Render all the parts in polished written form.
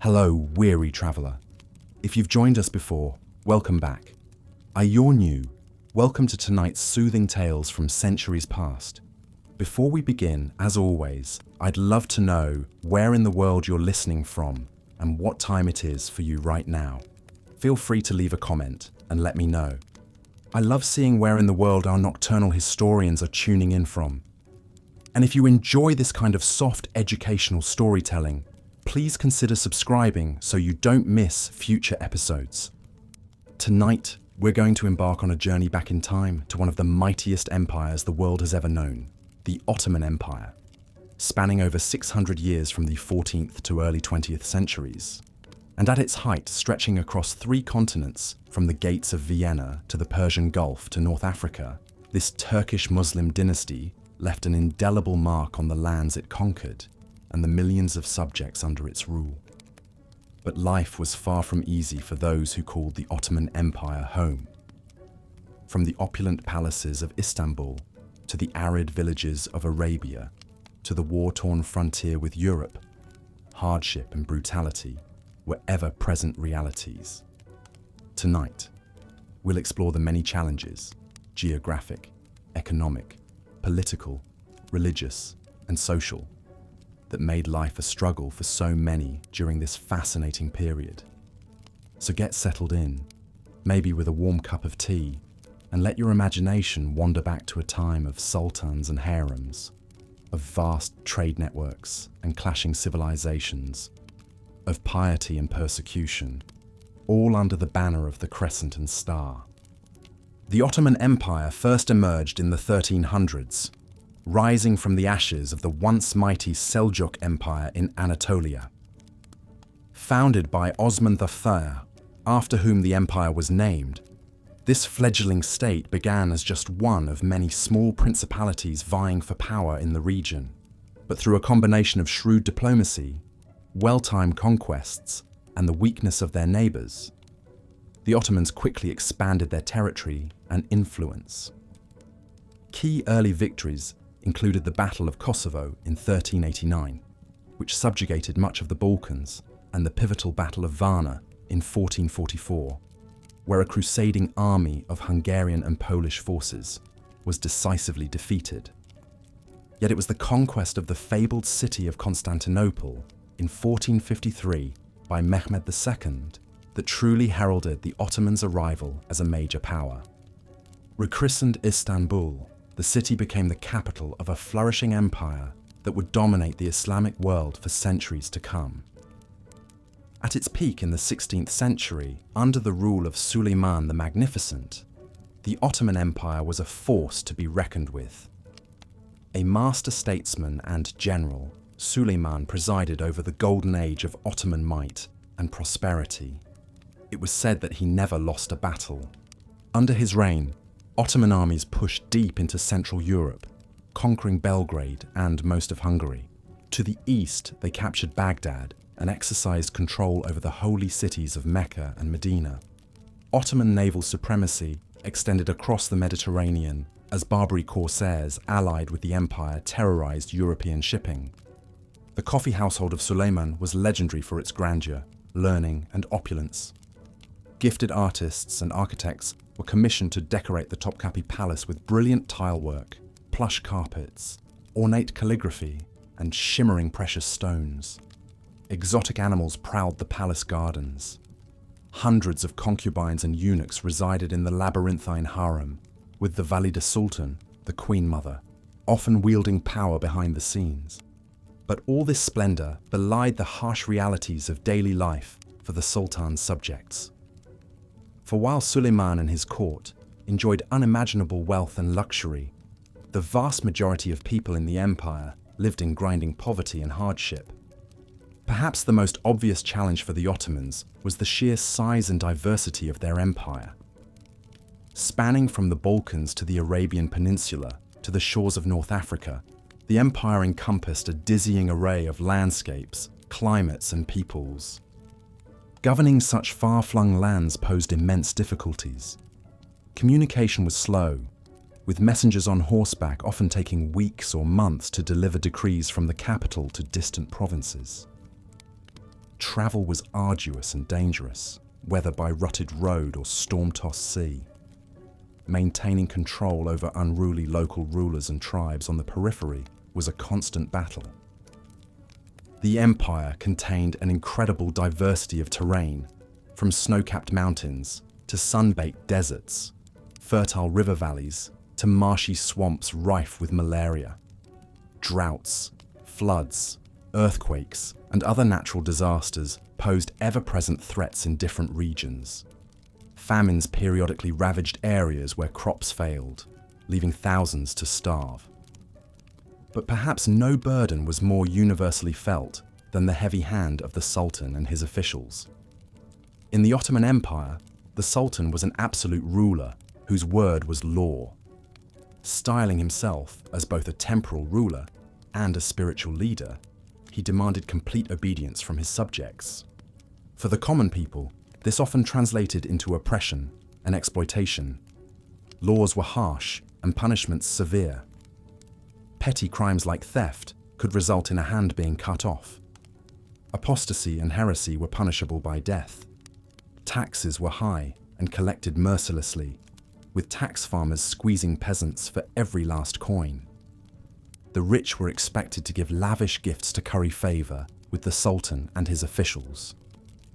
Hello, weary traveller. If you've joined us before, welcome back. Are you new? Welcome to tonight's soothing tales from centuries past. Before we begin, as always, I'd love to know where in the world you're listening from and what time it is for you right now. Feel free to leave a comment and let me know. I love seeing where in the world our nocturnal historians are tuning in from. And if you enjoy this kind of soft educational storytelling, please consider subscribing so you don't miss future episodes. Tonight, we're going to embark on a journey back in time to one of the mightiest empires the world has ever known, the Ottoman Empire, spanning over 600 years from the 14th to early 20th centuries, and at its height stretching across 3 continents from the gates of Vienna to the Persian Gulf to North Africa. This Turkish Muslim dynasty left an indelible mark on the lands it conquered and the millions of subjects under its rule. But life was far from easy for those who called the Ottoman Empire home. From the opulent palaces of Istanbul to the arid villages of Arabia to the war-torn frontier with Europe, hardship and brutality were ever-present realities. Tonight, we'll explore the many challenges, geographic, economic, political, religious, and social, that made life a struggle for so many during this fascinating period. So get settled in, maybe with a warm cup of tea, and let your imagination wander back to a time of sultans and harems, of vast trade networks and clashing civilizations, of piety and persecution, all under the banner of the crescent and star. The Ottoman Empire first emerged in the 1300s, rising from the ashes of the once mighty Seljuk Empire in Anatolia. Founded by Osman III, after whom the empire was named, this fledgling state began as just one of many small principalities vying for power in the region. But through a combination of shrewd diplomacy, well-timed conquests, and the weakness of their neighbours, the Ottomans quickly expanded their territory and influence. Key early victories included the Battle of Kosovo in 1389, which subjugated much of the Balkans, and the pivotal Battle of Varna in 1444, where a crusading army of Hungarian and Polish forces was decisively defeated. Yet it was the conquest of the fabled city of Constantinople in 1453 by Mehmed II that truly heralded the Ottomans' arrival as a major power. Rechristened Istanbul, the city became the capital of a flourishing empire that would dominate the Islamic world for centuries to come. At its peak in the 16th century, under the rule of Suleiman the Magnificent, the Ottoman Empire was a force to be reckoned with. A master statesman and general, Suleiman presided over the golden age of Ottoman might and prosperity. It was said that he never lost a battle. Under his reign, Ottoman armies pushed deep into Central Europe, conquering Belgrade and most of Hungary. To the east, they captured Baghdad and exercised control over the holy cities of Mecca and Medina. Ottoman naval supremacy extended across the Mediterranean as Barbary corsairs allied with the empire terrorized European shipping. The coffee household of Suleiman was legendary for its grandeur, learning, and opulence. Gifted artists and architects were commissioned to decorate the Topkapi Palace with brilliant tilework, plush carpets, ornate calligraphy, and shimmering precious stones. Exotic animals prowled the palace gardens. Hundreds of concubines and eunuchs resided in the labyrinthine harem, with the Valide Sultan, the Queen Mother, often wielding power behind the scenes. But all this splendor belied the harsh realities of daily life for the Sultan's subjects. For while Suleiman and his court enjoyed unimaginable wealth and luxury, the vast majority of people in the empire lived in grinding poverty and hardship. Perhaps the most obvious challenge for the Ottomans was the sheer size and diversity of their empire. Spanning from the Balkans to the Arabian Peninsula to the shores of North Africa, the empire encompassed a dizzying array of landscapes, climates, and peoples. Governing such far-flung lands posed immense difficulties. Communication was slow, with messengers on horseback often taking weeks or months to deliver decrees from the capital to distant provinces. travel was arduous and dangerous, whether by rutted road or storm-tossed sea. Maintaining control over unruly local rulers and tribes on the periphery was a constant battle. The empire contained an incredible diversity of terrain, from snow-capped mountains to sun-baked deserts, fertile river valleys to marshy swamps rife with malaria. Droughts, floods, earthquakes, and other natural disasters posed ever-present threats in different regions. Famines periodically ravaged areas where crops failed, leaving thousands to starve. But perhaps no burden was more universally felt than the heavy hand of the Sultan and his officials. In the Ottoman Empire, the Sultan was an absolute ruler whose word was law. Styling himself as both a temporal ruler and a spiritual leader, he demanded complete obedience from his subjects. For the common people, this often translated into oppression and exploitation. Laws were harsh and punishments severe. Petty crimes like theft could result in a hand being cut off. Apostasy and heresy were punishable by death. Taxes were high and collected mercilessly, with tax farmers squeezing peasants for every last coin. The rich were expected to give lavish gifts to curry favor with the Sultan and his officials.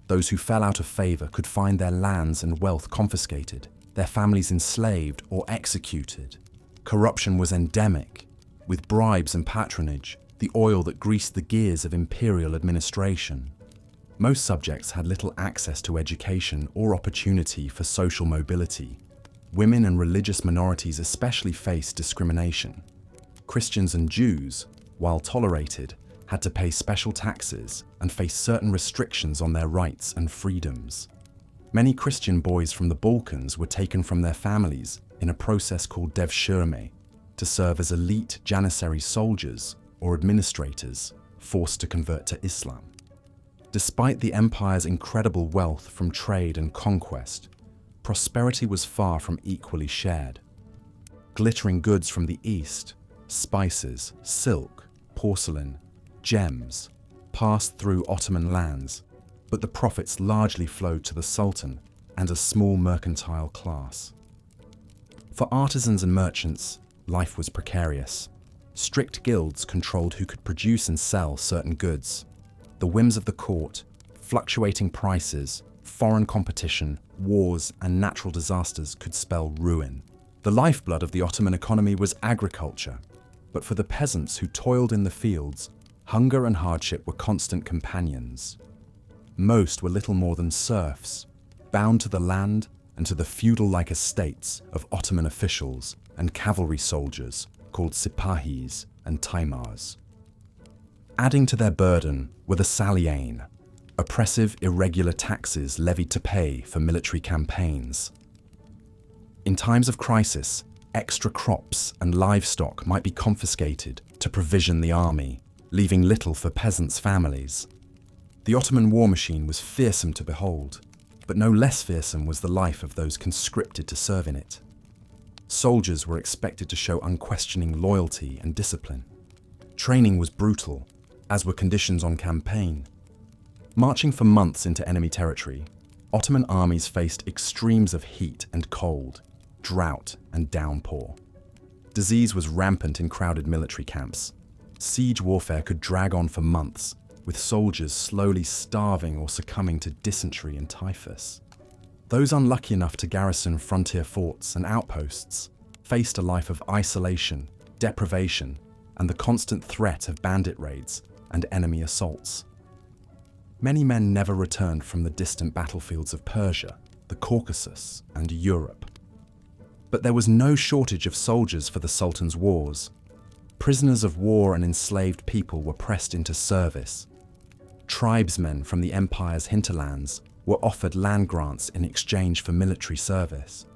Those who fell out of favor could find their lands and wealth confiscated, their families enslaved or executed. Corruption was endemic, with bribes and patronage, the oil that greased the gears of imperial administration. Most subjects had little access to education or opportunity for social mobility. Women and religious minorities especially faced discrimination. Christians and Jews, while tolerated, had to pay special taxes and face certain restrictions on their rights and freedoms. Many Christian boys from the Balkans were taken from their families in a process called devshirme to serve as elite janissary soldiers or administrators forced to convert to Islam. Despite the empire's incredible wealth from trade and conquest, prosperity was far from equally shared. Glittering goods from the east, spices, silk, porcelain, gems, passed through Ottoman lands, but the profits largely flowed to the Sultan and a small mercantile class. For artisans and merchants, life was precarious. Strict guilds controlled who could produce and sell certain goods. The whims of the court, fluctuating prices, foreign competition, wars, and natural disasters could spell ruin. The lifeblood of the Ottoman economy was agriculture, but for the peasants who toiled in the fields, hunger and hardship were constant companions. Most were little more than serfs, bound to the land and to the feudal-like estates of Ottoman officials and cavalry soldiers called sipahis and taimars. Adding to their burden were the saliane, oppressive, irregular taxes levied to pay for military campaigns. In times of crisis, extra crops and livestock might be confiscated to provision the army, leaving little for peasants' families. The Ottoman war machine was fearsome to behold, but no less fearsome was the life of those conscripted to serve in it. Soldiers were expected to show unquestioning loyalty and discipline. Training was brutal, as were conditions on campaign. Marching for months into enemy territory, Ottoman armies faced extremes of heat and cold, drought and downpour. Disease was rampant in crowded military camps. Siege warfare could drag on for months, with soldiers slowly starving or succumbing to dysentery and typhus. Those unlucky enough to garrison frontier forts and outposts faced a life of isolation, deprivation, and the constant threat of bandit raids and enemy assaults. Many men never returned from the distant battlefields of Persia, the Caucasus, and Europe. But there was no shortage of soldiers for the Sultan's wars. Prisoners of war and enslaved people were pressed into service. Tribesmen from the empire's hinterlands were offered land grants in exchange for military service.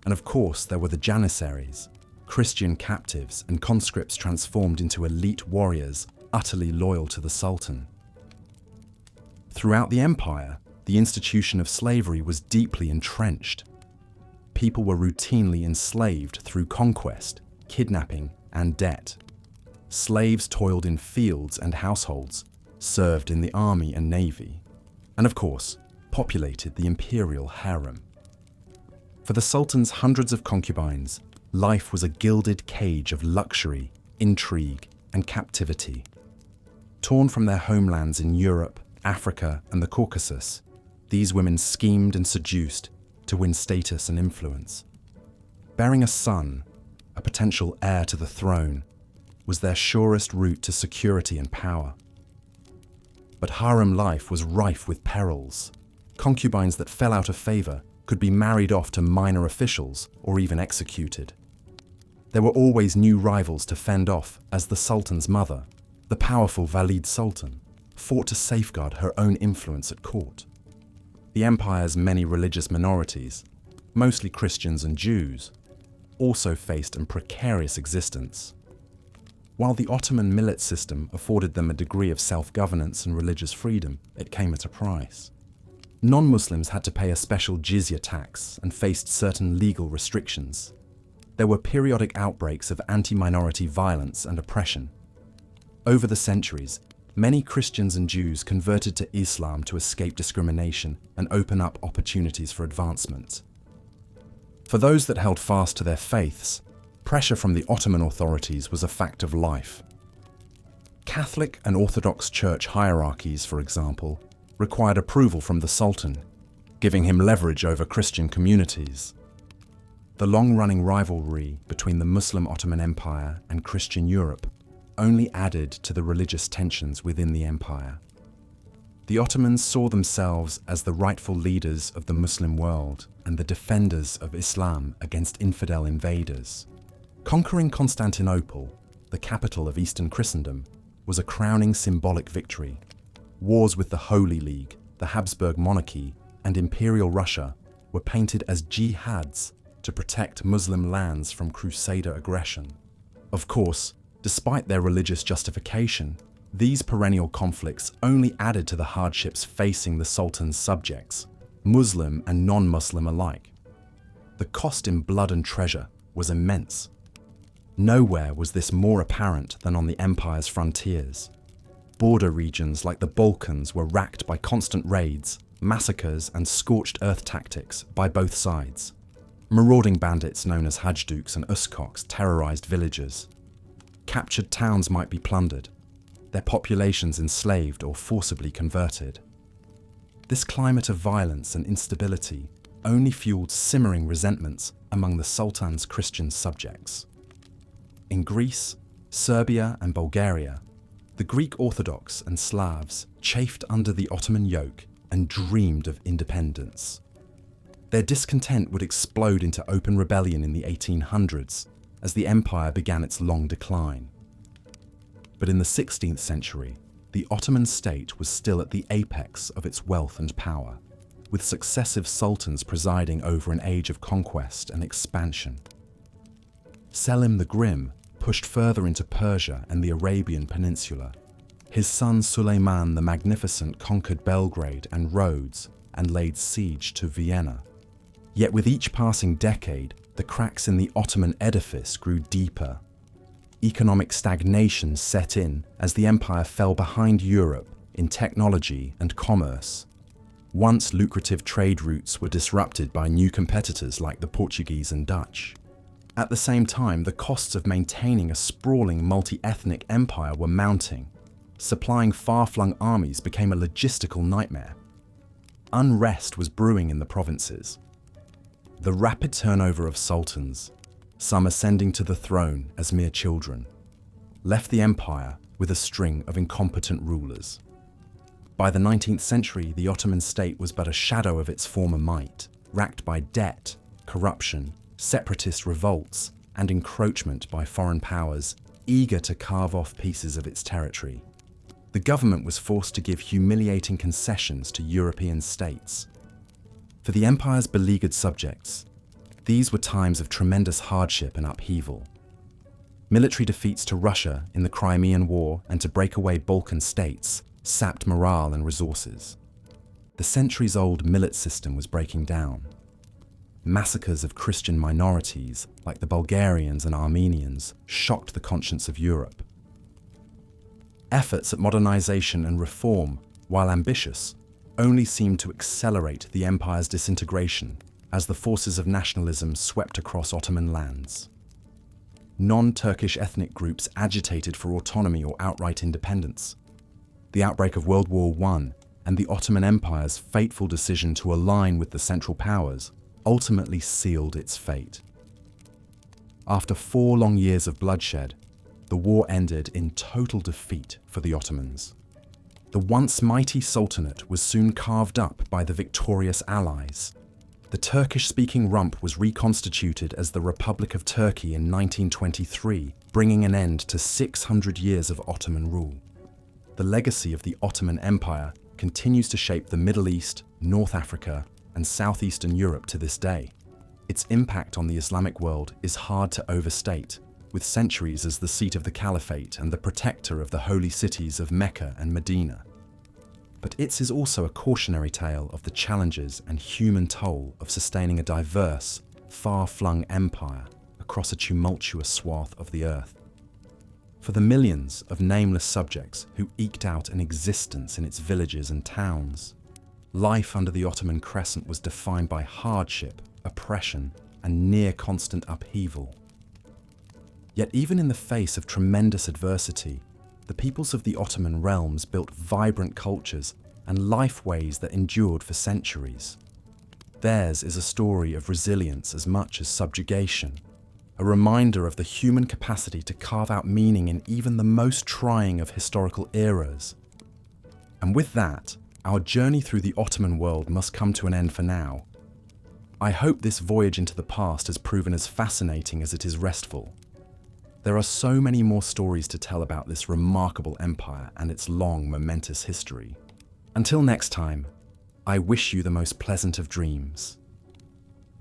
And of course, there were the janissaries, Christian captives and conscripts transformed into elite warriors utterly loyal to the Sultan. Throughout the empire, the institution of slavery was deeply entrenched. People were routinely enslaved through conquest, kidnapping, and debt. Slaves toiled in fields and households, served in the army and navy, and of course, populated the imperial harem. For the sultan's hundreds of concubines, life was a gilded cage of luxury, intrigue, and captivity. Torn from their homelands in Europe, Africa, and the Caucasus, these women schemed and seduced to win status and influence. Bearing a son, a potential heir to the throne, was their surest route to security and power. But harem life was rife with perils. Concubines that fell out of favor could be married off to minor officials or even executed. There were always new rivals to fend off as the sultan's mother, the powerful Valid Sultan, fought to safeguard her own influence at court. The empire's many religious minorities, mostly Christians and Jews, also faced a precarious existence. While the Ottoman millet system afforded them a degree of self-governance and religious freedom, it came at a price. Non-Muslims had to pay a special jizya tax and faced certain legal restrictions. There were periodic outbreaks of anti-minority violence and oppression. Over the centuries, many Christians and Jews converted to Islam to escape discrimination and open up opportunities for advancement. For those that held fast to their faiths, pressure from the Ottoman authorities was a fact of life. Catholic and Orthodox Church hierarchies, for example, required approval from the Sultan, giving him leverage over Christian communities. The long-running rivalry between the Muslim Ottoman Empire and Christian Europe only added to the religious tensions within the empire. The Ottomans saw themselves as the rightful leaders of the Muslim world and the defenders of Islam against infidel invaders. Conquering Constantinople, the capital of Eastern Christendom, was a crowning symbolic victory. Wars with the Holy League, the Habsburg monarchy, and Imperial Russia were painted as jihads to protect Muslim lands from Crusader aggression. Of course, despite their religious justification, these perennial conflicts only added to the hardships facing the Sultan's subjects, Muslim and non-Muslim alike. The cost in blood and treasure was immense. Nowhere was this more apparent than on the empire's frontiers. Border regions like the Balkans were racked by constant raids, massacres, and scorched earth tactics by both sides. Marauding bandits known as Hajduks and Uskoks terrorized villages. Captured towns might be plundered, their populations enslaved or forcibly converted. This climate of violence and instability only fueled simmering resentments among the Sultan's Christian subjects. In Greece, Serbia, and Bulgaria, the Greek Orthodox and Slavs chafed under the Ottoman yoke and dreamed of independence. Their discontent would explode into open rebellion in the 1800s as the empire began its long decline. But in the 16th century, the Ottoman state was still at the apex of its wealth and power, with successive sultans presiding over an age of conquest and expansion. Selim the Grim pushed further into Persia and the Arabian Peninsula. His son Suleiman the Magnificent conquered Belgrade and Rhodes and laid siege to Vienna. Yet with each passing decade, the cracks in the Ottoman edifice grew deeper. Economic stagnation set in as the empire fell behind Europe in technology and commerce. Once lucrative trade routes were disrupted by new competitors like the Portuguese and Dutch. At the same time, the costs of maintaining a sprawling multi-ethnic empire were mounting. Supplying far-flung armies became a logistical nightmare. Unrest was brewing in the provinces. The rapid turnover of sultans, some ascending to the throne as mere children, left the empire with a string of incompetent rulers. By the 19th century, the Ottoman state was but a shadow of its former might, racked by debt, corruption, separatist revolts, and encroachment by foreign powers eager to carve off pieces of its territory. The government was forced to give humiliating concessions to European states. For the empire's beleaguered subjects, these were times of tremendous hardship and upheaval. Military defeats to Russia in the Crimean War and to breakaway Balkan states sapped morale and resources. The centuries-old millet system was breaking down. Massacres of Christian minorities, like the Bulgarians and Armenians, shocked the conscience of Europe. Efforts at modernization and reform, while ambitious, only seemed to accelerate the empire's disintegration as the forces of nationalism swept across Ottoman lands. Non-Turkish ethnic groups agitated for autonomy or outright independence. The outbreak of World War I and the Ottoman Empire's fateful decision to align with the Central Powers ultimately sealed its fate. After 4 long years of bloodshed, the war ended in total defeat for the Ottomans. The once mighty Sultanate was soon carved up by the victorious Allies. The Turkish-speaking rump was reconstituted as the Republic of Turkey in 1923, bringing an end to 600 years of Ottoman rule. The legacy of the Ottoman Empire continues to shape the Middle East, North Africa, and Southeastern Europe to this day. Its impact on the Islamic world is hard to overstate, with centuries as the seat of the Caliphate and the protector of the holy cities of Mecca and Medina. But its is also a cautionary tale of the challenges and human toll of sustaining a diverse, far-flung empire across a tumultuous swath of the earth. For the millions of nameless subjects who eked out an existence in its villages and towns, life under the Ottoman Crescent was defined by hardship, oppression, and near-constant upheaval. Yet even in the face of tremendous adversity, the peoples of the Ottoman realms built vibrant cultures and lifeways that endured for centuries. Theirs is a story of resilience as much as subjugation, a reminder of the human capacity to carve out meaning in even the most trying of historical eras. And with that, our journey through the Ottoman world must come to an end for now. I hope this voyage into the past has proven as fascinating as it is restful. There are so many more stories to tell about this remarkable empire and its long, momentous history. Until next time, I wish you the most pleasant of dreams.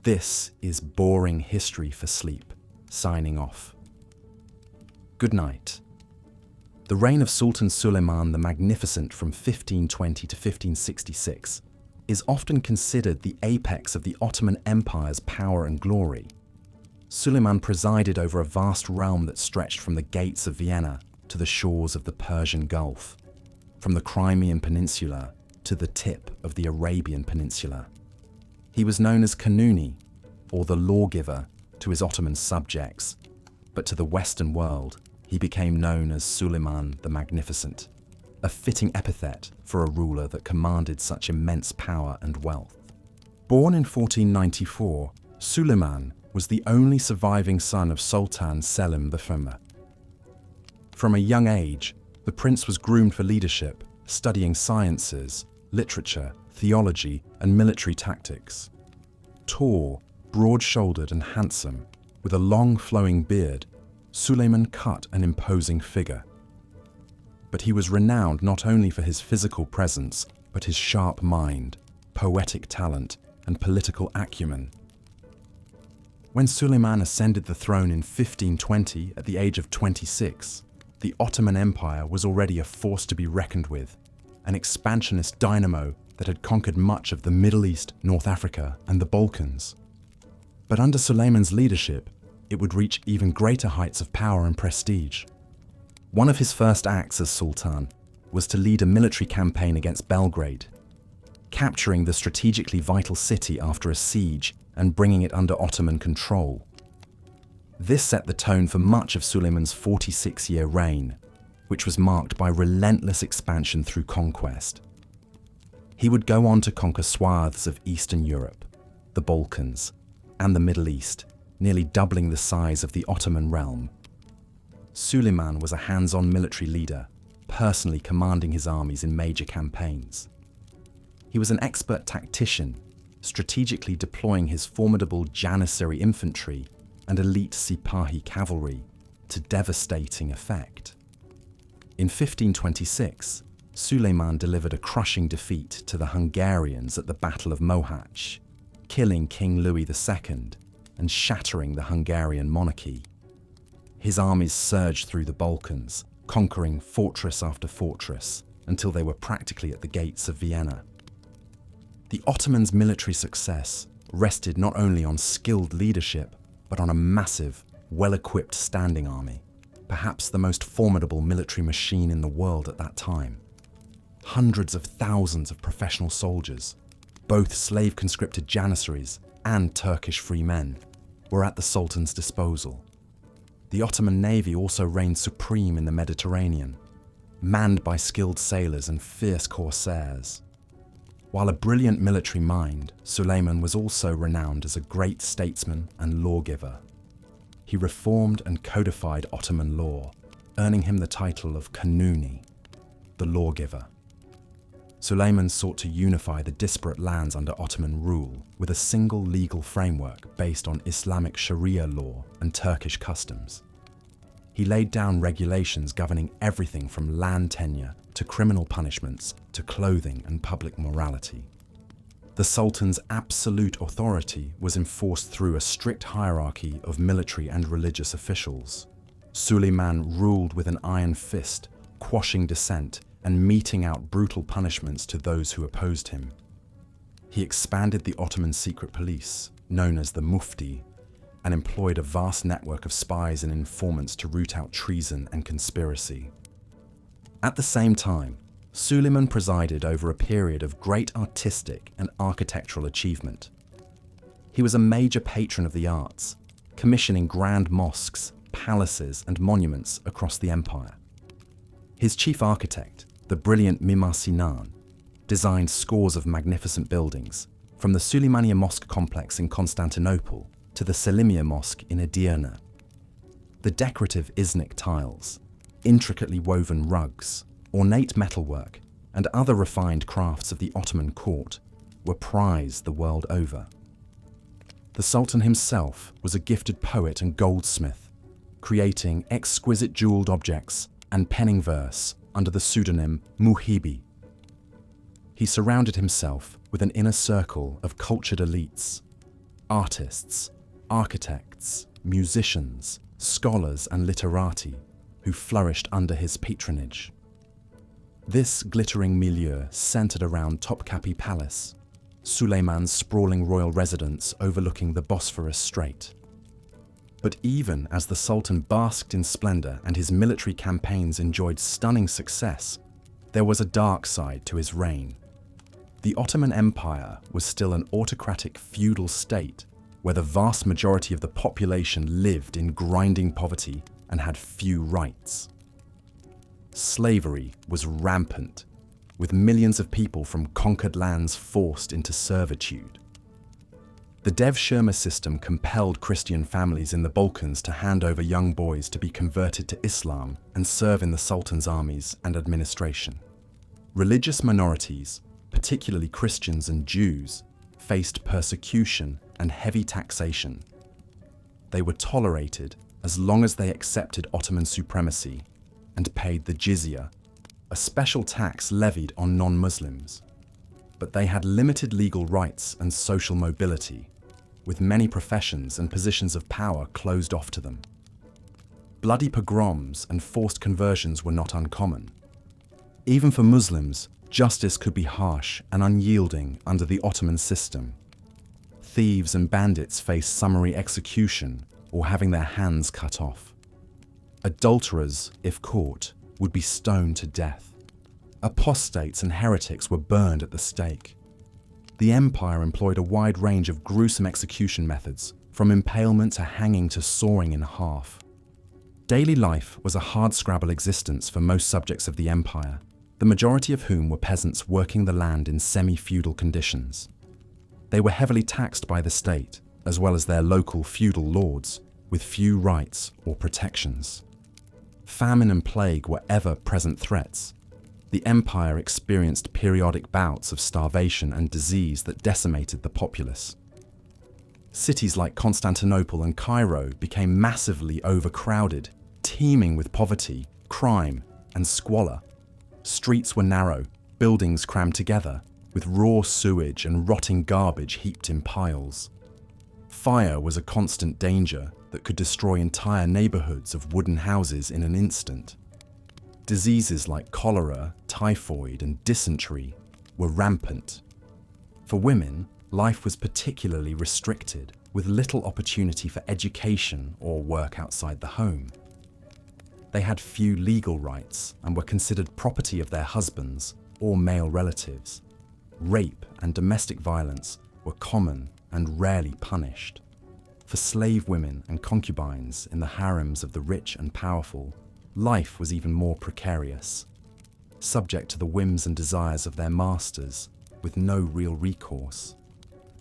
This is Boring History for Sleep, signing off. Good night. The reign of Sultan Suleiman the Magnificent from 1520 to 1566 is often considered the apex of the Ottoman Empire's power and glory. Suleiman presided over a vast realm that stretched from the gates of Vienna to the shores of the Persian Gulf, from the Crimean Peninsula to the tip of the Arabian Peninsula. He was known as Kanuni, or the lawgiver, to his Ottoman subjects, but to the Western world, he became known as Suleiman the Magnificent, a fitting epithet for a ruler that commanded such immense power and wealth. Born in 1494, Suleiman was the only surviving son of Sultan Selim I. From a young age, the prince was groomed for leadership, studying sciences, literature, theology, and military tactics. Tall, broad-shouldered and handsome, with a long flowing beard, Suleiman cut an imposing figure. But he was renowned not only for his physical presence, but his sharp mind, poetic talent, and political acumen. When Suleiman ascended the throne in 1520 at the age of 26, the Ottoman Empire was already a force to be reckoned with, an expansionist dynamo that had conquered much of the Middle East, North Africa, and the Balkans. But under Suleiman's leadership, it would reach even greater heights of power and prestige. One of his first acts as Sultan was to lead a military campaign against Belgrade, capturing the strategically vital city after a siege and bringing it under Ottoman control. This set the tone for much of Suleiman's 46-year reign, which was marked by relentless expansion through conquest. He would go on to conquer swaths of Eastern Europe, the Balkans, and the Middle East, nearly doubling the size of the Ottoman realm. Suleiman was a hands-on military leader, personally commanding his armies in major campaigns. He was an expert tactician, strategically deploying his formidable janissary infantry and elite Sipahi cavalry to devastating effect. In 1526, Suleiman delivered a crushing defeat to the Hungarians at the Battle of Mohacs, killing King Louis II and shattering the Hungarian monarchy. His armies surged through the Balkans, conquering fortress after fortress until they were practically at the gates of Vienna. The Ottomans' military success rested not only on skilled leadership, but on a massive, well-equipped standing army, perhaps the most formidable military machine in the world at that time. Hundreds of thousands of professional soldiers, both slave-conscripted janissaries and Turkish free men, were at the Sultan's disposal. The Ottoman navy also reigned supreme in the Mediterranean, manned by skilled sailors and fierce corsairs. While a brilliant military mind, Suleiman was also renowned as a great statesman and lawgiver. He reformed and codified Ottoman law, earning him the title of Kanuni, the lawgiver. Suleiman sought to unify the disparate lands under Ottoman rule with a single legal framework based on Islamic Sharia law and Turkish customs. He laid down regulations governing everything from land tenure to criminal punishments to clothing and public morality. The Sultan's absolute authority was enforced through a strict hierarchy of military and religious officials. Suleiman ruled with an iron fist, quashing dissent and meting out brutal punishments to those who opposed him. He expanded the Ottoman secret police, known as the Mufti, and employed a vast network of spies and informants to root out treason and conspiracy. At the same time, Suleiman presided over a period of great artistic and architectural achievement. He was a major patron of the arts, commissioning grand mosques, palaces, and monuments across the empire. His chief architect, the brilliant Mimar Sinan, designed scores of magnificent buildings, from the Süleymaniye Mosque complex in Constantinople to the Selimiye Mosque in Edirne. The decorative Iznik tiles, intricately woven rugs, ornate metalwork, and other refined crafts of the Ottoman court were prized the world over. The Sultan himself was a gifted poet and goldsmith, creating exquisite jeweled objects and penning verse under the pseudonym Muhibi. He surrounded himself with an inner circle of cultured elites, artists, architects, musicians, scholars and literati who flourished under his patronage. This glittering milieu centered around Topkapi Palace, Suleiman's sprawling royal residence overlooking the Bosphorus Strait. But even as the Sultan basked in splendor and his military campaigns enjoyed stunning success, there was a dark side to his reign. The Ottoman Empire was still an autocratic feudal state where the vast majority of the population lived in grinding poverty and had few rights. Slavery was rampant, with millions of people from conquered lands forced into servitude. The Devshirme system compelled Christian families in the Balkans to hand over young boys to be converted to Islam and serve in the Sultan's armies and administration. Religious minorities, particularly Christians and Jews, faced persecution and heavy taxation. They were tolerated as long as they accepted Ottoman supremacy and paid the jizya, a special tax levied on non-Muslims. But they had limited legal rights and social mobility, with many professions and positions of power closed off to them. Bloody pogroms and forced conversions were not uncommon. Even for Muslims, justice could be harsh and unyielding under the Ottoman system. Thieves and bandits faced summary execution or having their hands cut off. Adulterers, if caught, would be stoned to death. Apostates and heretics were burned at the stake. The empire employed a wide range of gruesome execution methods, from impalement to hanging to sawing in half. Daily life was a hardscrabble existence for most subjects of the empire, the majority of whom were peasants working the land in semi-feudal conditions. They were heavily taxed by the state, as well as their local feudal lords, with few rights or protections. Famine and plague were ever-present threats. The empire experienced periodic bouts of starvation and disease that decimated the populace. Cities like Constantinople and Cairo became massively overcrowded, teeming with poverty, crime, and squalor. Streets were narrow, buildings crammed together, with raw sewage and rotting garbage heaped in piles. Fire was a constant danger that could destroy entire neighborhoods of wooden houses in an instant. Diseases like cholera, typhoid, and dysentery were rampant. For women, life was particularly restricted, with little opportunity for education or work outside the home. They had few legal rights and were considered property of their husbands or male relatives. Rape and domestic violence were common and rarely punished. For slave women and concubines in the harems of the rich and powerful, life was even more precarious, subject to the whims and desires of their masters, with no real recourse.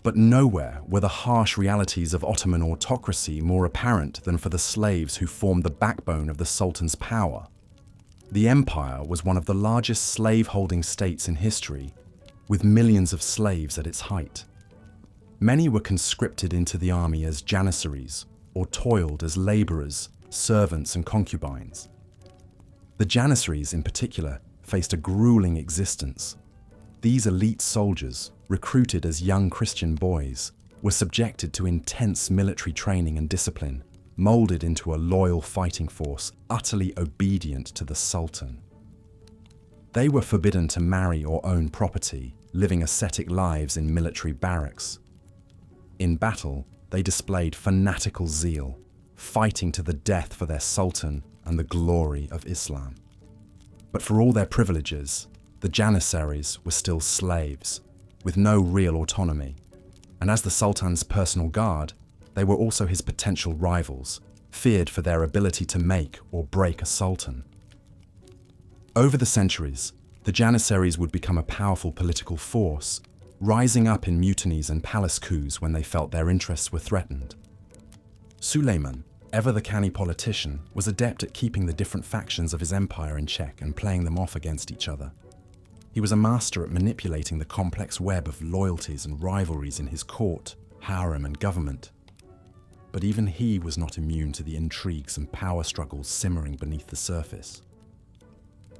But nowhere were the harsh realities of Ottoman autocracy more apparent than for the slaves who formed the backbone of the Sultan's power. The empire was one of the largest slave-holding states in history, with millions of slaves at its height. Many were conscripted into the army as janissaries, or toiled as laborers, servants, and concubines. The janissaries, in particular, faced a grueling existence. These elite soldiers, recruited as young Christian boys, were subjected to intense military training and discipline, molded into a loyal fighting force utterly obedient to the Sultan. They were forbidden to marry or own property, living ascetic lives in military barracks. In battle, they displayed fanatical zeal, fighting to the death for their Sultan and the glory of Islam. But for all their privileges, the janissaries were still slaves, with no real autonomy, and as the Sultan's personal guard, they were also his potential rivals, feared for their ability to make or break a sultan. Over the centuries, the janissaries would become a powerful political force, rising up in mutinies and palace coups when they felt their interests were threatened. Suleiman, ever the canny politician, was adept at keeping the different factions of his empire in check and playing them off against each other. He was a master at manipulating the complex web of loyalties and rivalries in his court, harem, and government. But even he was not immune to the intrigues and power struggles simmering beneath the surface.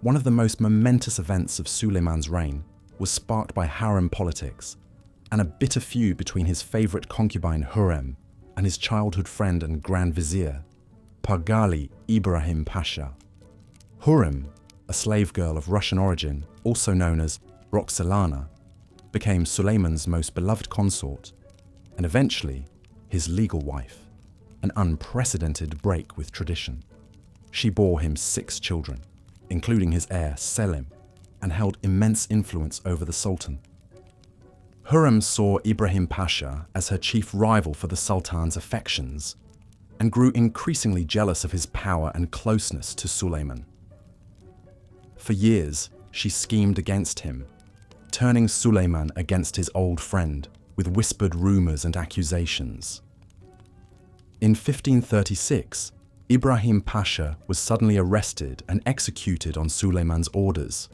One of the most momentous events of Suleiman's reign was sparked by harem politics and a bitter feud between his favourite concubine Hurrem and his childhood friend and Grand Vizier, Pargali Ibrahim Pasha. Hurrem, a slave girl of Russian origin, also known as Roxolana, became Suleiman's most beloved consort and eventually his legal wife, an unprecedented break with tradition. She bore him 6 children, including his heir Selim, and held immense influence over the Sultan. Hurrem saw Ibrahim Pasha as her chief rival for the Sultan's affections and grew increasingly jealous of his power and closeness to Suleiman. For years, she schemed against him, turning Suleiman against his old friend with whispered rumors and accusations. In 1536, Ibrahim Pasha was suddenly arrested and executed on Suleiman's orders,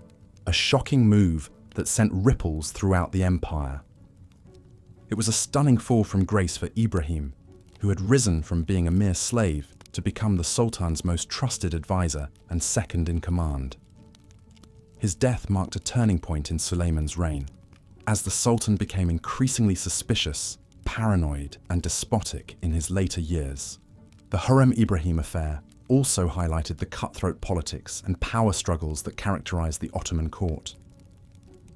a shocking move that sent ripples throughout the empire. It was a stunning fall from grace for Ibrahim, who had risen from being a mere slave to become the Sultan's most trusted advisor and second in command. His death marked a turning point in Suleiman's reign, as the Sultan became increasingly suspicious, paranoid, and despotic in his later years. The Hurrem Ibrahim affair also highlighted the cutthroat politics and power struggles that characterized the Ottoman court.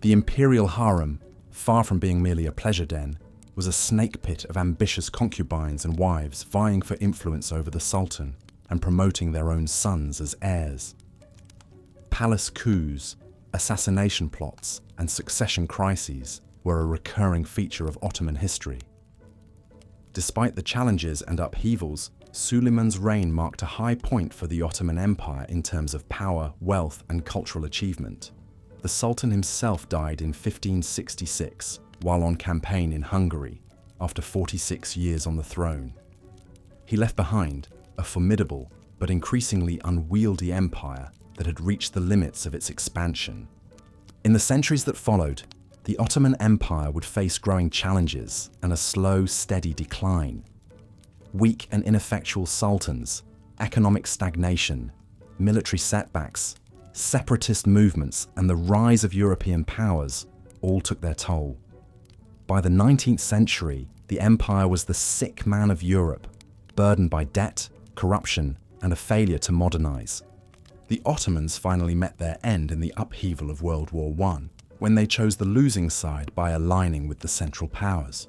The imperial harem, far from being merely a pleasure den, was a snake pit of ambitious concubines and wives vying for influence over the Sultan and promoting their own sons as heirs. Palace coups, assassination plots, and succession crises were a recurring feature of Ottoman history. Despite the challenges and upheavals, Suleiman's reign marked a high point for the Ottoman Empire in terms of power, wealth, and cultural achievement. The Sultan himself died in 1566 while on campaign in Hungary, after 46 years on the throne. He left behind a formidable but increasingly unwieldy empire that had reached the limits of its expansion. In the centuries that followed, the Ottoman Empire would face growing challenges and a slow, steady decline. Weak and ineffectual sultans, economic stagnation, military setbacks, separatist movements, and the rise of European powers all took their toll. By the 19th century, the empire was the sick man of Europe, burdened by debt, corruption, and a failure to modernize. The Ottomans finally met their end in the upheaval of World War I, when they chose the losing side by aligning with the Central Powers.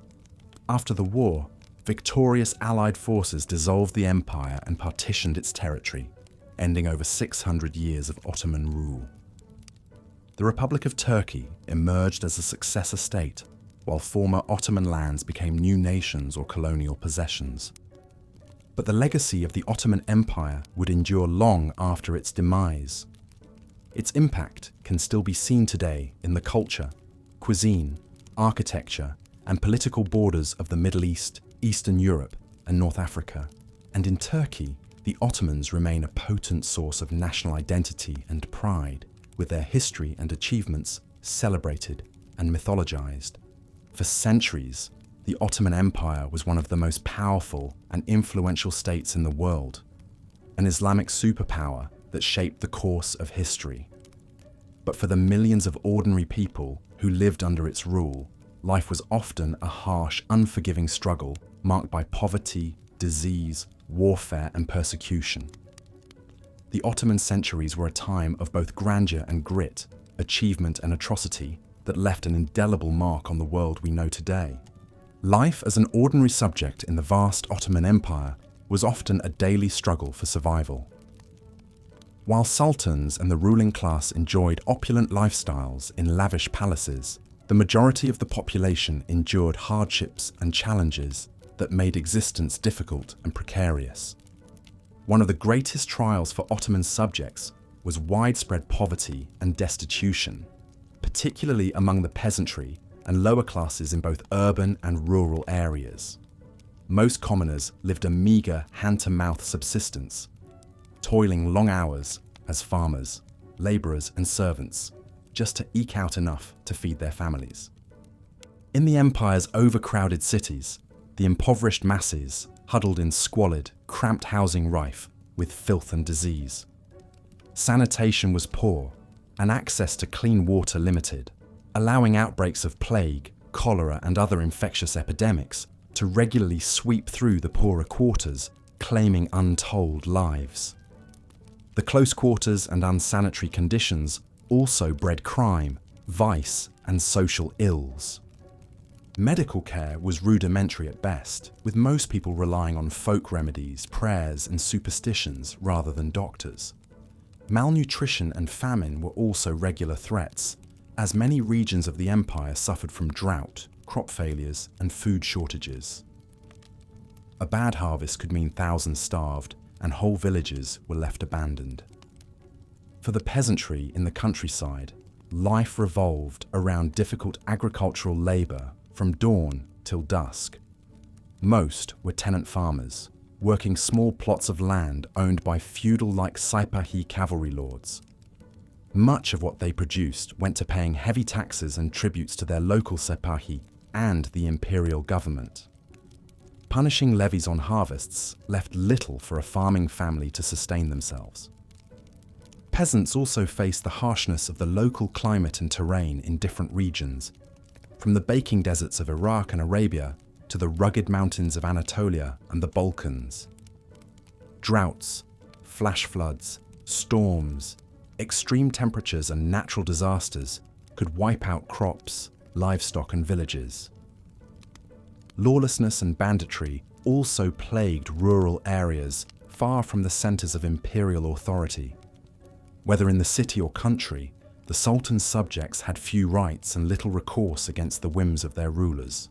After the war, victorious Allied forces dissolved the empire and partitioned its territory. ending over 600 years of Ottoman rule. The Republic of Turkey emerged as a successor state, while former Ottoman lands became new nations or colonial possessions. But the legacy of the Ottoman Empire would endure long after its demise. Its impact can still be seen today in the culture, cuisine, architecture, and political borders of the Middle East, Eastern Europe, and North Africa. And in Turkey, the Ottomans remain a potent source of national identity and pride, with their history and achievements celebrated and mythologized. For centuries, the Ottoman Empire was one of the most powerful and influential states in the world, an Islamic superpower that shaped the course of history. But for the millions of ordinary people who lived under its rule, life was often a harsh, unforgiving struggle marked by poverty, disease, warfare, and persecution. The Ottoman centuries were a time of both grandeur and grit, achievement and atrocity that left an indelible mark on the world we know today. Life as an ordinary subject in the vast Ottoman Empire was often a daily struggle for survival. While sultans and the ruling class enjoyed opulent lifestyles in lavish palaces, the majority of the population endured hardships and challenges that made existence difficult and precarious. One of the greatest trials for Ottoman subjects was widespread poverty and destitution, particularly among the peasantry and lower classes in both urban and rural areas. Most commoners lived a meagre hand-to-mouth subsistence, toiling long hours as farmers, labourers and servants, just to eke out enough to feed their families. In the empire's overcrowded cities, the impoverished masses huddled in squalid, cramped housing rife with filth and disease. Sanitation was poor and access to clean water limited, allowing outbreaks of plague, cholera and other infectious epidemics to regularly sweep through the poorer quarters, claiming untold lives. The close quarters and unsanitary conditions also bred crime, vice and social ills. Medical care was rudimentary at best, with most people relying on folk remedies, prayers and superstitions rather than doctors. Malnutrition and famine were also regular threats, as many regions of the empire suffered from drought, crop failures and food shortages. A bad harvest could mean thousands starved and whole villages were left abandoned. For the peasantry in the countryside, life revolved around difficult agricultural labour from dawn till dusk. Most were tenant farmers, working small plots of land owned by feudal-like Sipahi cavalry lords. Much of what they produced went to paying heavy taxes and tributes to their local Sipahi and the imperial government. Punishing levies on harvests left little for a farming family to sustain themselves. Peasants also faced the harshness of the local climate and terrain in different regions, from the baking deserts of Iraq and Arabia to the rugged mountains of Anatolia and the Balkans. Droughts, flash floods, storms, extreme temperatures and natural disasters could wipe out crops, livestock and villages. Lawlessness and banditry also plagued rural areas far from the centres of imperial authority. Whether in the city or country, the Sultan's subjects had few rights and little recourse against the whims of their rulers.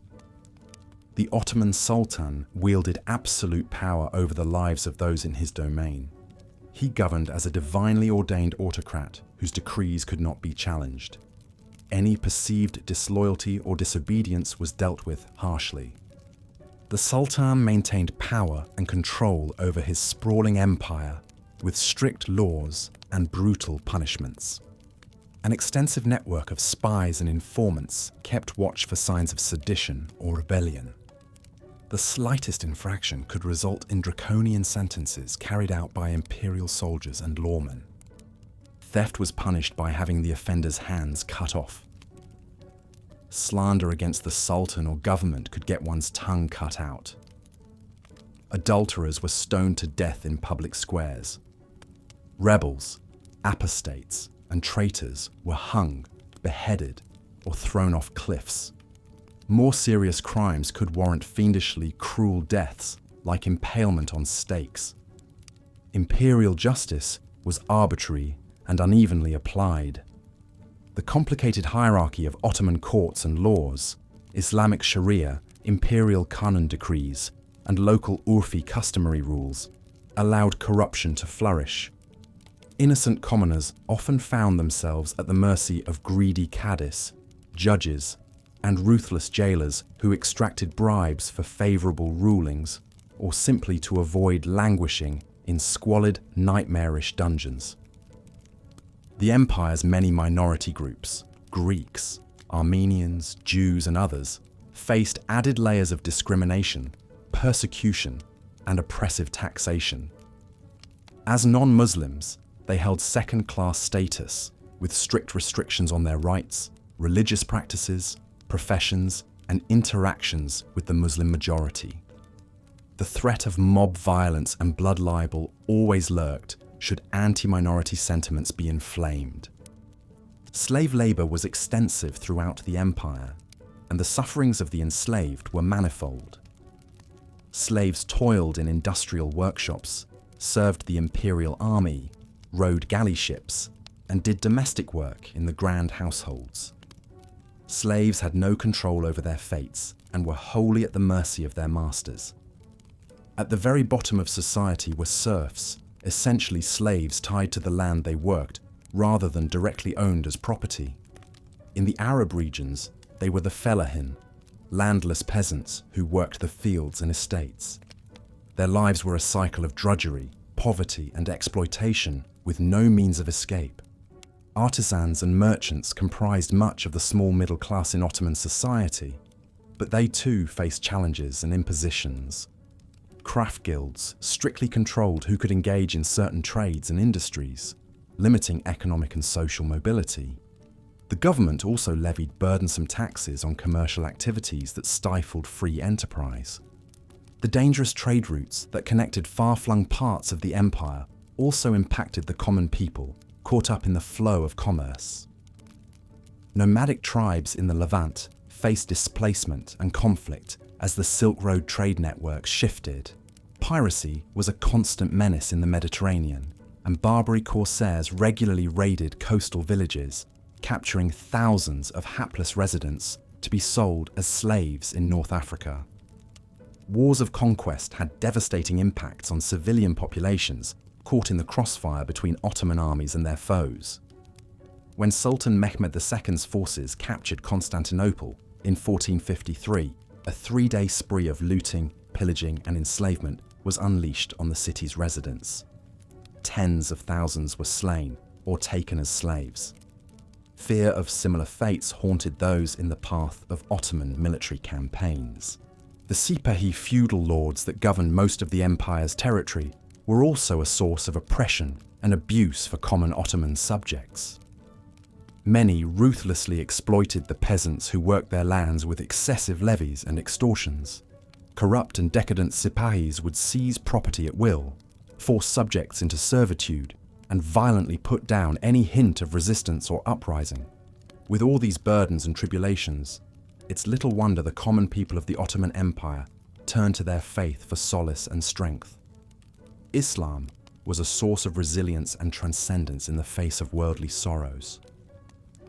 The Ottoman Sultan wielded absolute power over the lives of those in his domain. He governed as a divinely ordained autocrat whose decrees could not be challenged. Any perceived disloyalty or disobedience was dealt with harshly. The Sultan maintained power and control over his sprawling empire with strict laws and brutal punishments. An extensive network of spies and informants kept watch for signs of sedition or rebellion. The slightest infraction could result in draconian sentences carried out by imperial soldiers and lawmen. Theft was punished by having the offender's hands cut off. Slander against the Sultan or government could get one's tongue cut out. Adulterers were stoned to death in public squares. Rebels, apostates, and traitors were hung, beheaded, or thrown off cliffs. More serious crimes could warrant fiendishly cruel deaths, like impalement on stakes. imperial justice was arbitrary and unevenly applied. The complicated hierarchy of Ottoman courts and laws, Islamic Sharia, imperial Kanun decrees, and local Urfi customary rules allowed corruption to flourish. Innocent commoners often found themselves at the mercy of greedy cadis, judges, and ruthless jailers who extracted bribes for favourable rulings or simply to avoid languishing in squalid, nightmarish dungeons. The empire's many minority groups, Greeks, Armenians, Jews, and others, faced added layers of discrimination, persecution, and oppressive taxation. As non-Muslims, they held second-class status with strict restrictions on their rights, religious practices, professions, and interactions with the Muslim majority. The threat of mob violence and blood libel always lurked should anti-minority sentiments be inflamed. Slave labour was extensive throughout the empire, and the sufferings of the enslaved were manifold. Slaves toiled in industrial workshops, served the imperial army, rowed galley ships, and did domestic work in the grand households. Slaves had no control over their fates and were wholly at the mercy of their masters. At the very bottom of society were serfs, essentially slaves tied to the land they worked rather than directly owned as property. In the Arab regions, they were the fellahin, landless peasants who worked the fields and estates. Their lives were a cycle of drudgery, poverty, and exploitation with no means of escape. Artisans and merchants comprised much of the small middle class in Ottoman society, but they too faced challenges and impositions. Craft guilds strictly controlled who could engage in certain trades and industries, limiting economic and social mobility. The government also levied burdensome taxes on commercial activities that stifled free enterprise. The dangerous trade routes that connected far-flung parts of the empire also impacted the common people caught up in the flow of commerce. Nomadic tribes in the Levant faced displacement and conflict as the Silk Road trade network shifted. Piracy was a constant menace in the Mediterranean, and Barbary corsairs regularly raided coastal villages, capturing thousands of hapless residents to be sold as slaves in North Africa. Wars of conquest had devastating impacts on civilian populations caught in the crossfire between Ottoman armies and their foes. When Sultan Mehmed II's forces captured Constantinople in 1453, a three-day spree of looting, pillaging, and enslavement was unleashed on the city's residents. Tens of thousands were slain or taken as slaves. Fear of similar fates haunted those in the path of Ottoman military campaigns. The Sipahi feudal lords that governed most of the empire's territory were also a source of oppression and abuse for common Ottoman subjects. Many ruthlessly exploited the peasants who worked their lands with excessive levies and extortions. Corrupt and decadent Sipahis would seize property at will, force subjects into servitude, and violently put down any hint of resistance or uprising. With all these burdens and tribulations, it's little wonder the common people of the Ottoman Empire turned to their faith for solace and strength. Islam was a source of resilience and transcendence in the face of worldly sorrows.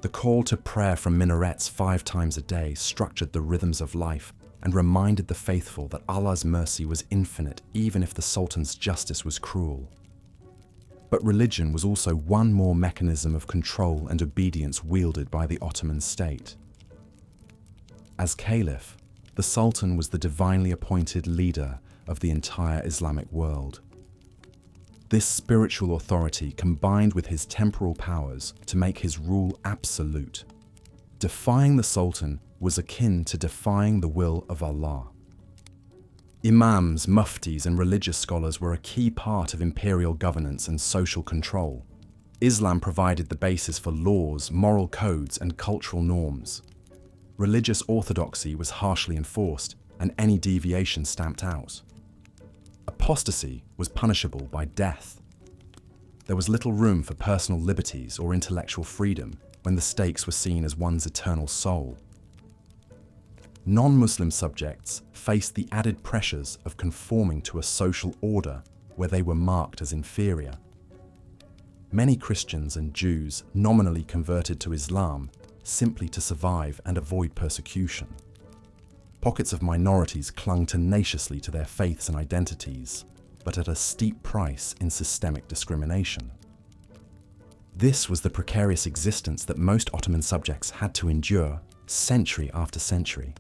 The call to prayer from minarets 5 times a day structured the rhythms of life and reminded the faithful that Allah's mercy was infinite even if the Sultan's justice was cruel. But religion was also one more mechanism of control and obedience wielded by the Ottoman state. As Caliph, the Sultan was the divinely appointed leader of the entire Islamic world. This spiritual authority combined with his temporal powers to make his rule absolute. Defying the Sultan was akin to defying the will of Allah. Imams, muftis, and religious scholars were a key part of imperial governance and social control. Islam provided the basis for laws, moral codes, and cultural norms. Religious orthodoxy was harshly enforced, and any deviation stamped out. Apostasy was punishable by death. There was little room for personal liberties or intellectual freedom when the stakes were seen as one's eternal soul. Non-Muslim subjects faced the added pressures of conforming to a social order where they were marked as inferior. Many Christians and Jews nominally converted to Islam simply to survive and avoid persecution. Pockets of minorities clung tenaciously to their faiths and identities, but at a steep price in systemic discrimination. This was the precarious existence that most Ottoman subjects had to endure century after century.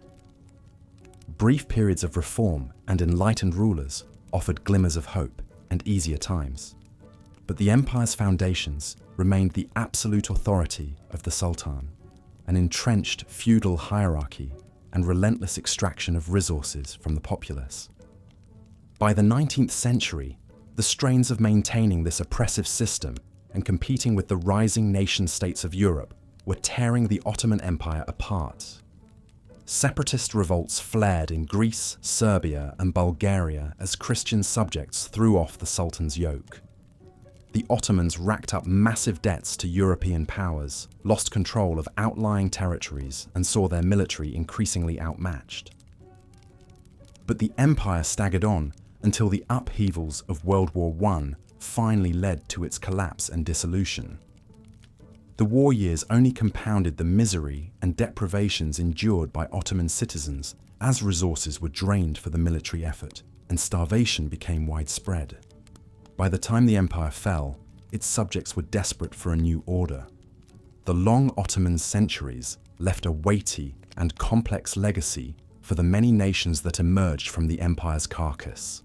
Brief periods of reform and enlightened rulers offered glimmers of hope and easier times, but the empire's foundations remained the absolute authority of the sultan, an entrenched feudal hierarchy and relentless extraction of resources from the populace. By the 19th century, the strains of maintaining this oppressive system and competing with the rising nation-states of Europe were tearing the Ottoman Empire apart. Separatist revolts flared in Greece, Serbia, and Bulgaria as Christian subjects threw off the Sultan's yoke. The Ottomans racked up massive debts to European powers, lost control of outlying territories, and saw their military increasingly outmatched. But the empire staggered on until the upheavals of World War I finally led to its collapse and dissolution. The war years only compounded the misery and deprivations endured by Ottoman citizens as resources were drained for the military effort and starvation became widespread. By the time the empire fell, its subjects were desperate for a new order. The long Ottoman centuries left a weighty and complex legacy for the many nations that emerged from the empire's carcass.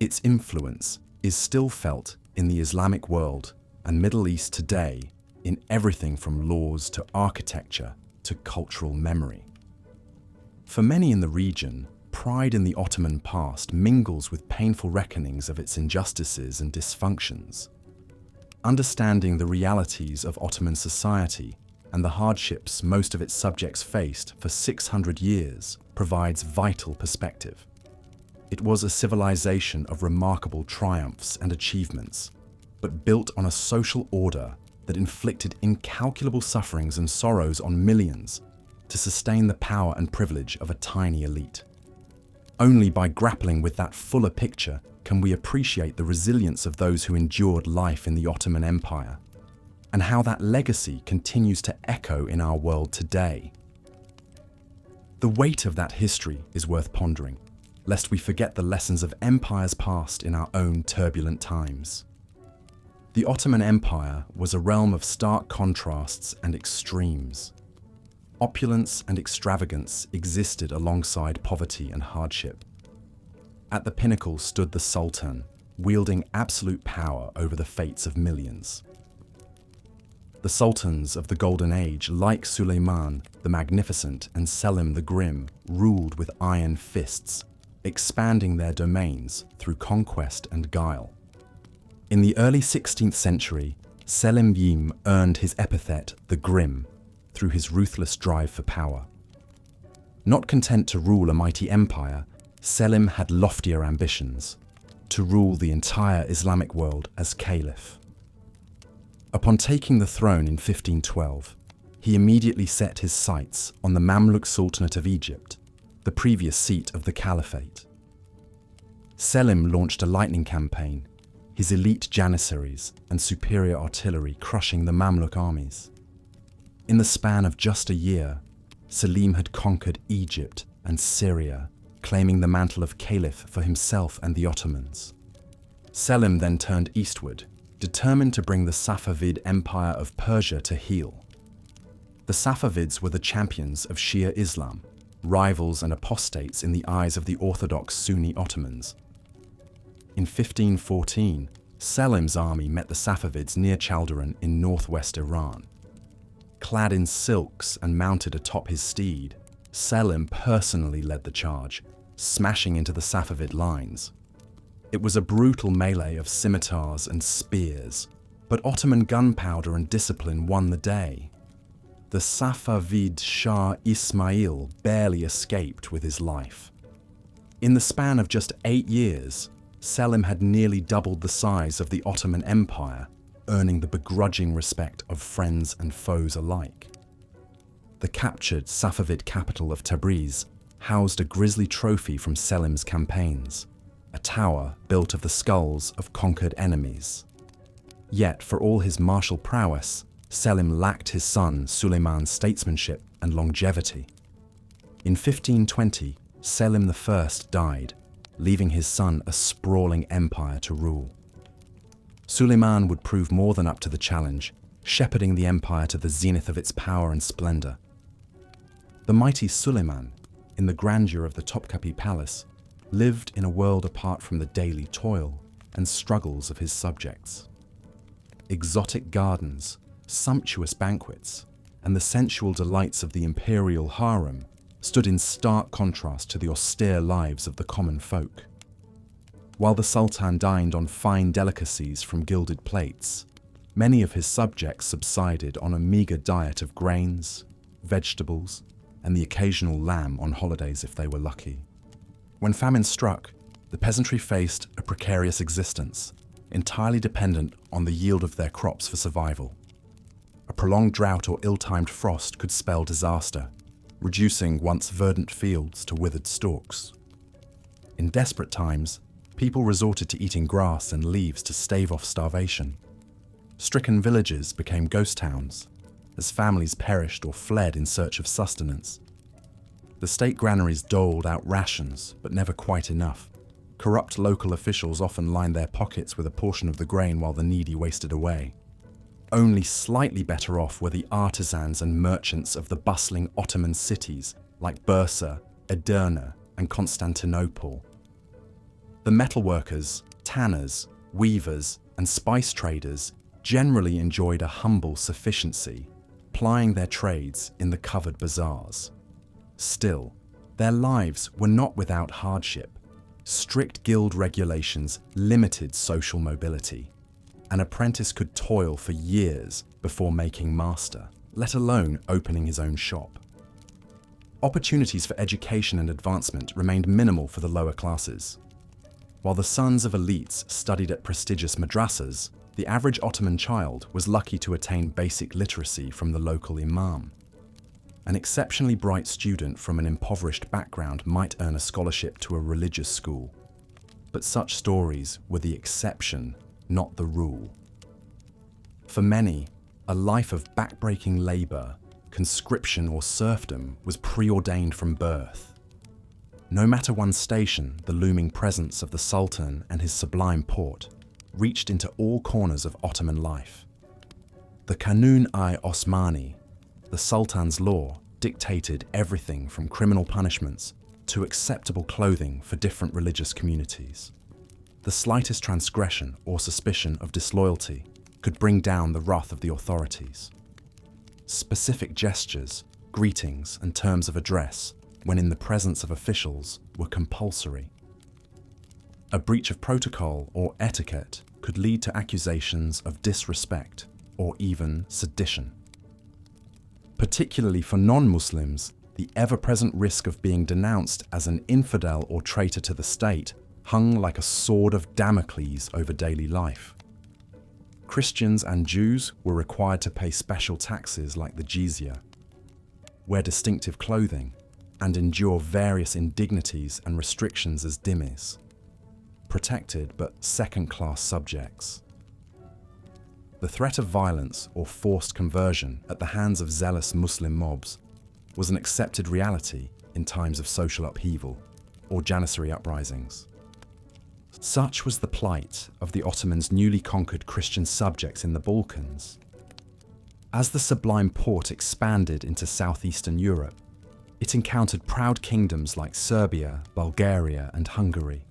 Its influence is still felt in the Islamic world and Middle East today in everything from laws to architecture to cultural memory. For many in the region, pride in the Ottoman past mingles with painful reckonings of its injustices and dysfunctions. Understanding the realities of Ottoman society and the hardships most of its subjects faced for 600 years provides vital perspective. It was a civilization of remarkable triumphs and achievements, but built on a social order that inflicted incalculable sufferings and sorrows on millions to sustain the power and privilege of a tiny elite. Only by grappling with that fuller picture can we appreciate the resilience of those who endured life in the Ottoman Empire, and how that legacy continues to echo in our world today. The weight of that history is worth pondering, lest we forget the lessons of empires past in our own turbulent times. The Ottoman Empire was a realm of stark contrasts and extremes. Opulence and extravagance existed alongside poverty and hardship. At the pinnacle stood the Sultan, wielding absolute power over the fates of millions. The sultans of the Golden Age, like Suleiman the Magnificent and Selim the Grim, ruled with iron fists, expanding their domains through conquest and guile. In the early 16th century, Selim Yim earned his epithet the Grim through his ruthless drive for power. Not content to rule a mighty empire, Selim had loftier ambitions: to rule the entire Islamic world as caliph. Upon taking the throne in 1512, he immediately set his sights on the Mamluk Sultanate of Egypt, the previous seat of the caliphate. Selim launched a lightning campaign, his elite janissaries and superior artillery crushing the Mamluk armies. In the span of just a year, Selim had conquered Egypt and Syria, claiming the mantle of caliph for himself and the Ottomans. Selim then turned eastward, determined to bring the Safavid Empire of Persia to heel. The Safavids were the champions of Shia Islam, rivals and apostates in the eyes of the Orthodox Sunni Ottomans. In 1514, Selim's army met the Safavids near Chaldiran in northwest Iran. Clad in silks and mounted atop his steed, Selim personally led the charge, smashing into the Safavid lines. It was a brutal melee of scimitars and spears, but Ottoman gunpowder and discipline won the day. The Safavid Shah Ismail barely escaped with his life. In the span of just 8 years, Selim had nearly doubled the size of the Ottoman Empire, earning the begrudging respect of friends and foes alike. The captured Safavid capital of Tabriz housed a grisly trophy from Selim's campaigns: a tower built of the skulls of conquered enemies. Yet, for all his martial prowess, Selim lacked his son Suleiman's statesmanship and longevity. In 1520, Selim I died, leaving his son a sprawling empire to rule. Suleiman would prove more than up to the challenge, shepherding the empire to the zenith of its power and splendor. The mighty Suleiman, in the grandeur of the Topkapi Palace, lived in a world apart from the daily toil and struggles of his subjects. Exotic gardens, sumptuous banquets, and the sensual delights of the imperial harem stood in stark contrast to the austere lives of the common folk. While the Sultan dined on fine delicacies from gilded plates, many of his subjects subsided on a meager diet of grains, vegetables, and the occasional lamb on holidays if they were lucky. When famine struck, the peasantry faced a precarious existence, entirely dependent on the yield of their crops for survival. A prolonged drought or ill-timed frost could spell disaster, reducing once verdant fields to withered stalks. In desperate times, people resorted to eating grass and leaves to stave off starvation. Stricken villages became ghost towns, as families perished or fled in search of sustenance. The state granaries doled out rations, but never quite enough. Corrupt local officials often lined their pockets with a portion of the grain while the needy wasted away. Only slightly better off were the artisans and merchants of the bustling Ottoman cities like Bursa, Edirne, and Constantinople. The metalworkers, tanners, weavers, and spice traders generally enjoyed a humble sufficiency, plying their trades in the covered bazaars. Still, their lives were not without hardship. Strict guild regulations limited social mobility. An apprentice could toil for years before making master, let alone opening his own shop. Opportunities for education and advancement remained minimal for the lower classes. While the sons of elites studied at prestigious madrasas, the average Ottoman child was lucky to attain basic literacy from the local imam. An exceptionally bright student from an impoverished background might earn a scholarship to a religious school, but such stories were the exception, not the rule. For many, a life of backbreaking labor, conscription or serfdom was preordained from birth. No matter one's station, the looming presence of the Sultan and his sublime port reached into all corners of Ottoman life. The Kanun-i Osmani, the Sultan's law, dictated everything from criminal punishments to acceptable clothing for different religious communities. The slightest transgression or suspicion of disloyalty could bring down the wrath of the authorities. Specific gestures, greetings, and terms of address, when in the presence of officials, were compulsory. A breach of protocol or etiquette could lead to accusations of disrespect or even sedition. Particularly for non-Muslims, the ever-present risk of being denounced as an infidel or traitor to the state hung like a sword of Damocles over daily life. Christians and Jews were required to pay special taxes like the jizya, wear distinctive clothing, and endure various indignities and restrictions as dhimmis, protected but second-class subjects. The threat of violence or forced conversion at the hands of zealous Muslim mobs was an accepted reality in times of social upheaval or janissary uprisings. Such was the plight of the Ottomans' newly conquered Christian subjects in the Balkans. As the Sublime Porte expanded into southeastern Europe, it encountered proud kingdoms like Serbia, Bulgaria, and Hungary.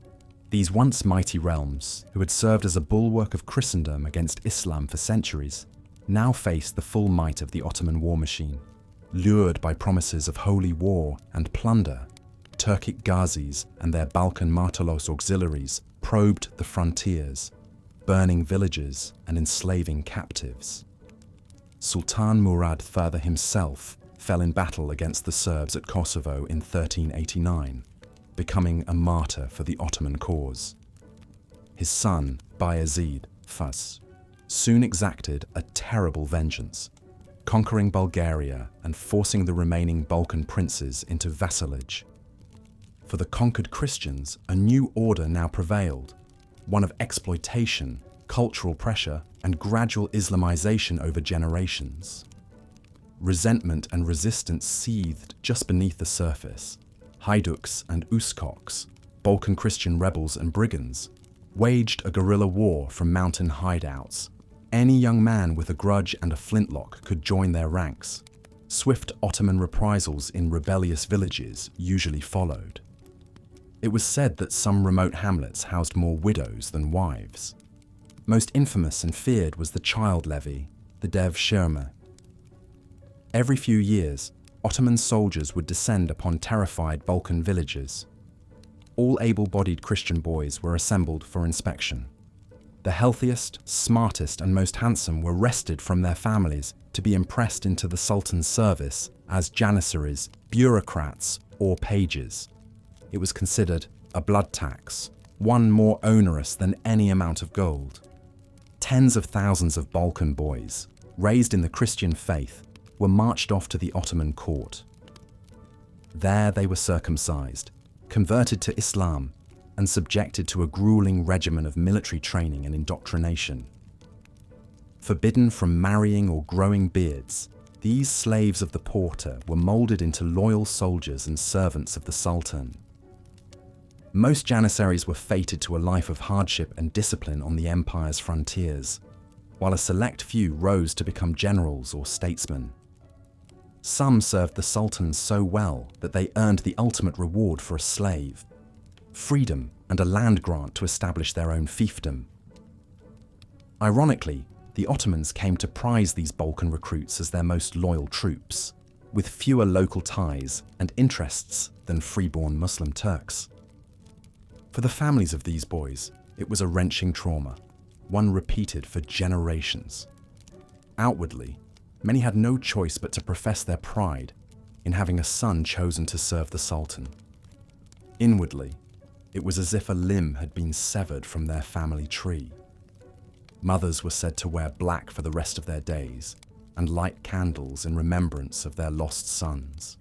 These once mighty realms, who had served as a bulwark of Christendom against Islam for centuries, now faced the full might of the Ottoman war machine. Lured by promises of holy war and plunder, Turkic Ghazis and their Balkan Martolos auxiliaries probed the frontiers, burning villages and enslaving captives. Sultan Murad III himself fell in battle against the Serbs at Kosovo in 1389, becoming a martyr for the Ottoman cause. His son, Bayezid Fas, soon exacted a terrible vengeance, conquering Bulgaria and forcing the remaining Balkan princes into vassalage. For the conquered Christians, a new order now prevailed, one of exploitation, cultural pressure, and gradual Islamization over generations. Resentment and resistance seethed just beneath the surface. Haiduks and Uskoks, Balkan Christian rebels and brigands, waged a guerrilla war from mountain hideouts. Any young man with a grudge and a flintlock could join their ranks. Swift Ottoman reprisals in rebellious villages usually followed. It was said that some remote hamlets housed more widows than wives. Most infamous and feared was the child levy, the dev shirme. Every few years, Ottoman soldiers would descend upon terrified Balkan villages. All able-bodied Christian boys were assembled for inspection. The healthiest, smartest, and most handsome were wrested from their families to be impressed into the Sultan's service as janissaries, bureaucrats, or pages. It was considered a blood tax, one more onerous than any amount of gold. Tens of thousands of Balkan boys, raised in the Christian faith, were marched off to the Ottoman court. There they were circumcised, converted to Islam, and subjected to a grueling regimen of military training and indoctrination. Forbidden from marrying or growing beards, these slaves of the porter were molded into loyal soldiers and servants of the Sultan. Most janissaries were fated to a life of hardship and discipline on the empire's frontiers, while a select few rose to become generals or statesmen. Some served the Sultan so well that they earned the ultimate reward for a slave: freedom and a land grant to establish their own fiefdom. Ironically, the Ottomans came to prize these Balkan recruits as their most loyal troops, with fewer local ties and interests than freeborn Muslim Turks. For the families of these boys, it was a wrenching trauma, one repeated for generations. Outwardly, many had no choice but to profess their pride in having a son chosen to serve the Sultan. Inwardly, it was as if a limb had been severed from their family tree. Mothers were said to wear black for the rest of their days and light candles in remembrance of their lost sons.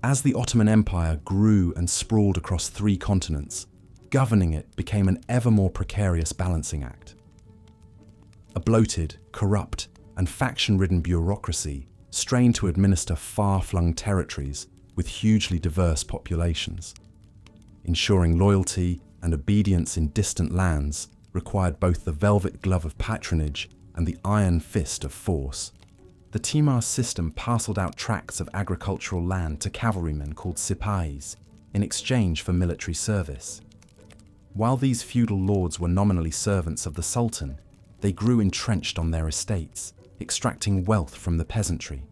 As the Ottoman Empire grew and sprawled across 3 continents, governing it became an ever more precarious balancing act. A bloated, corrupt, and faction-ridden bureaucracy strained to administer far-flung territories with hugely diverse populations. Ensuring loyalty and obedience in distant lands required both the velvet glove of patronage and the iron fist of force. The Timar system parceled out tracts of agricultural land to cavalrymen called sipahis in exchange for military service. While these feudal lords were nominally servants of the Sultan, they grew entrenched on their estates, extracting wealth from the peasantry.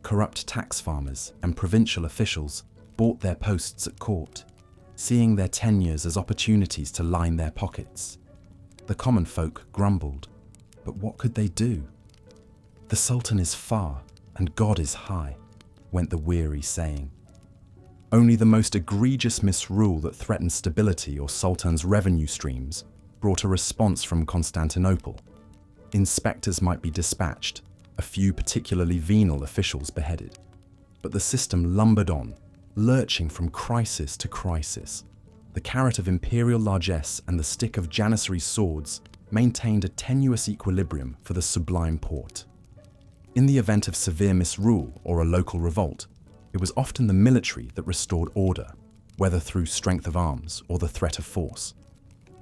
Corrupt tax farmers and provincial officials bought their posts at court, seeing their tenures as opportunities to line their pockets. The common folk grumbled, but what could they do? The Sultan is far and God is high, went the weary saying. Only the most egregious misrule that threatened stability or Sultan's revenue streams brought a response from Constantinople. Inspectors might be dispatched, a few particularly venal officials beheaded. But the system lumbered on, lurching from crisis to crisis. The carrot of imperial largesse and the stick of janissary swords maintained a tenuous equilibrium for the Sublime Porte. In the event of severe misrule or a local revolt, it was often the military that restored order, whether through strength of arms or the threat of force.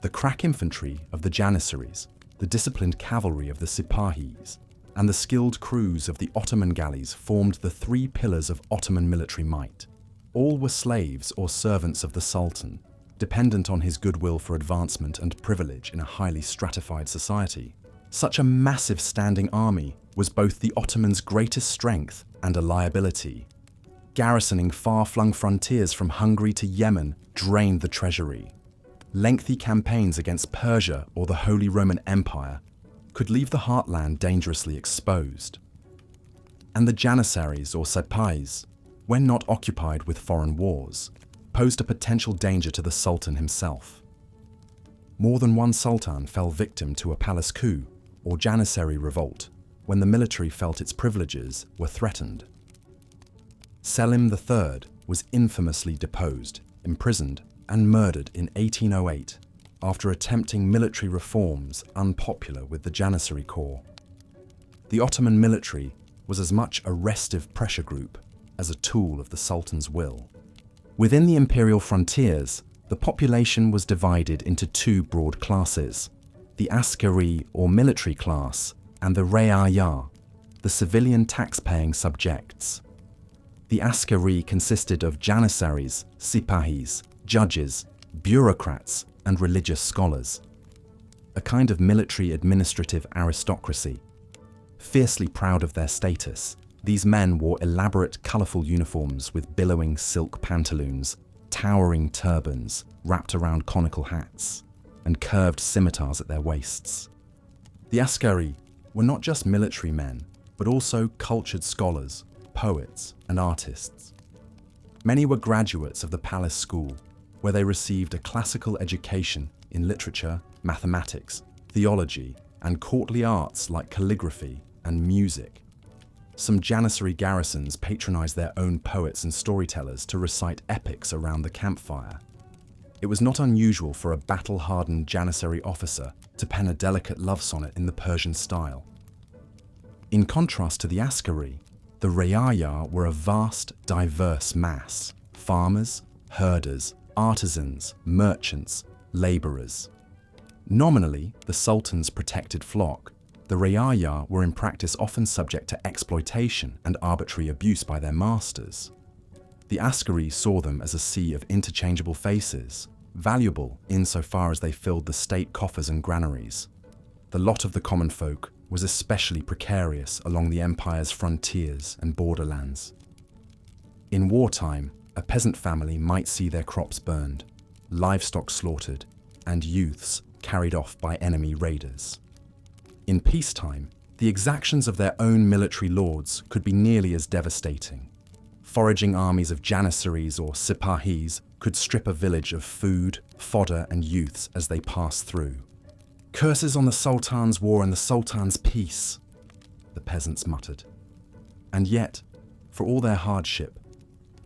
The crack infantry of the janissaries, the disciplined cavalry of the sipahis, and the skilled crews of the Ottoman galleys formed the 3 pillars of Ottoman military might. All were slaves or servants of the Sultan, dependent on his goodwill for advancement and privilege in a highly stratified society. Such a massive standing army was both the Ottomans' greatest strength and a liability. Garrisoning far-flung frontiers from Hungary to Yemen drained the treasury. Lengthy campaigns against Persia or the Holy Roman Empire could leave the heartland dangerously exposed. And the janissaries or sipahis, when not occupied with foreign wars, posed a potential danger to the Sultan himself. More than one Sultan fell victim to a palace coup or janissary revolt when the military felt its privileges were threatened. Selim III, was infamously deposed, imprisoned, and murdered in 1808 after attempting military reforms unpopular with the janissary corps. The Ottoman military was as much a restive pressure group as a tool of the Sultan's will. Within the imperial frontiers, the population was divided into two broad classes: the askari or military class and the reaya, the civilian tax-paying subjects. The askari consisted of janissaries, sipahis, judges, bureaucrats, and religious scholars, a kind of military administrative aristocracy. Fiercely proud of their status, these men wore elaborate, colourful uniforms with billowing silk pantaloons, towering turbans wrapped around conical hats, and curved scimitars at their waists. The askari were not just military men, but also cultured scholars, poets, and artists. Many were graduates of the palace school, where they received a classical education in literature, mathematics, theology, and courtly arts like calligraphy and music. Some janissary garrisons patronized their own poets and storytellers to recite epics around the campfire. It was not unusual for a battle-hardened janissary officer to pen a delicate love sonnet in the Persian style. In contrast to the askari, the reaya were a vast, diverse mass: farmers, herders, artisans, merchants, labourers. Nominally, the Sultan's protected flock, the reaya were in practice often subject to exploitation and arbitrary abuse by their masters. The askari saw them as a sea of interchangeable faces, valuable insofar as they filled the state coffers and granaries. The lot of the common folk was especially precarious along the empire's frontiers and borderlands. In wartime, a peasant family might see their crops burned, livestock slaughtered, and youths carried off by enemy raiders. In peacetime, the exactions of their own military lords could be nearly as devastating. Foraging armies of janissaries or sipahis could strip a village of food, fodder, and youths as they passed through. "Curses on the Sultan's war and the Sultan's peace," the peasants muttered. And yet, for all their hardship,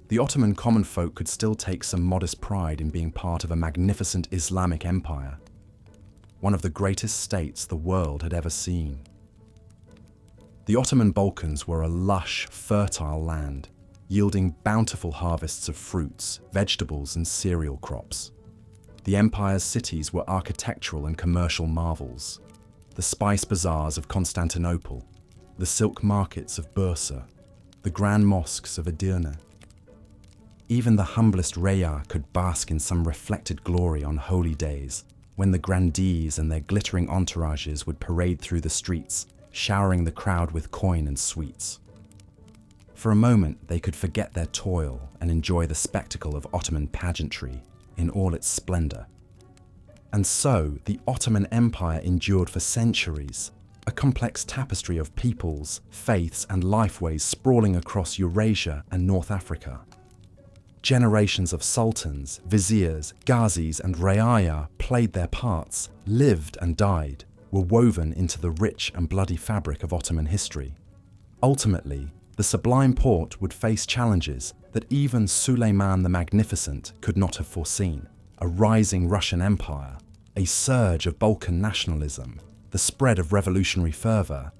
the Ottoman common folk could still take some modest pride in being part of a magnificent Islamic empire, one of the greatest states the world had ever seen. The Ottoman Balkans were a lush, fertile land, yielding bountiful harvests of fruits, vegetables, and cereal crops. The empire's cities were architectural and commercial marvels: the spice bazaars of Constantinople, the silk markets of Bursa, the grand mosques of Edirne. Even the humblest reya could bask in some reflected glory on holy days, when the grandees and their glittering entourages would parade through the streets, showering the crowd with coin and sweets. For a moment, they could forget their toil and enjoy the spectacle of Ottoman pageantry in all its splendor. And so, the Ottoman Empire endured for centuries, a complex tapestry of peoples, faiths, and lifeways sprawling across Eurasia and North Africa. Generations of sultans, viziers, ghazis, and reaya played their parts, lived and died, were woven into the rich and bloody fabric of Ottoman history. Ultimately, the Sublime Porte would face challenges that even Suleiman the Magnificent could not have foreseen: a rising Russian Empire, a surge of Balkan nationalism, the spread of revolutionary fervour,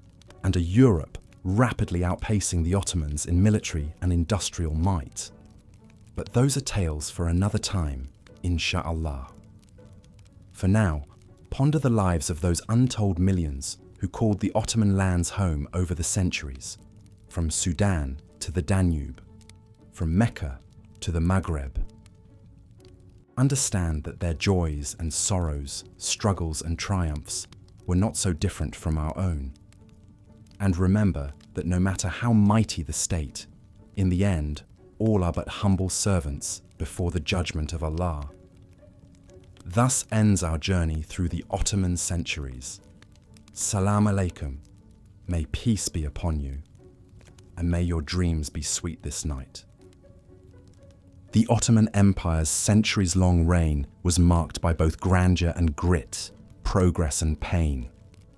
and a Europe rapidly outpacing the Ottomans in military and industrial might. But those are tales for another time, insha'Allah. For now, ponder the lives of those untold millions who called the Ottoman lands home over the centuries, from Sudan to the Danube, from Mecca to the Maghreb. Understand that their joys and sorrows, struggles and triumphs were not so different from our own. And remember that no matter how mighty the state, in the end, all are but humble servants before the judgment of Allah. Thus ends our journey through the Ottoman centuries. Salam alaikum. May peace be upon you, and may your dreams be sweet this night. The Ottoman Empire's centuries-long reign was marked by both grandeur and grit, progress and pain.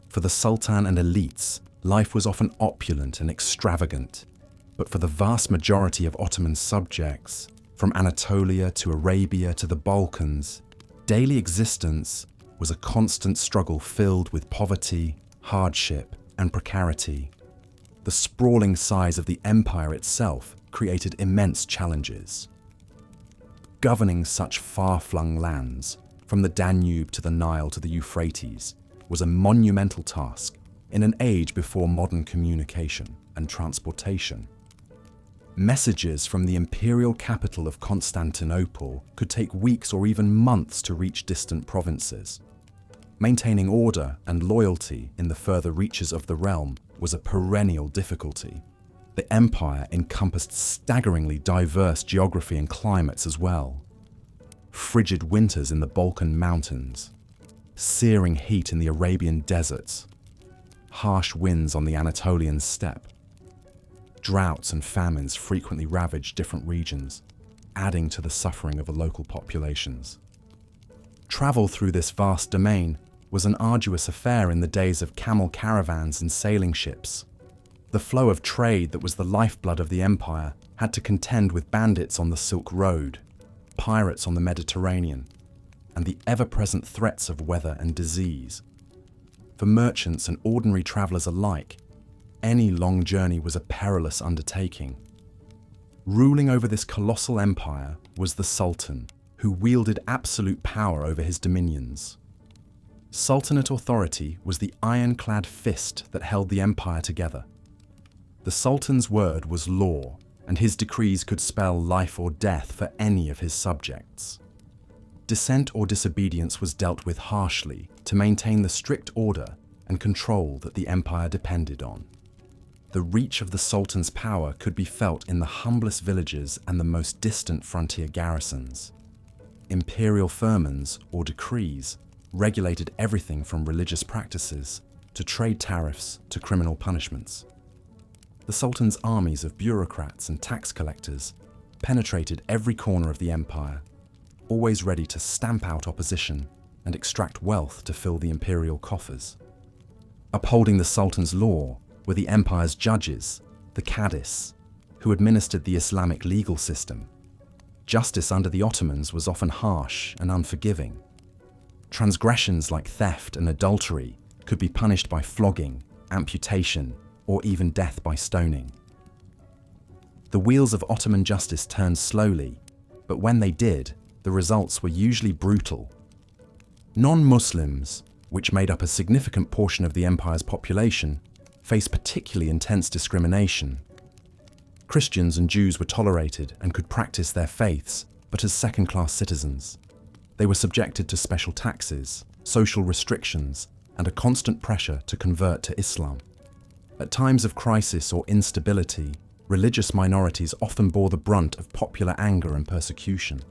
For the Sultan and elites, life was often opulent and extravagant, But for the vast majority of Ottoman subjects, from Anatolia to Arabia to the Balkans, daily existence was a constant struggle filled with poverty, hardship, and precarity. The sprawling size of the empire itself created immense challenges. Governing such far-flung lands, from the Danube to the Nile to the Euphrates, was a monumental task in an age before modern communication and transportation. Messages from the imperial capital of Constantinople could take weeks or even months to reach distant provinces. Maintaining order and loyalty in the further reaches of the realm was a perennial difficulty. The empire encompassed staggeringly diverse geography and climates as well. Frigid winters in the Balkan mountains, searing heat in the Arabian deserts, harsh winds on the Anatolian steppe. Droughts and famines frequently ravaged different regions, adding to the suffering of the local populations. Travel through this vast domain was an arduous affair in the days of camel caravans and sailing ships. The flow of trade that was the lifeblood of the empire had to contend with bandits on the Silk Road, pirates on the Mediterranean, and the ever-present threats of weather and disease. For merchants and ordinary travelers alike, any long journey was a perilous undertaking. Ruling over this colossal empire was the Sultan, who wielded absolute power over his dominions. Sultanate authority was the ironclad fist that held the empire together. The Sultan's word was law, and his decrees could spell life or death for any of his subjects. Dissent or disobedience was dealt with harshly to maintain the strict order and control that the empire depended on. The reach of the Sultan's power could be felt in the humblest villages and the most distant frontier garrisons. Imperial firmans, or decrees, regulated everything from religious practices to trade tariffs to criminal punishments. The Sultan's armies of bureaucrats and tax collectors penetrated every corner of the empire, always ready to stamp out opposition and extract wealth to fill the imperial coffers. Upholding the Sultan's law were the empire's judges, the Cadis, who administered the Islamic legal system. Justice under the Ottomans was often harsh and unforgiving. Transgressions like theft and adultery could be punished by flogging, amputation, or even death by stoning. The wheels of Ottoman justice turned slowly, but when they did, the results were usually brutal. Non-Muslims, which made up a significant portion of the empire's population, faced particularly intense discrimination. Christians and Jews were tolerated and could practice their faiths, but as second-class citizens. They were subjected to special taxes, social restrictions, and a constant pressure to convert to Islam. At times of crisis or instability, religious minorities often bore the brunt of popular anger and persecution.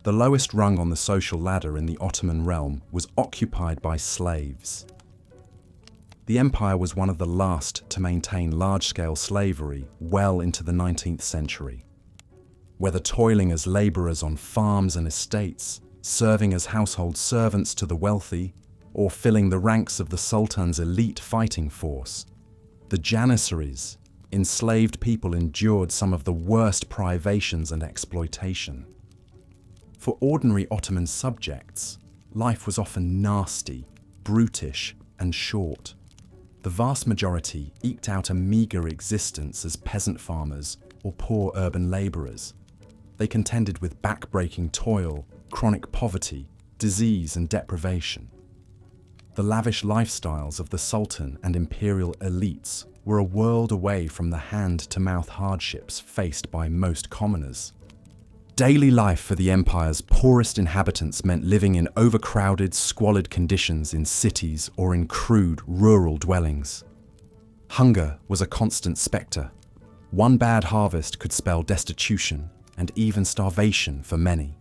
The lowest rung on the social ladder in the Ottoman realm was occupied by slaves. The empire was one of the last to maintain large-scale slavery well into the 19th century. Whether toiling as labourers on farms and estates, serving as household servants to the wealthy, or filling the ranks of the Sultan's elite fighting force, the janissaries, enslaved people endured some of the worst privations and exploitation. For ordinary Ottoman subjects, life was often nasty, brutish, and short. The vast majority eked out a meagre existence as peasant farmers or poor urban labourers. They contended with back-breaking toil, chronic poverty, disease and deprivation. The lavish lifestyles of the Sultan and imperial elites were a world away from the hand-to-mouth hardships faced by most commoners. Daily life for the empire's poorest inhabitants meant living in overcrowded, squalid conditions in cities or in crude, rural dwellings. Hunger was a constant spectre. One bad harvest could spell destitution and even starvation for many.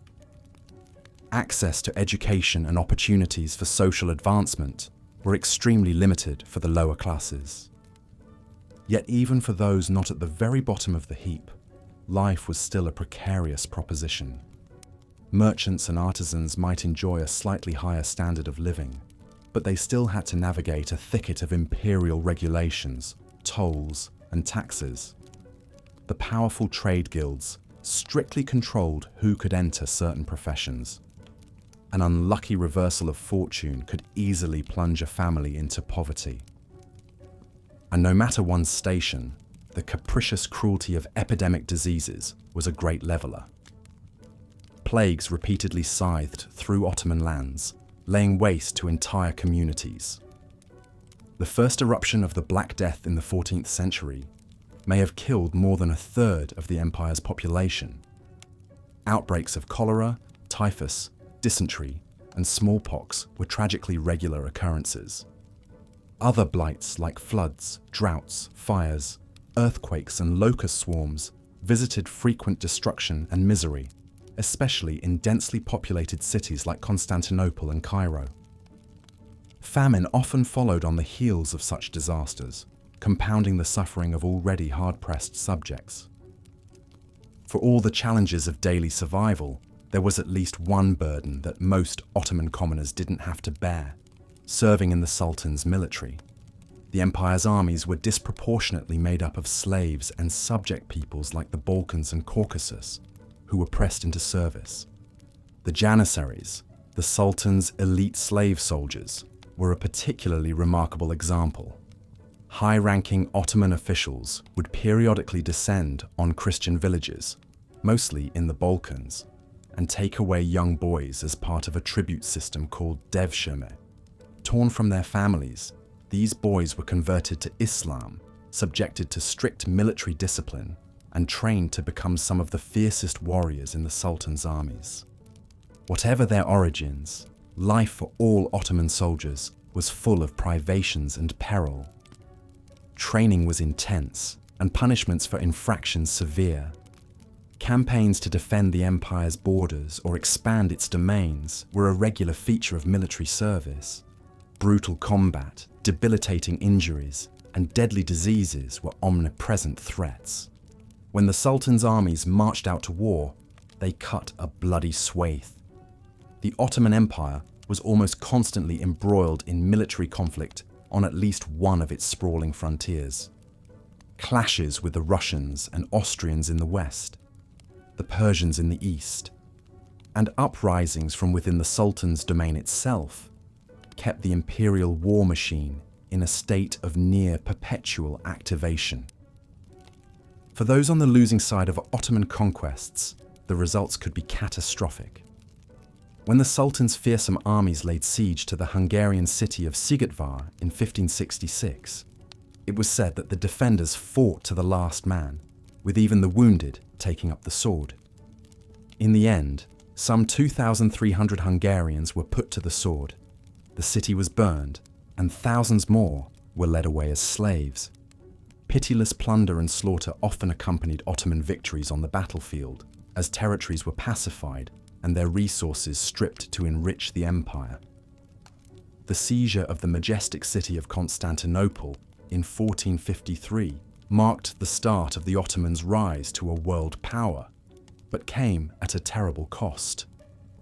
Access to education and opportunities for social advancement were extremely limited for the lower classes. Yet even for those not at the very bottom of the heap, life was still a precarious proposition. Merchants and artisans might enjoy a slightly higher standard of living, but they still had to navigate a thicket of imperial regulations, tolls, and taxes. the powerful trade guilds strictly controlled who could enter certain professions. An unlucky reversal of fortune could easily plunge a family into poverty. And no matter one's station, the capricious cruelty of epidemic diseases was a great leveler. Plagues repeatedly scythed through Ottoman lands, laying waste to entire communities. The first eruption of the Black Death in the 14th century may have killed more than a third of the empire's population. Outbreaks of cholera, typhus, dysentery, and smallpox were tragically regular occurrences. Other blights like floods, droughts, fires, earthquakes, and locust swarms visited frequent destruction and misery, especially in densely populated cities like Constantinople and Cairo. Famine often followed on the heels of such disasters, compounding the suffering of already hard-pressed subjects. For all the challenges of daily survival, there was at least one burden that most Ottoman commoners didn't have to bear: serving in the Sultan's military. The empire's armies were disproportionately made up of slaves and subject peoples like the Balkans and Caucasus, who were pressed into service. The janissaries, the Sultan's elite slave soldiers, were a particularly remarkable example. High-ranking Ottoman officials would periodically descend on Christian villages, mostly in the Balkans, and take away young boys as part of a tribute system called devshirme. Torn from their families, these boys were converted to Islam, subjected to strict military discipline, and trained to become some of the fiercest warriors in the Sultan's armies. Whatever their origins, life for all Ottoman soldiers was full of privations and peril. Training was intense, and punishments for infractions severe. Campaigns to defend the empire's borders or expand its domains were a regular feature of military service. Brutal combat, debilitating injuries, and deadly diseases were omnipresent threats. When the Sultan's armies marched out to war, they cut a bloody swathe. The Ottoman Empire was almost constantly embroiled in military conflict on at least one of its sprawling frontiers. Clashes with the Russians and Austrians in the west, the Persians in the east, and uprisings from within the Sultan's domain itself kept the imperial war machine in a state of near perpetual activation. For those on the losing side of Ottoman conquests, the results could be catastrophic. When the Sultan's fearsome armies laid siege to the Hungarian city of Szigetvar in 1566, it was said that the defenders fought to the last man, with even the wounded taking up the sword. In the end, some 2,300 Hungarians were put to the sword, the city was burned, and thousands more were led away as slaves. Pitiless plunder and slaughter often accompanied Ottoman victories on the battlefield, as territories were pacified and their resources stripped to enrich the empire. The seizure of the majestic city of Constantinople in 1453 marked the start of the Ottomans' rise to a world power, but came at a terrible cost.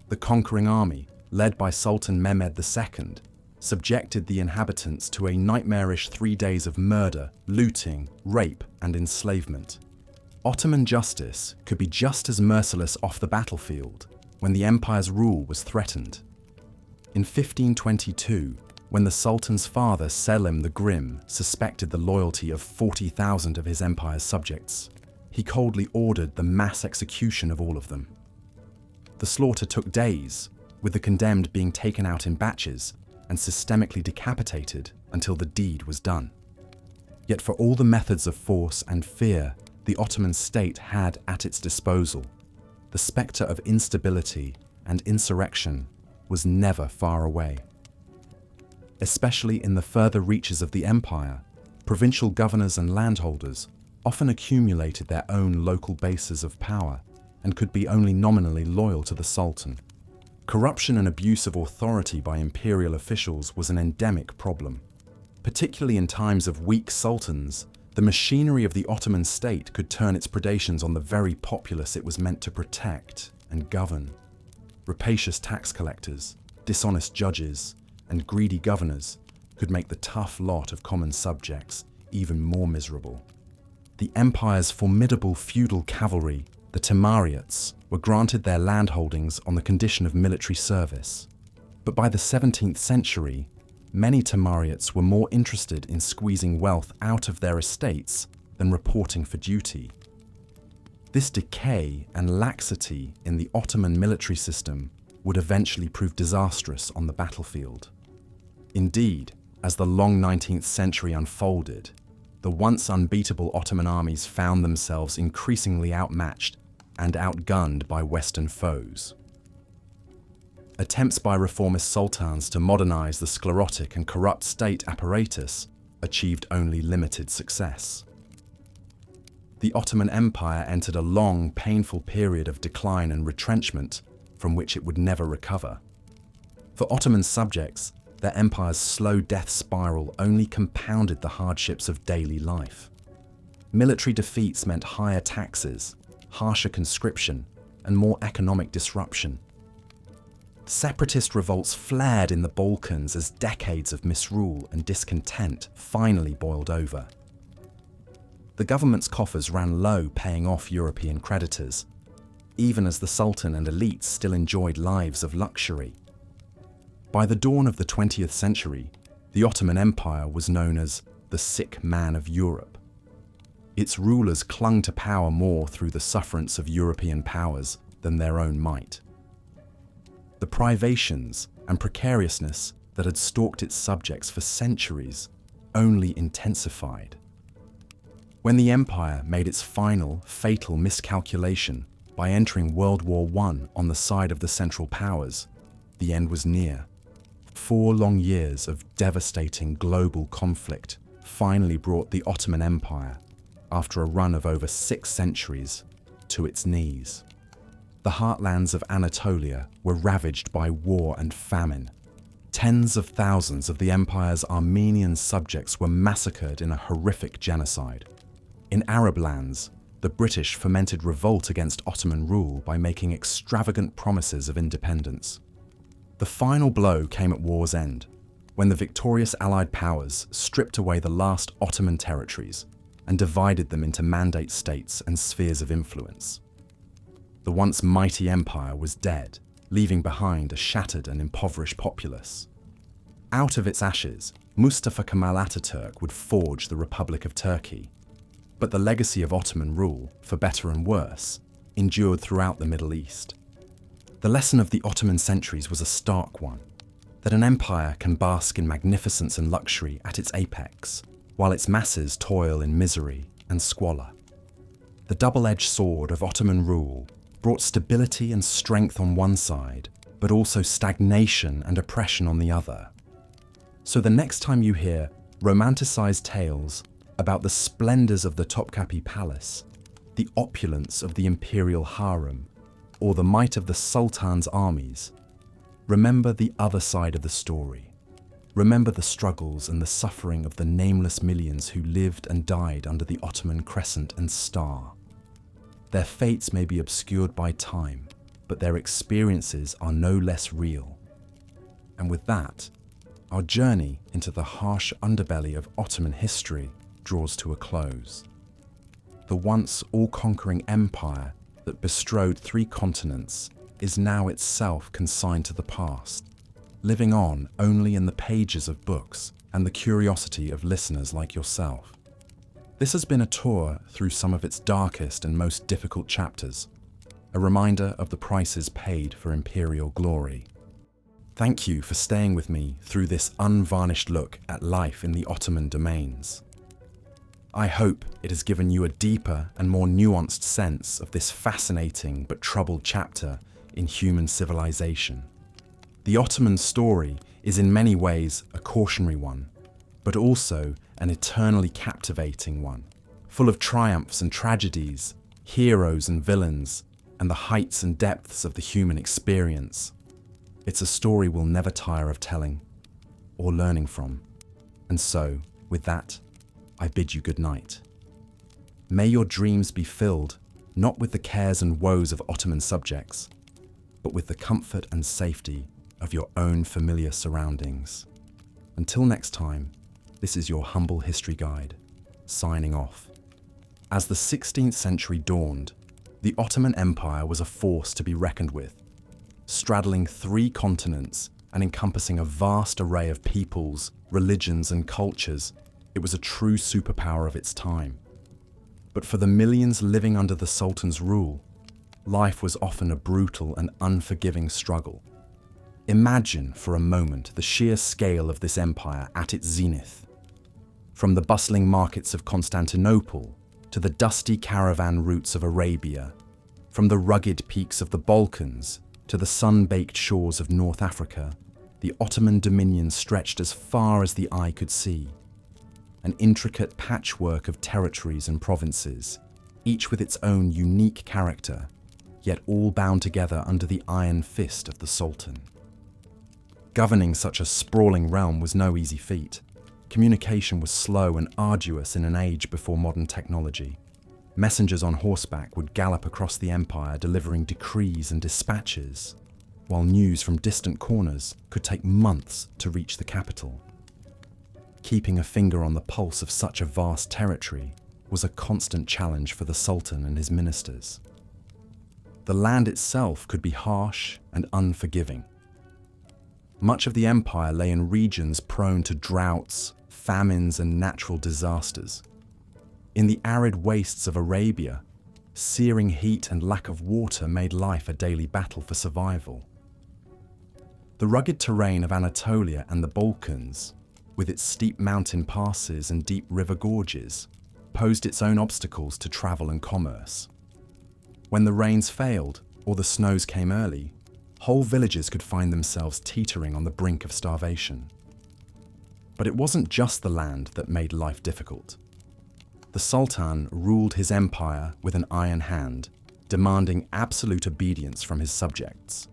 The conquering army, led by Sultan Mehmed II, subjected the inhabitants to a nightmarish 3 days of murder, looting, rape, and enslavement. Ottoman justice could be just as merciless off the battlefield when the empire's rule was threatened. In 1522, when the Sultan's father Selim the Grim suspected the loyalty of 40,000 of his empire's subjects, he coldly ordered the mass execution of all of them. The slaughter took days, with the condemned being taken out in batches and systemically decapitated until the deed was done. Yet for all the methods of force and fear the Ottoman state had at its disposal, the spectre of instability and insurrection was never far away. Especially in the further reaches of the empire, provincial governors and landholders often accumulated their own local bases of power and could be only nominally loyal to the Sultan. Corruption and abuse of authority by imperial officials was an endemic problem. Particularly in times of weak sultans, the machinery of the Ottoman state could turn its predations on the very populace it was meant to protect and govern. Rapacious tax collectors, dishonest judges, and greedy governors could make the tough lot of common subjects even more miserable. the empire's formidable feudal cavalry, the Timariates, were granted their landholdings on the condition of military service. But by the 17th century, many Timariates were more interested in squeezing wealth out of their estates than reporting for duty. This decay and laxity in the Ottoman military system would eventually prove disastrous on the battlefield. Indeed, as the long 19th century unfolded, the once unbeatable Ottoman armies found themselves increasingly outmatched and outgunned by Western foes. Attempts by reformist sultans to modernize the sclerotic and corrupt state apparatus achieved only limited success. The Ottoman Empire entered a long, painful period of decline and retrenchment from which it would never recover. For Ottoman subjects, their empire's slow death spiral only compounded the hardships of daily life. Military defeats meant higher taxes, harsher conscription, and more economic disruption. Separatist revolts flared in the Balkans as decades of misrule and discontent finally boiled over. The government's coffers ran low, paying off European creditors, even as the Sultan and elites still enjoyed lives of luxury. By the dawn of the 20th century, the Ottoman Empire was known as the sick man of Europe. Its rulers clung to power more through the sufferance of European powers than their own might. The privations and precariousness that had stalked its subjects for centuries only intensified. When the empire made its final, fatal miscalculation by entering World War I on the side of the Central Powers, the end was near. 4 long years of devastating global conflict finally brought the Ottoman Empire, after a run of over 6 centuries, to its knees. The heartlands of Anatolia were ravaged by war and famine. Tens of thousands of the empire's Armenian subjects were massacred in a horrific genocide. In Arab lands, the British fomented revolt against Ottoman rule by making extravagant promises of independence. The final blow came at war's end, when the victorious Allied powers stripped away the last Ottoman territories and divided them into mandate states and spheres of influence. The once mighty empire was dead, leaving behind a shattered and impoverished populace. Out of its ashes, Mustafa Kemal Ataturk would forge the Republic of Turkey. But the legacy of Ottoman rule, for better and worse, endured throughout the Middle East. The lesson of the Ottoman centuries was a stark one, that an empire can bask in magnificence and luxury at its apex, while its masses toil in misery and squalor. The double-edged sword of Ottoman rule brought stability and strength on one side, but also stagnation and oppression on the other. So the next time you hear romanticized tales about the splendors of the Topkapi Palace, the opulence of the imperial harem, or the might of the Sultan's armies, remember the other side of the story. Remember the struggles and the suffering of the nameless millions who lived and died under the Ottoman crescent and star. Their fates may be obscured by time, but their experiences are no less real. And with that, our journey into the harsh underbelly of Ottoman history draws to a close. The once all-conquering empire that bestrode 3 continents is now itself consigned to the past, living on only in the pages of books and the curiosity of listeners like yourself. This has been a tour through some of its darkest and most difficult chapters, a reminder of the prices paid for imperial glory. Thank you for staying with me through this unvarnished look at life in the Ottoman domains. I hope it has given you a deeper and more nuanced sense of this fascinating but troubled chapter in human civilization. The Ottoman story is in many ways a cautionary one, but also an eternally captivating one, full of triumphs and tragedies, heroes and villains, and the heights and depths of the human experience. It's a story we'll never tire of telling or learning from. And so, with that, I bid you good night. May your dreams be filled not with the cares and woes of Ottoman subjects, but with the comfort and safety of your own familiar surroundings. Until next time, this is your humble history guide, signing off. As the 16th century dawned, the Ottoman Empire was a force to be reckoned with. Straddling 3 continents and encompassing a vast array of peoples, religions, and cultures, it was a true superpower of its time. But for the millions living under the Sultan's rule, life was often a brutal and unforgiving struggle. Imagine for a moment the sheer scale of this empire at its zenith. From the bustling markets of Constantinople to the dusty caravan routes of Arabia, from the rugged peaks of the Balkans to the sun-baked shores of North Africa, the Ottoman dominion stretched as far as the eye could see. An intricate patchwork of territories and provinces, each with its own unique character, yet all bound together under the iron fist of the Sultan. Governing such a sprawling realm was no easy feat. Communication was slow and arduous in an age before modern technology. Messengers on horseback would gallop across the empire delivering decrees and dispatches, while news from distant corners could take months to reach the capital. Keeping a finger on the pulse of such a vast territory was a constant challenge for the Sultan and his ministers. The land itself could be harsh and unforgiving. Much of the empire lay in regions prone to droughts, famines, and natural disasters. In the arid wastes of Arabia, searing heat and lack of water made life a daily battle for survival. The rugged terrain of Anatolia and the Balkans, with its steep mountain passes and deep river gorges, posed its own obstacles to travel and commerce. When the rains failed or the snows came early, whole villages could find themselves teetering on the brink of starvation. But it wasn't just the land that made life difficult. The Sultan ruled his empire with an iron hand, demanding absolute obedience from his subjects.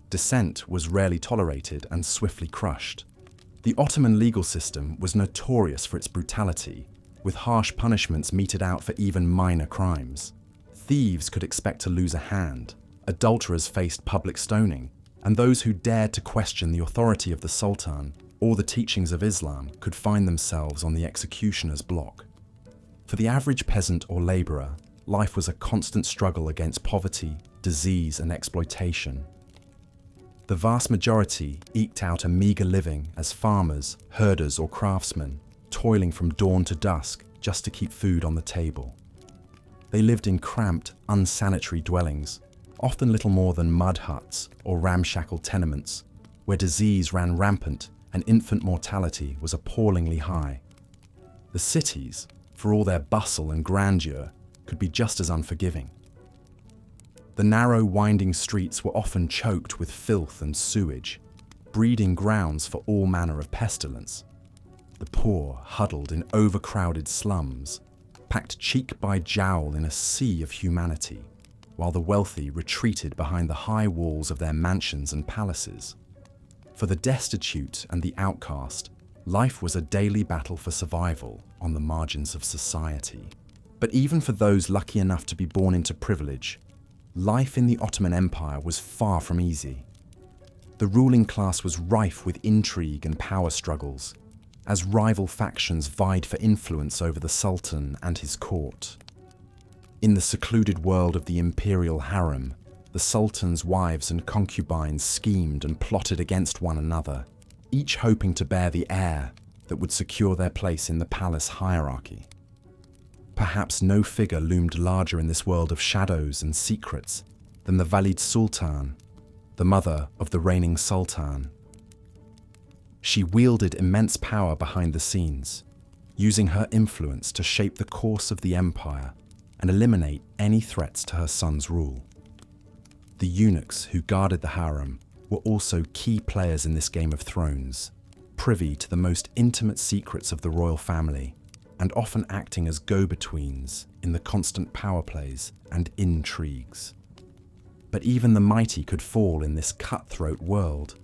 Dissent was rarely tolerated and swiftly crushed. The Ottoman legal system was notorious for its brutality, with harsh punishments meted out for even minor crimes. Thieves could expect to lose a hand, adulterers faced public stoning, and those who dared to question the authority of the Sultan or the teachings of Islam could find themselves on the executioner's block. For the average peasant or labourer, life was a constant struggle against poverty, disease, and exploitation. The vast majority eked out a meagre living as farmers, herders, or craftsmen, toiling from dawn to dusk just to keep food on the table. They lived in cramped, unsanitary dwellings, often little more than mud huts or ramshackle tenements, where disease ran rampant and infant mortality was appallingly high. The cities, for all their bustle and grandeur, could be just as unforgiving. The narrow, winding streets were often choked with filth and sewage, breeding grounds for all manner of pestilence. The poor huddled in overcrowded slums, packed cheek by jowl in a sea of humanity, while the wealthy retreated behind the high walls of their mansions and palaces. For the destitute and the outcast, life was a daily battle for survival on the margins of society. But even for those lucky enough to be born into privilege, life in the Ottoman Empire was far from easy. The ruling class was rife with intrigue and power struggles, as rival factions vied for influence over the Sultan and his court. In the secluded world of the imperial harem, the Sultan's wives and concubines schemed and plotted against one another, each hoping to bear the heir that would secure their place in the palace hierarchy. Perhaps no figure loomed larger in this world of shadows and secrets than the Valide Sultan, the mother of the reigning Sultan. She wielded immense power behind the scenes, using her influence to shape the course of the empire and eliminate any threats to her son's rule. The eunuchs who guarded the harem were also key players in this Game of Thrones, privy to the most intimate secrets of the royal family, and often acting as go-betweens in the constant power plays and intrigues. But even the mighty could fall in this cutthroat world.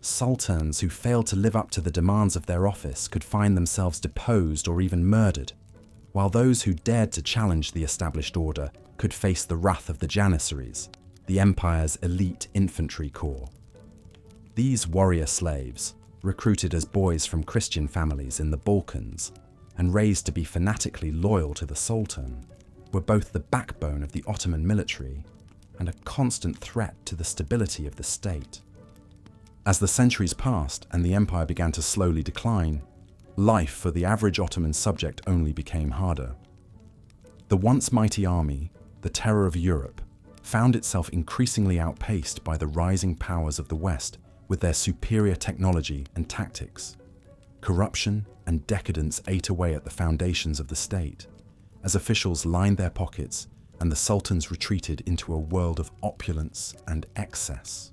Sultans who failed to live up to the demands of their office could find themselves deposed or even murdered, while those who dared to challenge the established order could face the wrath of the janissaries, the empire's elite infantry corps. These warrior slaves, recruited as boys from Christian families in the Balkans, and raised to be fanatically loyal to the Sultan, were both the backbone of the Ottoman military and a constant threat to the stability of the state. As the centuries passed and the empire began to slowly decline, life for the average Ottoman subject only became harder. The once mighty army, the terror of Europe, found itself increasingly outpaced by the rising powers of the West with their superior technology and tactics. Corruption and decadence ate away at the foundations of the state, as officials lined their pockets and the sultans retreated into a world of opulence and excess.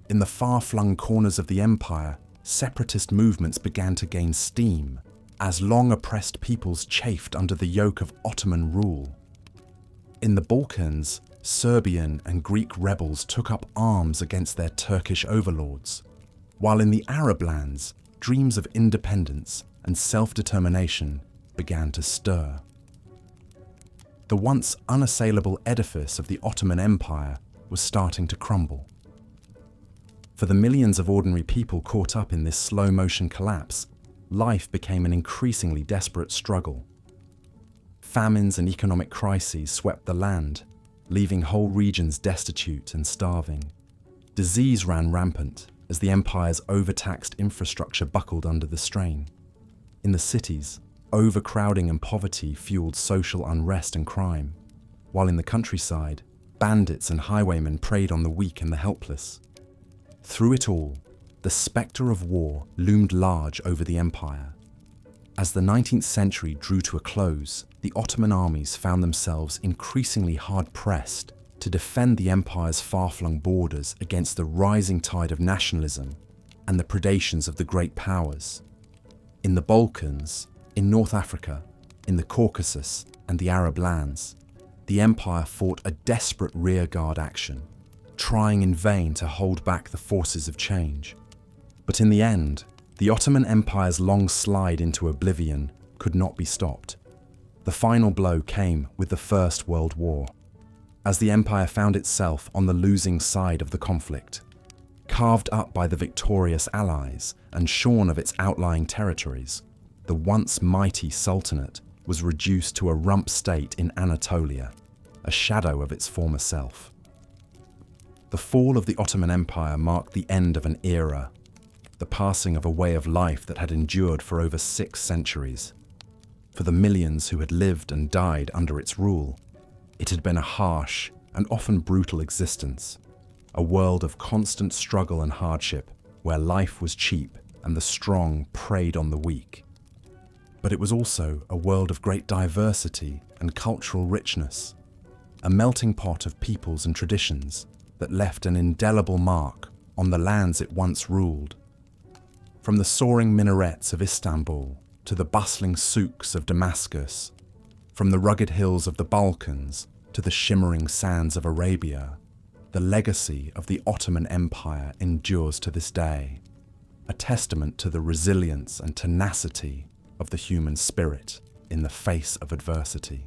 In the far-flung corners of the empire, separatist movements began to gain steam as long-oppressed peoples chafed under the yoke of Ottoman rule. In the Balkans, Serbian and Greek rebels took up arms against their Turkish overlords, while in the Arab lands, dreams of independence and self-determination began to stir. The once unassailable edifice of the Ottoman Empire was starting to crumble. For the millions of ordinary people caught up in this slow-motion collapse, life became an increasingly desperate struggle. Famines and economic crises swept the land, leaving whole regions destitute and starving. Disease ran rampant as the empire's overtaxed infrastructure buckled under the strain. In the cities, overcrowding and poverty fueled social unrest and crime, while in the countryside, bandits and highwaymen preyed on the weak and the helpless. Through it all, the spectre of war loomed large over the empire. As the 19th century drew to a close, the Ottoman armies found themselves increasingly hard-pressed to defend the empire's far-flung borders against the rising tide of nationalism and the predations of the great powers. In the Balkans, in North Africa, in the Caucasus and the Arab lands, the empire fought a desperate rearguard action, trying in vain to hold back the forces of change. But in the end, the Ottoman Empire's long slide into oblivion could not be stopped. The final blow came with the First World War, as the empire found itself on the losing side of the conflict, carved up by the victorious allies and shorn of its outlying territories. The once mighty sultanate was reduced to a rump state in Anatolia, a shadow of its former self. The fall of the Ottoman Empire marked the end of an era, the passing of a way of life that had endured for over 6 centuries. For the millions who had lived and died under its rule, it had been a harsh and often brutal existence, a world of constant struggle and hardship where life was cheap and the strong preyed on the weak. But it was also a world of great diversity and cultural richness, a melting pot of peoples and traditions that left an indelible mark on the lands it once ruled. From the soaring minarets of Istanbul to the bustling souks of Damascus, from the rugged hills of the Balkans to the shimmering sands of Arabia, the legacy of the Ottoman Empire endures to this day, a testament to the resilience and tenacity of the human spirit in the face of adversity.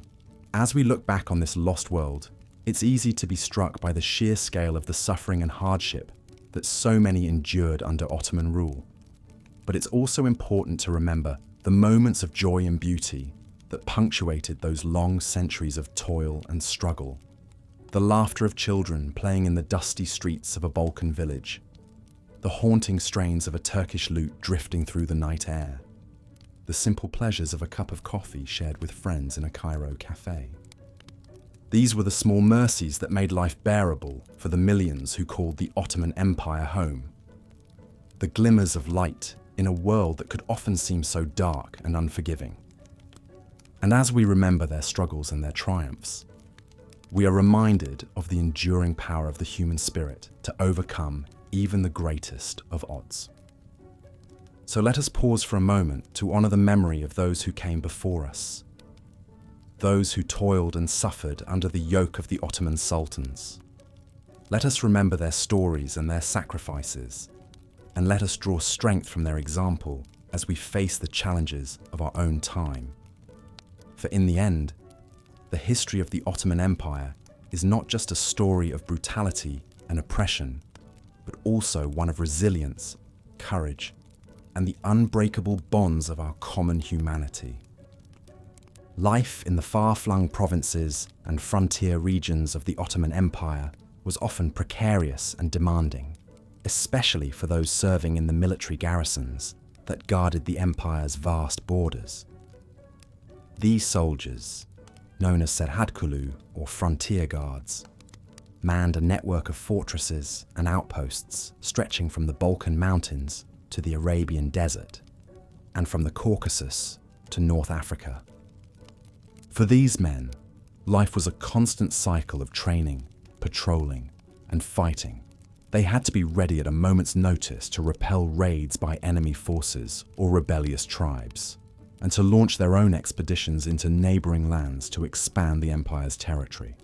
As we look back on this lost world, it's easy to be struck by the sheer scale of the suffering and hardship that so many endured under Ottoman rule. But it's also important to remember the moments of joy and beauty that punctuated those long centuries of toil and struggle. The laughter of children playing in the dusty streets of a Balkan village, the haunting strains of a Turkish lute drifting through the night air, the simple pleasures of a cup of coffee shared with friends in a Cairo cafe. These were the small mercies that made life bearable for the millions who called the Ottoman Empire home. The glimmers of light in a world that could often seem so dark and unforgiving. And as we remember their struggles and their triumphs, we are reminded of the enduring power of the human spirit to overcome even the greatest of odds. So let us pause for a moment to honor the memory of those who came before us, those who toiled and suffered under the yoke of the Ottoman sultans. Let us remember their stories and their sacrifices, and let us draw strength from their example as we face the challenges of our own time. For in the end, the history of the Ottoman Empire is not just a story of brutality and oppression, but also one of resilience, courage, and the unbreakable bonds of our common humanity. Life in the far-flung provinces and frontier regions of the Ottoman Empire was often precarious and demanding, especially for those serving in the military garrisons that guarded the empire's vast borders. These soldiers, known as Serhadkulu or frontier guards, manned a network of fortresses and outposts stretching from the Balkan Mountains to the Arabian Desert, and from the Caucasus to North Africa. For these men, life was a constant cycle of training, patrolling, and fighting. They had to be ready at a moment's notice to repel raids by enemy forces or rebellious tribes, and to launch their own expeditions into neighboring lands to expand the empire's territory.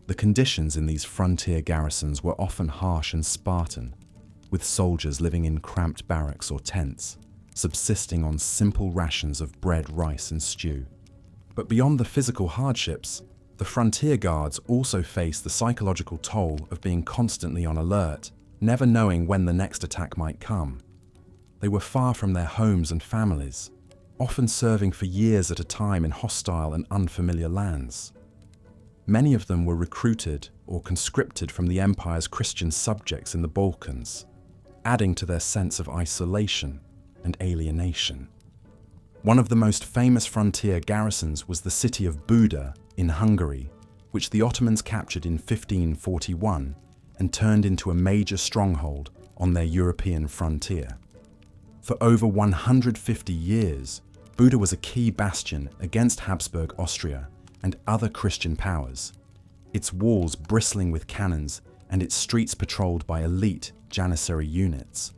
The conditions in these frontier garrisons were often harsh and Spartan, with soldiers living in cramped barracks or tents, subsisting on simple rations of bread, rice, and stew. But beyond the physical hardships, the frontier guards also faced the psychological toll of being constantly on alert, never knowing when the next attack might come. They were far from their homes and families, often serving for years at a time in hostile and unfamiliar lands. Many of them were recruited or conscripted from the empire's Christian subjects in the Balkans, adding to their sense of isolation and alienation. One of the most famous frontier garrisons was the city of Buda in Hungary, which the Ottomans captured in 1541 and turned into a major stronghold on their European frontier. For over 150 years, Buda was a key bastion against Habsburg Austria and other Christian powers, its walls bristling with cannons and its streets patrolled by elite janissary units.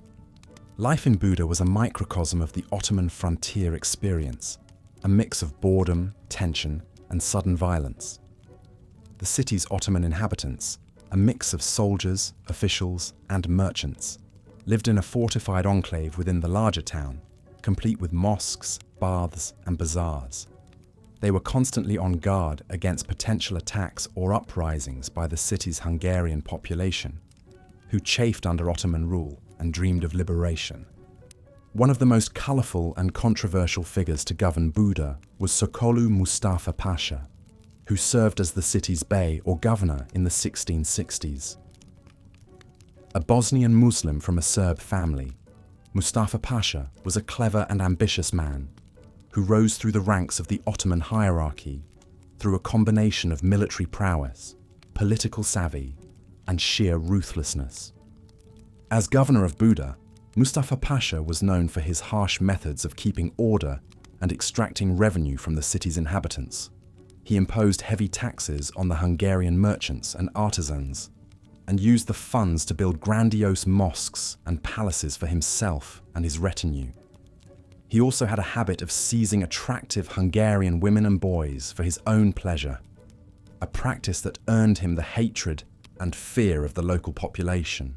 Life in Buda was a microcosm of the Ottoman frontier experience, a mix of boredom, tension, and sudden violence. The city's Ottoman inhabitants, a mix of soldiers, officials, and merchants, lived in a fortified enclave within the larger town, complete with mosques, baths, and bazaars. They were constantly on guard against potential attacks or uprisings by the city's Hungarian population, who chafed under Ottoman rule and dreamed of liberation. One of the most colourful and controversial figures to govern Buda was Sokolu Mustafa Pasha, who served as the city's bey or governor in the 1660s. A Bosnian Muslim from a Serb family, Mustafa Pasha was a clever and ambitious man who rose through the ranks of the Ottoman hierarchy through a combination of military prowess, political savvy, and sheer ruthlessness. As governor of Buda, Mustafa Pasha was known for his harsh methods of keeping order and extracting revenue from the city's inhabitants. He imposed heavy taxes on the Hungarian merchants and artisans, and used the funds to build grandiose mosques and palaces for himself and his retinue. He also had a habit of seizing attractive Hungarian women and boys for his own pleasure, a practice that earned him the hatred and fear of the local population.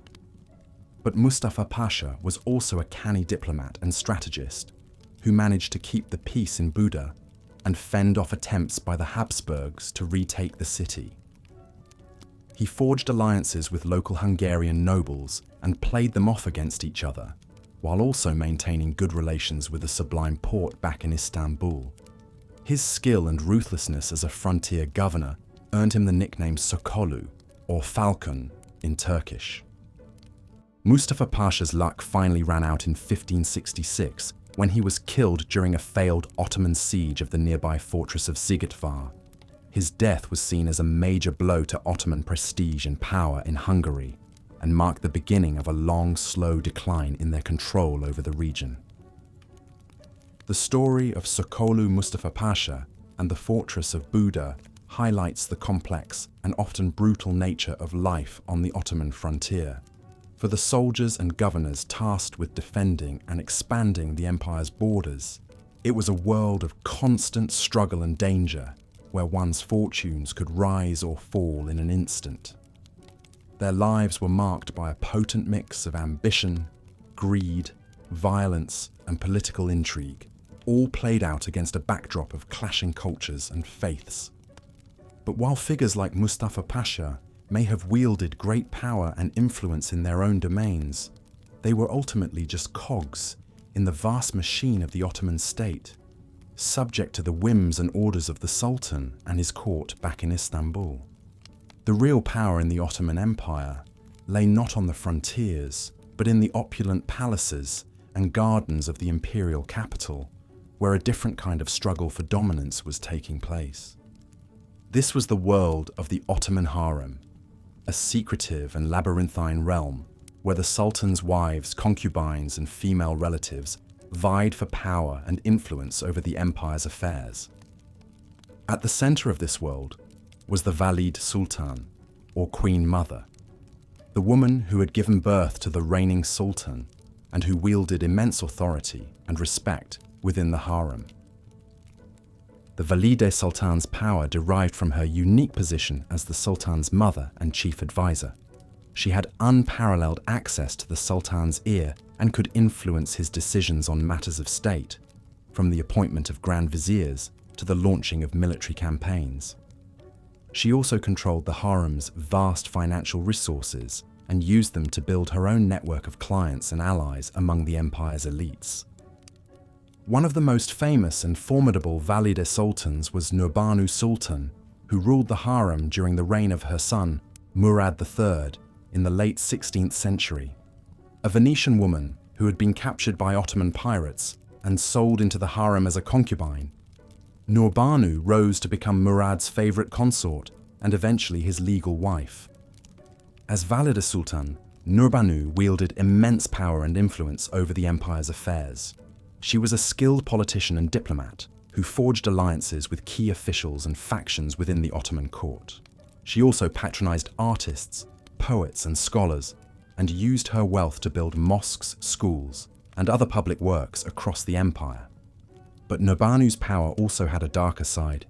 But Mustafa Pasha was also a canny diplomat and strategist who managed to keep the peace in Buda and fend off attempts by the Habsburgs to retake the city. He forged alliances with local Hungarian nobles and played them off against each other, while also maintaining good relations with the Sublime Porte back in Istanbul. His skill and ruthlessness as a frontier governor earned him the nickname Sokolu, or Falcon in Turkish. Mustafa Pasha's luck finally ran out in 1566 when he was killed during a failed Ottoman siege of the nearby fortress of Sigetvar. His death was seen as a major blow to Ottoman prestige and power in Hungary and marked the beginning of a long, slow decline in their control over the region. The story of Sokolu Mustafa Pasha and the fortress of Buda highlights the complex and often brutal nature of life on the Ottoman frontier. For the soldiers and governors tasked with defending and expanding the empire's borders, it was a world of constant struggle and danger, where one's fortunes could rise or fall in an instant. Their lives were marked by a potent mix of ambition, greed, violence, and political intrigue, all played out against a backdrop of clashing cultures and faiths. But while figures like Mustafa Pasha may have wielded great power and influence in their own domains, They were ultimately just cogs in the vast machine of the Ottoman state, subject to the whims and orders of the Sultan and his court back in Istanbul. The real power in the Ottoman Empire lay not on the frontiers, but in the opulent palaces and gardens of the imperial capital, where a different kind of struggle for dominance was taking place. This was the world of the Ottoman harem, a secretive and labyrinthine realm where the Sultan's wives, concubines, and female relatives vied for power and influence over the empire's affairs. At the center of this world was the Valide Sultan, or Queen Mother, the woman who had given birth to the reigning Sultan and who wielded immense authority and respect within the harem. The Valide Sultan's power derived from her unique position as the Sultan's mother and chief advisor. She had unparalleled access to the Sultan's ear and could influence his decisions on matters of state, from the appointment of grand viziers to the launching of military campaigns. She also controlled the harem's vast financial resources and used them to build her own network of clients and allies among the empire's elites. One of the most famous and formidable Valide sultans was Nurbanu Sultan, who ruled the harem during the reign of her son, Murad III, in the late 16th century. A Venetian woman who had been captured by Ottoman pirates and sold into the harem as a concubine, Nurbanu rose to become Murad's favorite consort and eventually his legal wife. As Valide Sultan, Nurbanu wielded immense power and influence over the empire's affairs. She was a skilled politician and diplomat who forged alliances with key officials and factions within the Ottoman court. She also patronized artists, poets, and scholars, and used her wealth to build mosques, schools, and other public works across the empire. But Nurbanu's power also had a darker side.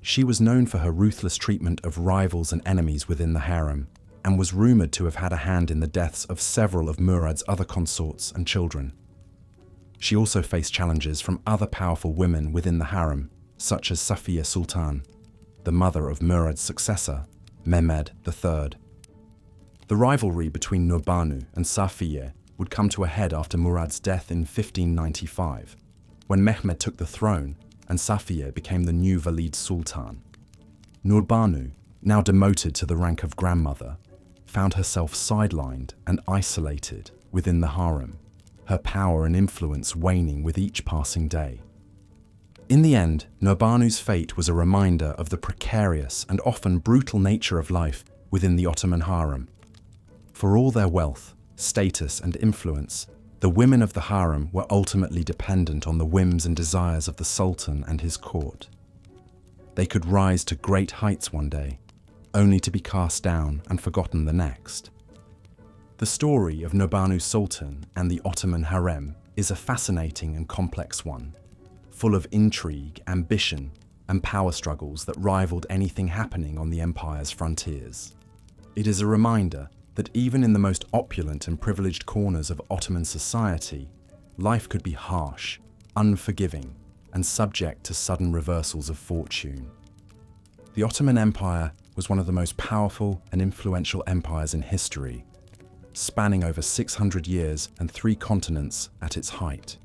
She was known for her ruthless treatment of rivals and enemies within the harem, and was rumored to have had a hand in the deaths of several of Murad's other consorts and children. She also faced challenges from other powerful women within the harem, such as Safiye Sultan, the mother of Murad's successor, Mehmed III. The rivalry between Nurbanu and Safiye would come to a head after Murad's death in 1595, when Mehmed took the throne and Safiye became the new Valide Sultan. Nurbanu, now demoted to the rank of grandmother, found herself sidelined and isolated within the harem, her power and influence waning with each passing day. In the end, Nurbanu's fate was a reminder of the precarious and often brutal nature of life within the Ottoman harem. For all their wealth, status, and influence, the women of the harem were ultimately dependent on the whims and desires of the Sultan and his court. They could rise to great heights one day, only to be cast down and forgotten the next. The story of Nurbanu Sultan and the Ottoman harem is a fascinating and complex one, full of intrigue, ambition, and power struggles that rivaled anything happening on the empire's frontiers. It is a reminder that even in the most opulent and privileged corners of Ottoman society, life could be harsh, unforgiving, and subject to sudden reversals of fortune. The Ottoman Empire was one of the most powerful and influential empires in history, spanning over 600 years and 3 continents at its height.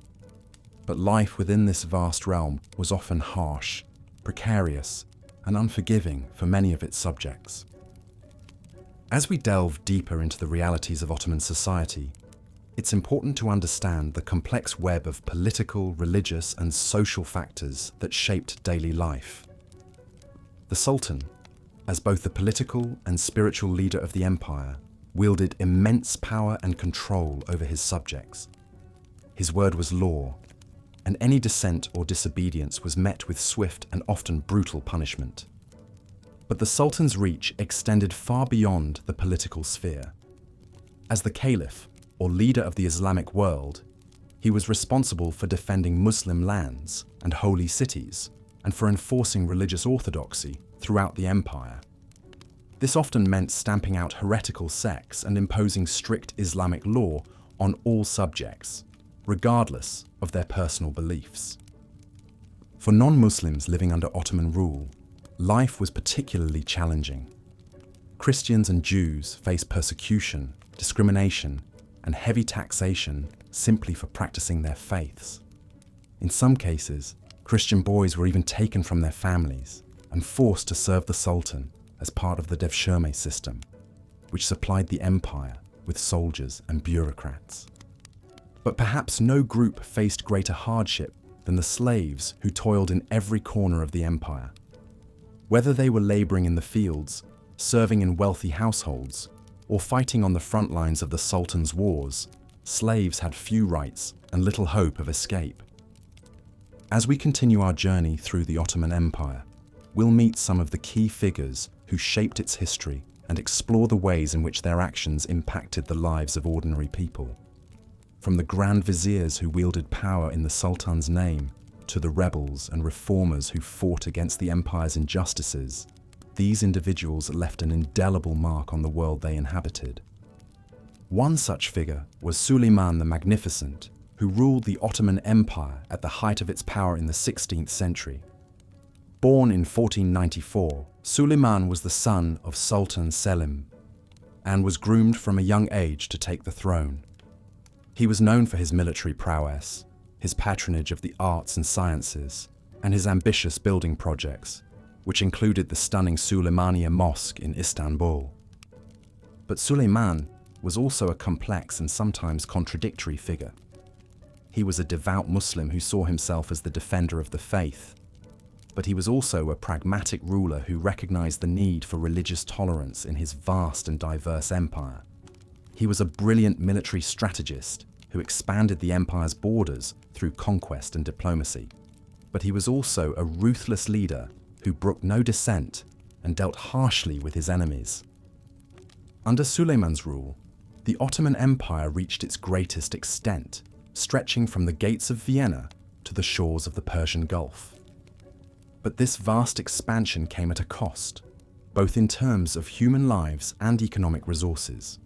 But life within this vast realm was often harsh, precarious, and unforgiving for many of its subjects. As we delve deeper into the realities of Ottoman society, it's important to understand the complex web of political, religious, and social factors that shaped daily life. The Sultan, as both the political and spiritual leader of the empire, wielded immense power and control over his subjects. His word was law, and any dissent or disobedience was met with swift and often brutal punishment. But the Sultan's reach extended far beyond the political sphere. As the Caliph, or leader of the Islamic world, he was responsible for defending Muslim lands and holy cities, and for enforcing religious orthodoxy throughout the empire. This often meant stamping out heretical sects and imposing strict Islamic law on all subjects, regardless of their personal beliefs. For non-Muslims living under Ottoman rule, life was particularly challenging. Christians and Jews faced persecution, discrimination, and heavy taxation simply for practicing their faiths. In some cases, Christian boys were even taken from their families and forced to serve the Sultan as part of the devshirme system, which supplied the empire with soldiers and bureaucrats. But perhaps no group faced greater hardship than the slaves who toiled in every corner of the empire. Whether they were laboring in the fields, serving in wealthy households, or fighting on the front lines of the Sultan's wars, slaves had few rights and little hope of escape. As we continue our journey through the Ottoman Empire, we'll meet some of the key figures who shaped its history and explore the ways in which their actions impacted the lives of ordinary people. From the Grand Viziers who wielded power in the Sultan's name, to the rebels and reformers who fought against the empire's injustices, these individuals left an indelible mark on the world they inhabited. One such figure was Suleiman the Magnificent, who ruled the Ottoman Empire at the height of its power in the 16th century. Born in 1494, Suleiman was the son of Sultan Selim and was groomed from a young age to take the throne. He was known for his military prowess, his patronage of the arts and sciences, and his ambitious building projects, which included the stunning Süleymaniye Mosque in Istanbul. But Suleiman was also a complex and sometimes contradictory figure. He was a devout Muslim who saw himself as the defender of the faith, but he was also a pragmatic ruler who recognized the need for religious tolerance in his vast and diverse empire. He was a brilliant military strategist who expanded the empire's borders through conquest and diplomacy. But he was also a ruthless leader who brooked no dissent and dealt harshly with his enemies. Under Suleiman's rule, the Ottoman Empire reached its greatest extent, stretching from the gates of Vienna to the shores of the Persian Gulf. But this vast expansion came at a cost, both in terms of human lives and economic resources.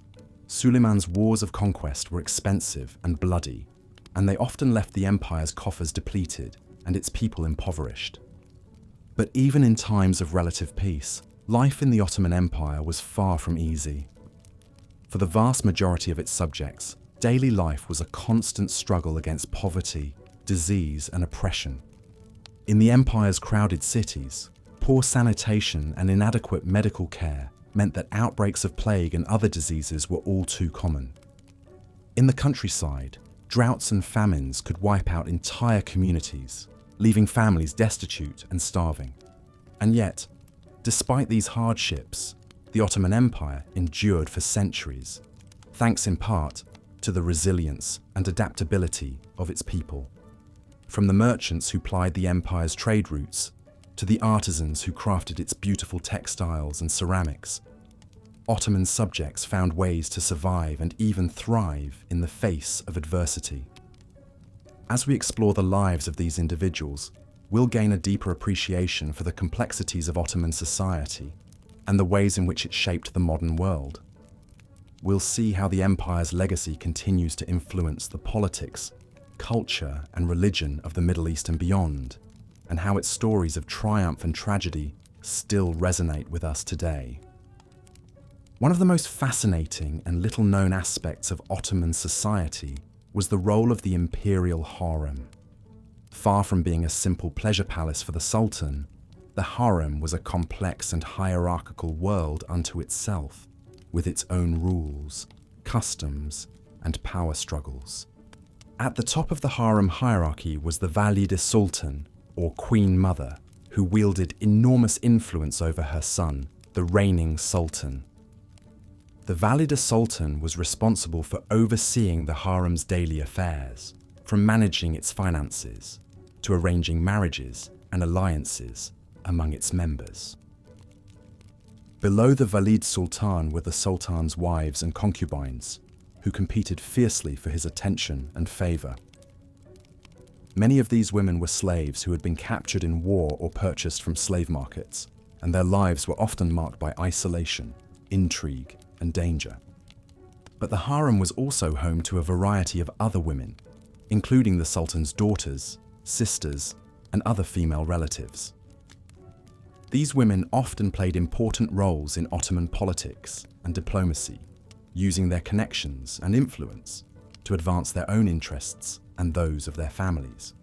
Suleiman's wars of conquest were expensive and bloody, and they often left the empire's coffers depleted and its people impoverished. But even in times of relative peace, life in the Ottoman Empire was far from easy. For the vast majority of its subjects, daily life was a constant struggle against poverty, disease, and oppression. In the empire's crowded cities, poor sanitation and inadequate medical care meant that outbreaks of plague and other diseases were all too common. In the countryside, droughts and famines could wipe out entire communities, leaving families destitute and starving. And yet, despite these hardships, the Ottoman Empire endured for centuries, thanks in part to the resilience and adaptability of its people. From the merchants who plied the empire's trade routes, to the artisans who crafted its beautiful textiles and ceramics, Ottoman subjects found ways to survive and even thrive in the face of adversity. As we explore the lives of these individuals, we'll gain a deeper appreciation for the complexities of Ottoman society and the ways in which it shaped the modern world. We'll see how the empire's legacy continues to influence the politics, culture, and religion of the Middle East and beyond, and how its stories of triumph and tragedy still resonate with us today. One of the most fascinating and little-known aspects of Ottoman society was the role of the imperial harem. Far from being a simple pleasure palace for the Sultan, the harem was a complex and hierarchical world unto itself, with its own rules, customs, and power struggles. At the top of the harem hierarchy was the Valide Sultan, or Queen Mother, who wielded enormous influence over her son, the reigning Sultan. The Valide Sultan was responsible for overseeing the harem's daily affairs, from managing its finances to arranging marriages and alliances among its members. Below the Valide Sultan were the Sultan's wives and concubines, who competed fiercely for his attention and favor. Many of these women were slaves who had been captured in war or purchased from slave markets, and their lives were often marked by isolation, intrigue, and danger. But the harem was also home to a variety of other women, including the Sultan's daughters, sisters, and other female relatives. These women often played important roles in Ottoman politics and diplomacy, using their connections and influence to advance their own interests and those of their families.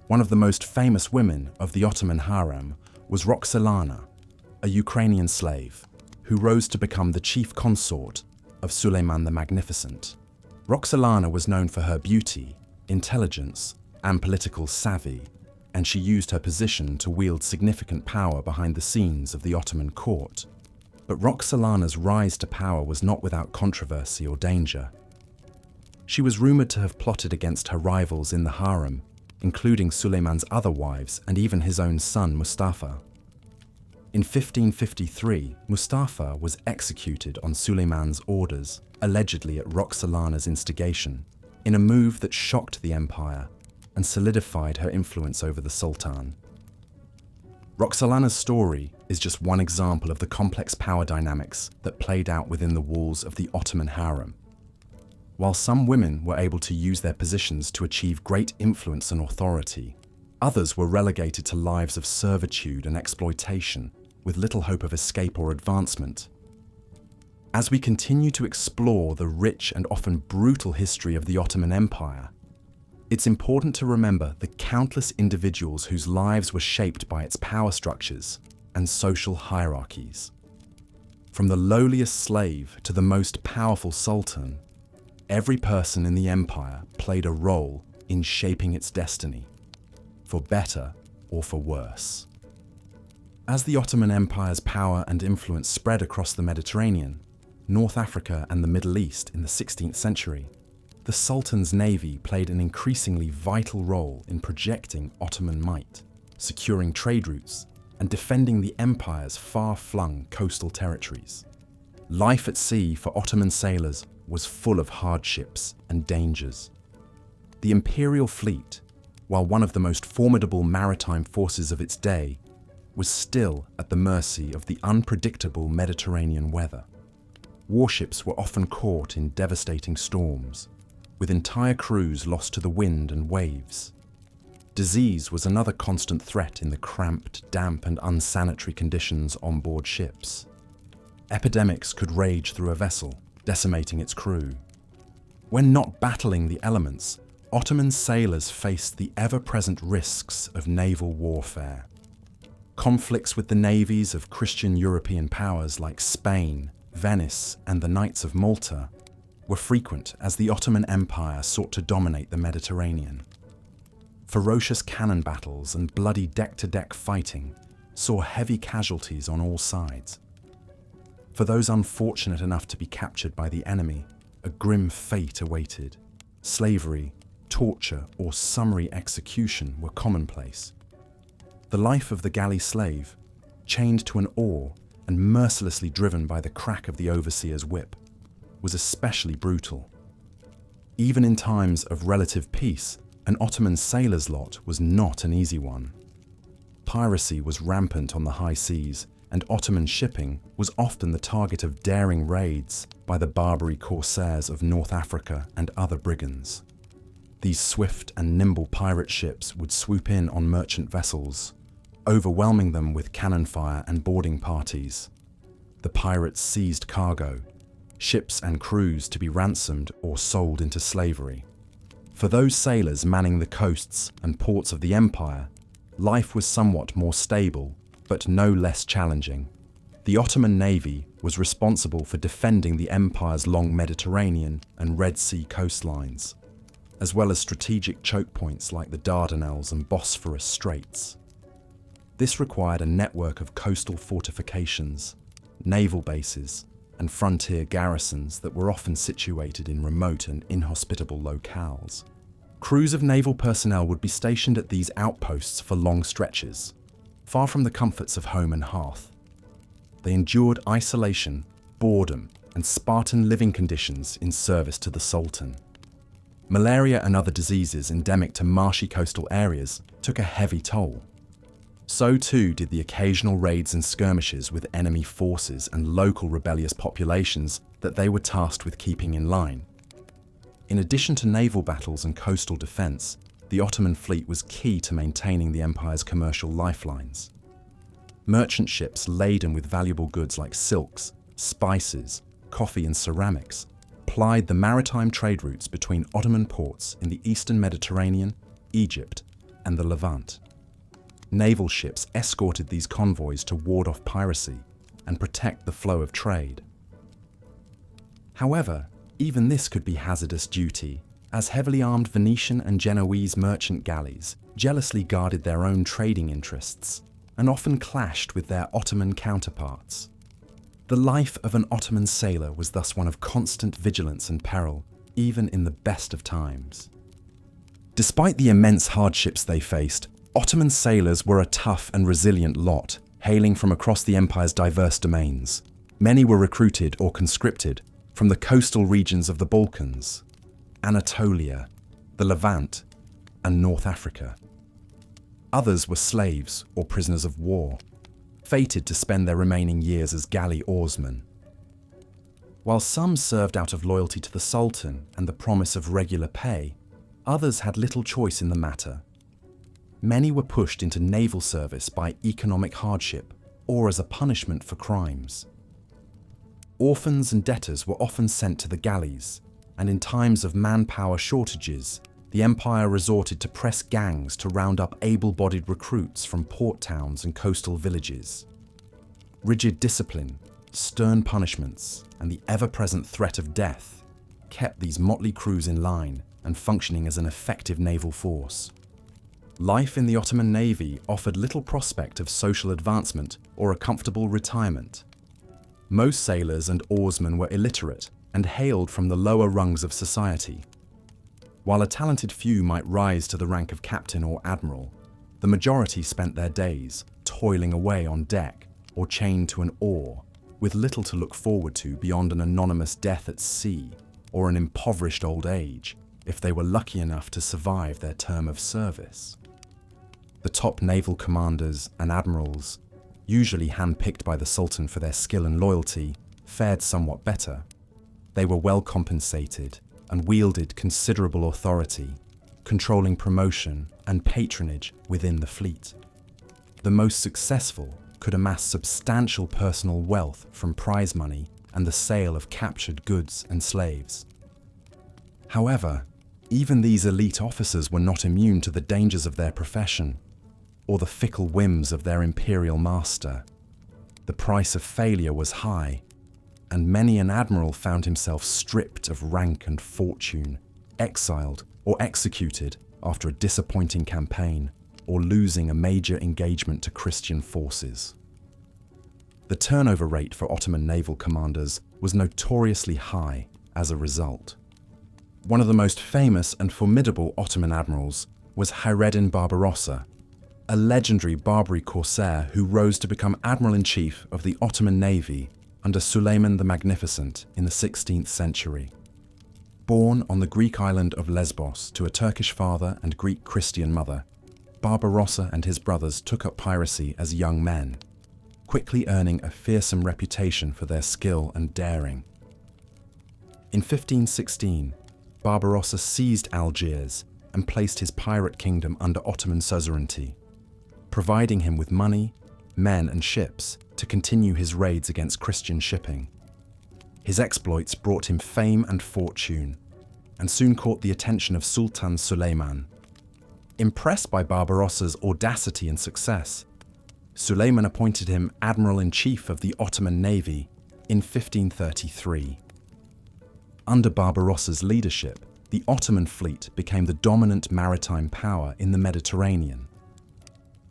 One of the most famous women of the Ottoman harem was Roxolana, a Ukrainian slave who rose to become the chief consort of Suleiman the Magnificent. Roxolana was known for her beauty, intelligence, and political savvy, and she used her position to wield significant power behind the scenes of the Ottoman court. But Roxolana's rise to power was not without controversy or danger. She was rumored to have plotted against her rivals in the harem, including Suleiman's other wives and even his own son Mustafa. In 1553, Mustafa was executed on Suleiman's orders, allegedly at Roxolana's instigation, in a move that shocked the empire and solidified her influence over the sultan. Roxolana's story is just one example of the complex power dynamics that played out within the walls of the Ottoman harem. While some women were able to use their positions to achieve great influence and authority, others were relegated to lives of servitude and exploitation, with little hope of escape or advancement. As we continue to explore the rich and often brutal history of the Ottoman Empire, it's important to remember the countless individuals whose lives were shaped by its power structures and social hierarchies. From the lowliest slave to the most powerful sultan, every person in the empire played a role in shaping its destiny, for better or for worse. As the Ottoman Empire's power and influence spread across the Mediterranean, North Africa and the Middle East in the 16th century, the Sultan's navy played an increasingly vital role in projecting Ottoman might, securing trade routes, and defending the empire's far-flung coastal territories. Life at sea for Ottoman sailors was full of hardships and dangers. The imperial fleet, while one of the most formidable maritime forces of its day, was still at the mercy of the unpredictable Mediterranean weather. Warships were often caught in devastating storms, with entire crews lost to the wind and waves. Disease was another constant threat in the cramped, damp, and unsanitary conditions on board ships. Epidemics could rage through a vessel, decimating its crew. When not battling the elements, Ottoman sailors faced the ever-present risks of naval warfare. Conflicts with the navies of Christian European powers like Spain, Venice, and the Knights of Malta were frequent as the Ottoman Empire sought to dominate the Mediterranean. Ferocious cannon battles and bloody deck-to-deck fighting saw heavy casualties on all sides. For those unfortunate enough to be captured by the enemy, a grim fate awaited. Slavery, torture, or summary execution were commonplace. The life of the galley slave, chained to an oar and mercilessly driven by the crack of the overseer's whip, was especially brutal. Even in times of relative peace, an Ottoman sailor's lot was not an easy one. Piracy was rampant on the high seas, and Ottoman shipping was often the target of daring raids by the Barbary corsairs of North Africa and other brigands. These swift and nimble pirate ships would swoop in on merchant vessels, overwhelming them with cannon fire and boarding parties. The pirates seized cargo, ships and crews to be ransomed or sold into slavery. For those sailors manning the coasts and ports of the empire, life was somewhat more stable, but no less challenging. The Ottoman navy was responsible for defending the empire's long Mediterranean and Red Sea coastlines, as well as strategic choke points like the Dardanelles and Bosphorus Straits. This required a network of coastal fortifications, naval bases, and frontier garrisons that were often situated in remote and inhospitable locales. Crews of naval personnel would be stationed at these outposts for long stretches, far from the comforts of home and hearth. They endured isolation, boredom, and Spartan living conditions in service to the Sultan. Malaria and other diseases endemic to marshy coastal areas took a heavy toll. So too did the occasional raids and skirmishes with enemy forces and local rebellious populations that they were tasked with keeping in line. In addition to naval battles and coastal defense, the Ottoman fleet was key to maintaining the empire's commercial lifelines. Merchant ships laden with valuable goods like silks, spices, coffee and ceramics, plied the maritime trade routes between Ottoman ports in the eastern Mediterranean, Egypt, and the Levant. Naval ships escorted these convoys to ward off piracy and protect the flow of trade. However, even this could be hazardous duty, as heavily armed Venetian and Genoese merchant galleys jealously guarded their own trading interests and often clashed with their Ottoman counterparts. The life of an Ottoman sailor was thus one of constant vigilance and peril, even in the best of times. Despite the immense hardships they faced, Ottoman sailors were a tough and resilient lot, hailing from across the empire's diverse domains. Many were recruited or conscripted from the coastal regions of the Balkans, Anatolia, the Levant, and North Africa. Others were slaves or prisoners of war, fated to spend their remaining years as galley oarsmen. While some served out of loyalty to the Sultan and the promise of regular pay, others had little choice in the matter. Many were pushed into naval service by economic hardship or as a punishment for crimes. Orphans and debtors were often sent to the galleys, and in times of manpower shortages, the empire resorted to press gangs to round up able-bodied recruits from port towns and coastal villages. Rigid discipline, stern punishments, and the ever-present threat of death kept these motley crews in line and functioning as an effective naval force. Life in the Ottoman Navy offered little prospect of social advancement or a comfortable retirement. Most sailors and oarsmen were illiterate and hailed from the lower rungs of society. While a talented few might rise to the rank of captain or admiral, the majority spent their days toiling away on deck or chained to an oar, with little to look forward to beyond an anonymous death at sea or an impoverished old age, if they were lucky enough to survive their term of service. The top naval commanders and admirals, usually handpicked by the Sultan for their skill and loyalty, fared somewhat better. They were well compensated and wielded considerable authority, controlling promotion and patronage within the fleet. The most successful could amass substantial personal wealth from prize money and the sale of captured goods and slaves. However, even these elite officers were not immune to the dangers of their profession or the fickle whims of their imperial master. The price of failure was high, and many an admiral found himself stripped of rank and fortune, exiled or executed after a disappointing campaign or losing a major engagement to Christian forces. The turnover rate for Ottoman naval commanders was notoriously high as a result. One of the most famous and formidable Ottoman admirals was Hayreddin Barbarossa, a legendary Barbary corsair who rose to become Admiral-in-Chief of the Ottoman Navy under Suleiman the Magnificent in the 16th century. Born on the Greek island of Lesbos to a Turkish father and Greek Christian mother, Barbarossa and his brothers took up piracy as young men, quickly earning a fearsome reputation for their skill and daring. In 1516, Barbarossa seized Algiers and placed his pirate kingdom under Ottoman suzerainty, providing him with money, men and ships to continue his raids against Christian shipping. His exploits brought him fame and fortune, and soon caught the attention of Sultan Suleiman. Impressed by Barbarossa's audacity and success, Suleiman appointed him Admiral-in-Chief of the Ottoman Navy in 1533. Under Barbarossa's leadership, the Ottoman fleet became the dominant maritime power in the Mediterranean.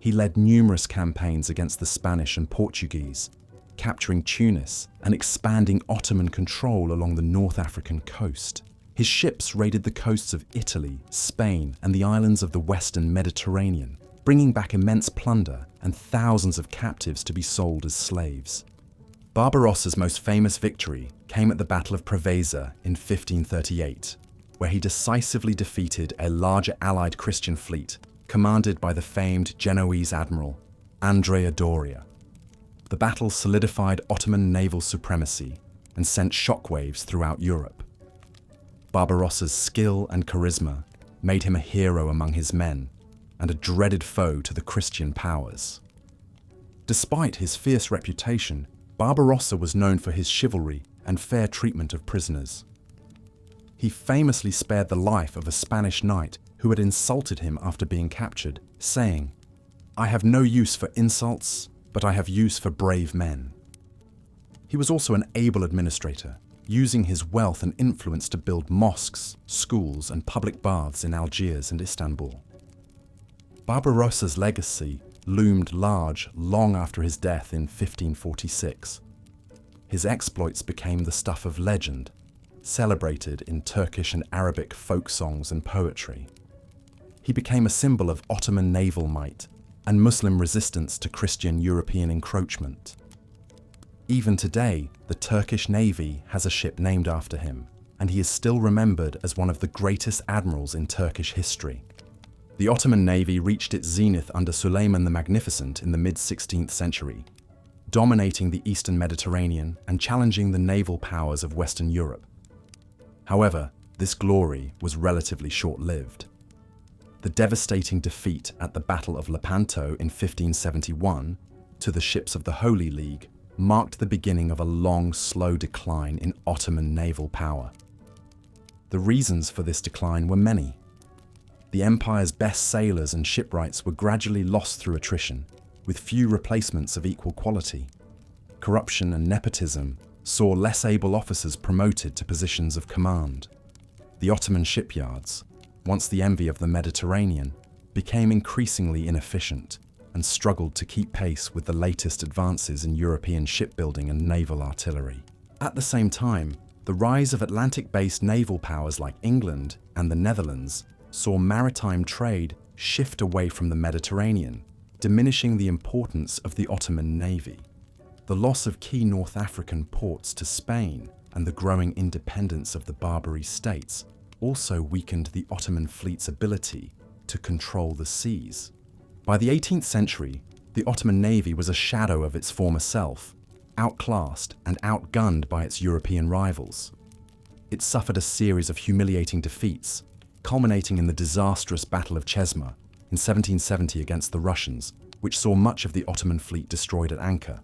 He led numerous campaigns against the Spanish and Portuguese, capturing Tunis and expanding Ottoman control along the North African coast. His ships raided the coasts of Italy, Spain, and the islands of the Western Mediterranean, bringing back immense plunder and thousands of captives to be sold as slaves. Barbarossa's most famous victory came at the Battle of Preveza in 1538, where he decisively defeated a larger allied Christian fleet commanded by the famed Genoese admiral Andrea Doria. The battle solidified Ottoman naval supremacy and sent shockwaves throughout Europe. Barbarossa's skill and charisma made him a hero among his men and a dreaded foe to the Christian powers. Despite his fierce reputation, Barbarossa was known for his chivalry and fair treatment of prisoners. He famously spared the life of a Spanish knight who had insulted him after being captured, saying, "I have no use for insults, but I have use for brave men." He was also an able administrator, using his wealth and influence to build mosques, schools, and public baths in Algiers and Istanbul. Barbarossa's legacy loomed large long after his death in 1546. His exploits became the stuff of legend, celebrated in Turkish and Arabic folk songs and poetry. He became a symbol of Ottoman naval might and Muslim resistance to Christian European encroachment. Even today, the Turkish Navy has a ship named after him, and he is still remembered as one of the greatest admirals in Turkish history. The Ottoman Navy reached its zenith under Suleiman the Magnificent in the mid-16th century, dominating the eastern Mediterranean and challenging the naval powers of Western Europe. However, this glory was relatively short-lived. The devastating defeat at the Battle of Lepanto in 1571 to the ships of the Holy League marked the beginning of a long, slow decline in Ottoman naval power. The reasons for this decline were many. The empire's best sailors and shipwrights were gradually lost through attrition, with few replacements of equal quality. Corruption and nepotism saw less able officers promoted to positions of command. The Ottoman shipyards, once the envy of the Mediterranean, became increasingly inefficient and struggled to keep pace with the latest advances in European shipbuilding and naval artillery. At the same time, the rise of Atlantic-based naval powers like England and the Netherlands saw maritime trade shift away from the Mediterranean, diminishing the importance of the Ottoman Navy. The loss of key North African ports to Spain and the growing independence of the Barbary states also weakened the Ottoman fleet's ability to control the seas. By the 18th century, the Ottoman Navy was a shadow of its former self, outclassed and outgunned by its European rivals. It suffered a series of humiliating defeats, culminating in the disastrous Battle of Chesma in 1770 against the Russians, which saw much of the Ottoman fleet destroyed at anchor.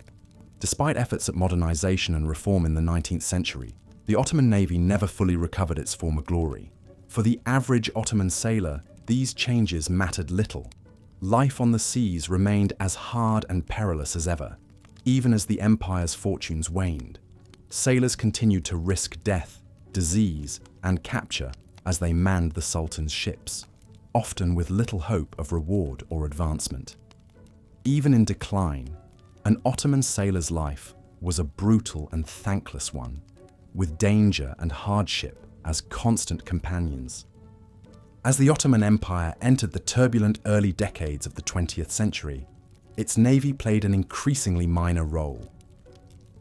Despite efforts at modernization and reform in the 19th century, the Ottoman Navy never fully recovered its former glory. For the average Ottoman sailor, these changes mattered little. Life on the seas remained as hard and perilous as ever, even as the empire's fortunes waned. Sailors continued to risk death, disease, and capture as they manned the sultan's ships, often with little hope of reward or advancement. Even in decline, an Ottoman sailor's life was a brutal and thankless one, with danger and hardship as constant companions. As the Ottoman Empire entered the turbulent early decades of the 20th century, its navy played an increasingly minor role.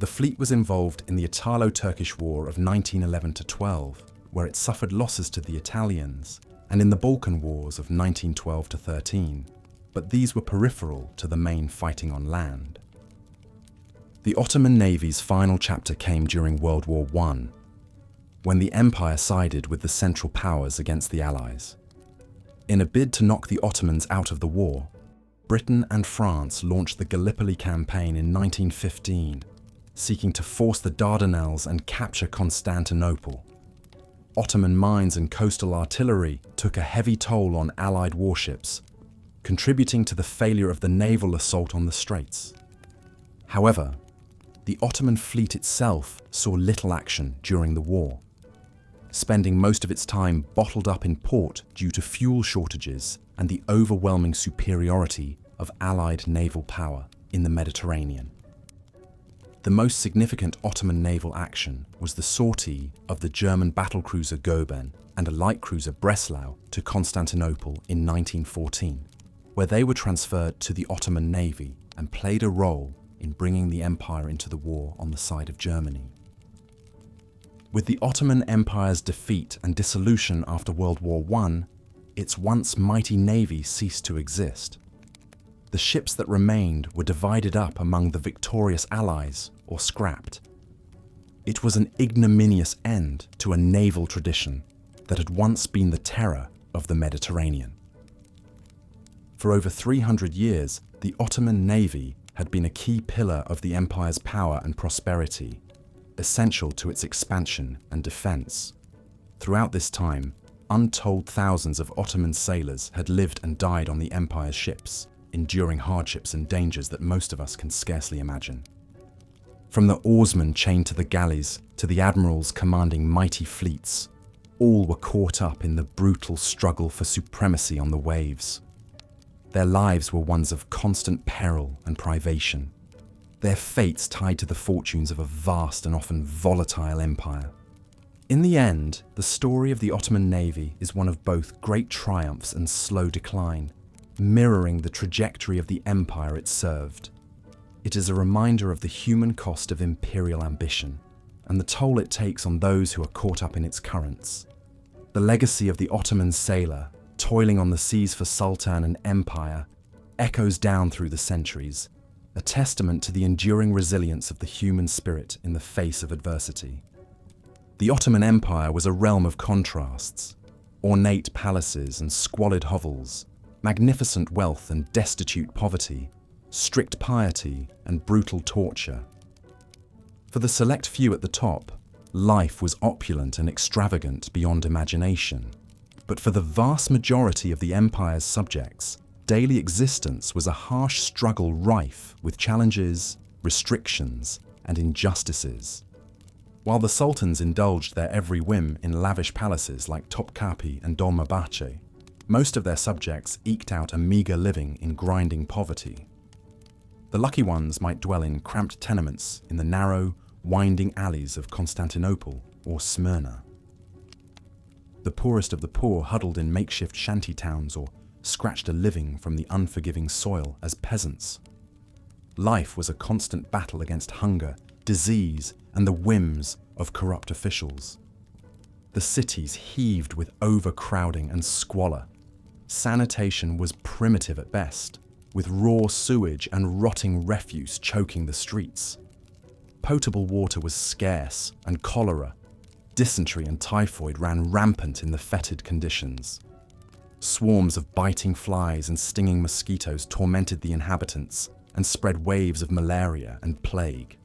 The fleet was involved in the Italo-Turkish War of 1911-12, where it suffered losses to the Italians, and in the Balkan Wars of 1912-13, but these were peripheral to the main fighting on land. The Ottoman Navy's final chapter came during World War I, when the empire sided with the Central Powers against the Allies. In a bid to knock the Ottomans out of the war, Britain and France launched the Gallipoli campaign in 1915, seeking to force the Dardanelles and capture Constantinople. Ottoman mines and coastal artillery took a heavy toll on Allied warships, contributing to the failure of the naval assault on the Straits. However, the Ottoman fleet itself saw little action during the war, spending most of its time bottled up in port due to fuel shortages and the overwhelming superiority of Allied naval power in the Mediterranean. The most significant Ottoman naval action was the sortie of the German battlecruiser Goeben and a light cruiser Breslau to Constantinople in 1914, where they were transferred to the Ottoman Navy and played a role in bringing the empire into the war on the side of Germany. With the Ottoman Empire's defeat and dissolution after World War I, its once mighty navy ceased to exist. The ships that remained were divided up among the victorious allies or scrapped. It was an ignominious end to a naval tradition that had once been the terror of the Mediterranean. For over 300 years, the Ottoman Navy had been a key pillar of the empire's power and prosperity, essential to its expansion and defense. Throughout this time, untold thousands of Ottoman sailors had lived and died on the empire's ships, enduring hardships and dangers that most of us can scarcely imagine. From the oarsmen chained to the galleys to the admirals commanding mighty fleets, all were caught up in the brutal struggle for supremacy on the waves. Their lives were ones of constant peril and privation, their fates tied to the fortunes of a vast and often volatile empire. In the end, the story of the Ottoman Navy is one of both great triumphs and slow decline, mirroring the trajectory of the empire it served. It is a reminder of the human cost of imperial ambition and the toll it takes on those who are caught up in its currents. The legacy of the Ottoman sailor, toiling on the seas for sultan and empire, echoes down through the centuries, a testament to the enduring resilience of the human spirit in the face of adversity. The Ottoman Empire was a realm of contrasts: ornate palaces and squalid hovels, magnificent wealth and destitute poverty, strict piety and brutal torture. For the select few at the top, life was opulent and extravagant beyond imagination. But for the vast majority of the empire's subjects, daily existence was a harsh struggle rife with challenges, restrictions, and injustices. While the sultans indulged their every whim in lavish palaces like Topkapi and Dolmabahce, most of their subjects eked out a meagre living in grinding poverty. The lucky ones might dwell in cramped tenements in the narrow, winding alleys of Constantinople or Smyrna. The poorest of the poor huddled in makeshift shanty towns or scratched a living from the unforgiving soil as peasants. Life was a constant battle against hunger, disease, and the whims of corrupt officials. The cities heaved with overcrowding and squalor. Sanitation was primitive at best, with raw sewage and rotting refuse choking the streets. Potable water was scarce, and cholera, dysentery and typhoid ran rampant in the fetid conditions. Swarms of biting flies and stinging mosquitoes tormented the inhabitants and spread waves of malaria and plague.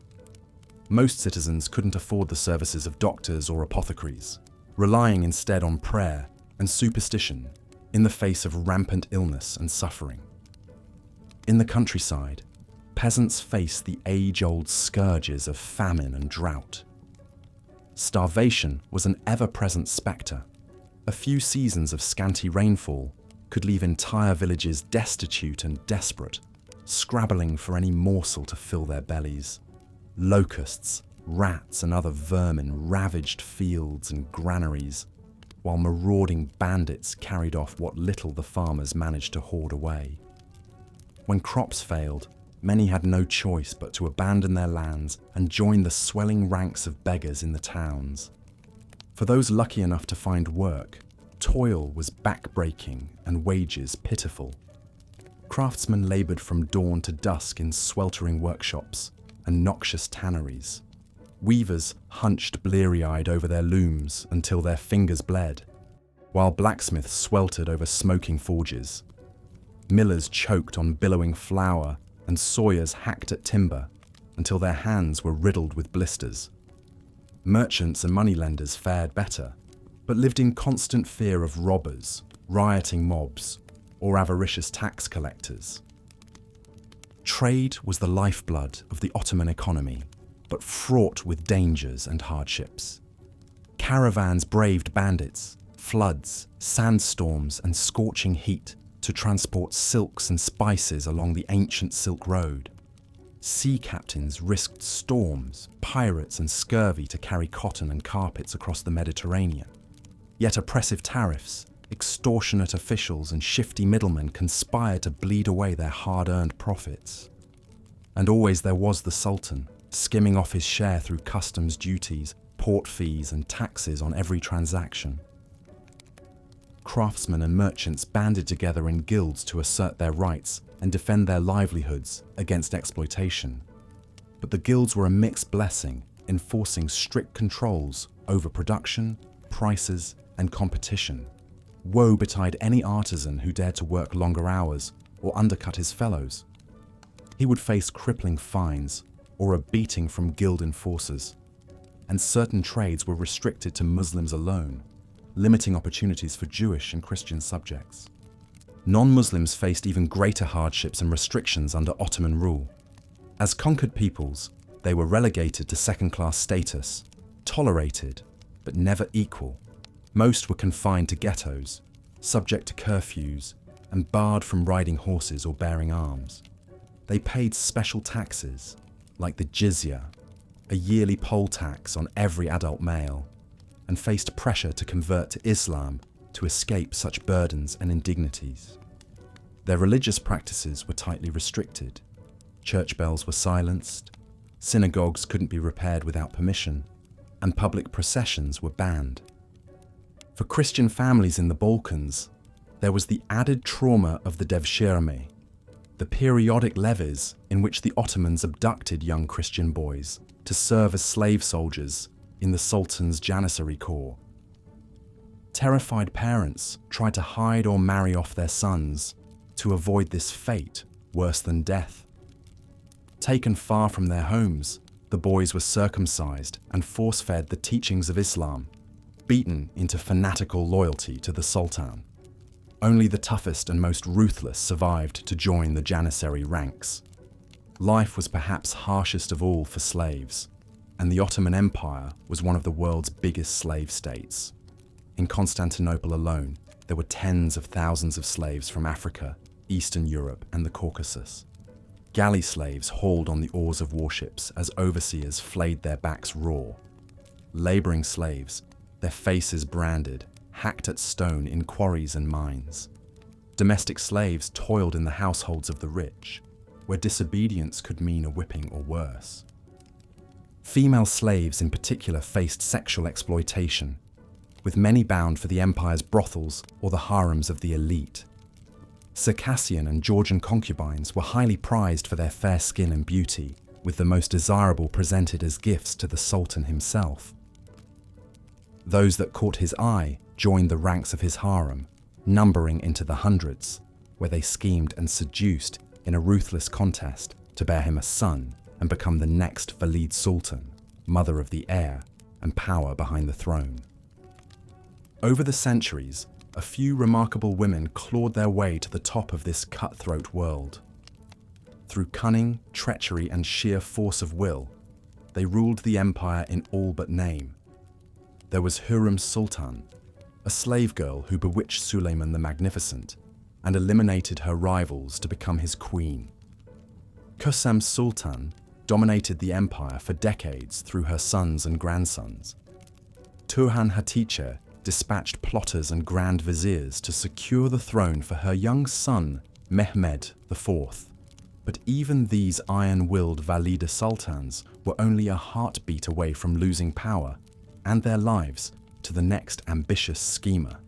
Most citizens couldn't afford the services of doctors or apothecaries, relying instead on prayer and superstition in the face of rampant illness and suffering. In the countryside, peasants faced the age-old scourges of famine and drought. Starvation was an ever-present spectre. A few seasons of scanty rainfall could leave entire villages destitute and desperate, scrabbling for any morsel to fill their bellies. Locusts, rats, and other vermin ravaged fields and granaries, while marauding bandits carried off what little the farmers managed to hoard away. When crops failed, many had no choice but to abandon their lands and join the swelling ranks of beggars in the towns. For those lucky enough to find work, toil was back-breaking and wages pitiful. Craftsmen laboured from dawn to dusk in sweltering workshops and noxious tanneries. Weavers hunched bleary-eyed over their looms until their fingers bled, while blacksmiths sweltered over smoking forges. Millers choked on billowing flour and sawyers hacked at timber until their hands were riddled with blisters. Merchants and moneylenders fared better, but lived in constant fear of robbers, rioting mobs, or avaricious tax collectors. Trade was the lifeblood of the Ottoman economy, but fraught with dangers and hardships. Caravans braved bandits, floods, sandstorms, and scorching heat to transport silks and spices along the ancient Silk Road. Sea captains risked storms, pirates, and scurvy to carry cotton and carpets across the Mediterranean. Yet oppressive tariffs, extortionate officials, and shifty middlemen conspired to bleed away their hard-earned profits. And always there was the Sultan, skimming off his share through customs duties, port fees, and taxes on every transaction. Craftsmen and merchants banded together in guilds to assert their rights and defend their livelihoods against exploitation. But the guilds were a mixed blessing, enforcing strict controls over production, prices, and competition. Woe betide any artisan who dared to work longer hours or undercut his fellows. He would face crippling fines or a beating from guild enforcers. and certain trades were restricted to Muslims alone, limiting opportunities for Jewish and Christian subjects. Non-Muslims faced even greater hardships and restrictions under Ottoman rule. As conquered peoples, they were relegated to second-class status, tolerated, but never equal. Most were confined to ghettos, subject to curfews, and barred from riding horses or bearing arms. They paid special taxes, like the jizya, a yearly poll tax on every adult male, and faced pressure to convert to Islam to escape such burdens and indignities. Their religious practices were tightly restricted. Church bells were silenced, synagogues couldn't be repaired without permission, and public processions were banned. For Christian families in the Balkans, there was the added trauma of the devshirme, the periodic levees in which the Ottomans abducted young Christian boys to serve as slave soldiers in the sultan's janissary corps. Terrified parents tried to hide or marry off their sons to avoid this fate worse than death. Taken far from their homes, the boys were circumcised and force-fed the teachings of Islam, beaten into fanatical loyalty to the sultan. Only the toughest and most ruthless survived to join the janissary ranks. Life was perhaps harshest of all for slaves, and the Ottoman Empire was one of the world's biggest slave states. In Constantinople alone, there were tens of thousands of slaves from Africa, Eastern Europe, and the Caucasus. Galley slaves hauled on the oars of warships as overseers flayed their backs raw. Laboring slaves, their faces branded, hacked at stone in quarries and mines. Domestic slaves toiled in the households of the rich, where disobedience could mean a whipping or worse. Female slaves in particular faced sexual exploitation, with many bound for the empire's brothels or the harems of the elite. Circassian and Georgian concubines were highly prized for their fair skin and beauty, with the most desirable presented as gifts to the sultan himself. Those that caught his eye joined the ranks of his harem, numbering into the hundreds, where they schemed and seduced in a ruthless contest to bear him a son and become the next Valid Sultan, mother of the heir and power behind the throne. Over the centuries, a few remarkable women clawed their way to the top of this cutthroat world. Through cunning, treachery, and sheer force of will, they ruled the empire in all but name. There was Hürrem Sultan, a slave girl who bewitched Suleiman the Magnificent and eliminated her rivals to become his queen. Kösem Sultan dominated the empire for decades through her sons and grandsons. Turhan Hatice dispatched plotters and grand viziers to secure the throne for her young son, Mehmed IV. But even these iron-willed Valide sultans were only a heartbeat away from losing power and their lives to the next ambitious schemer.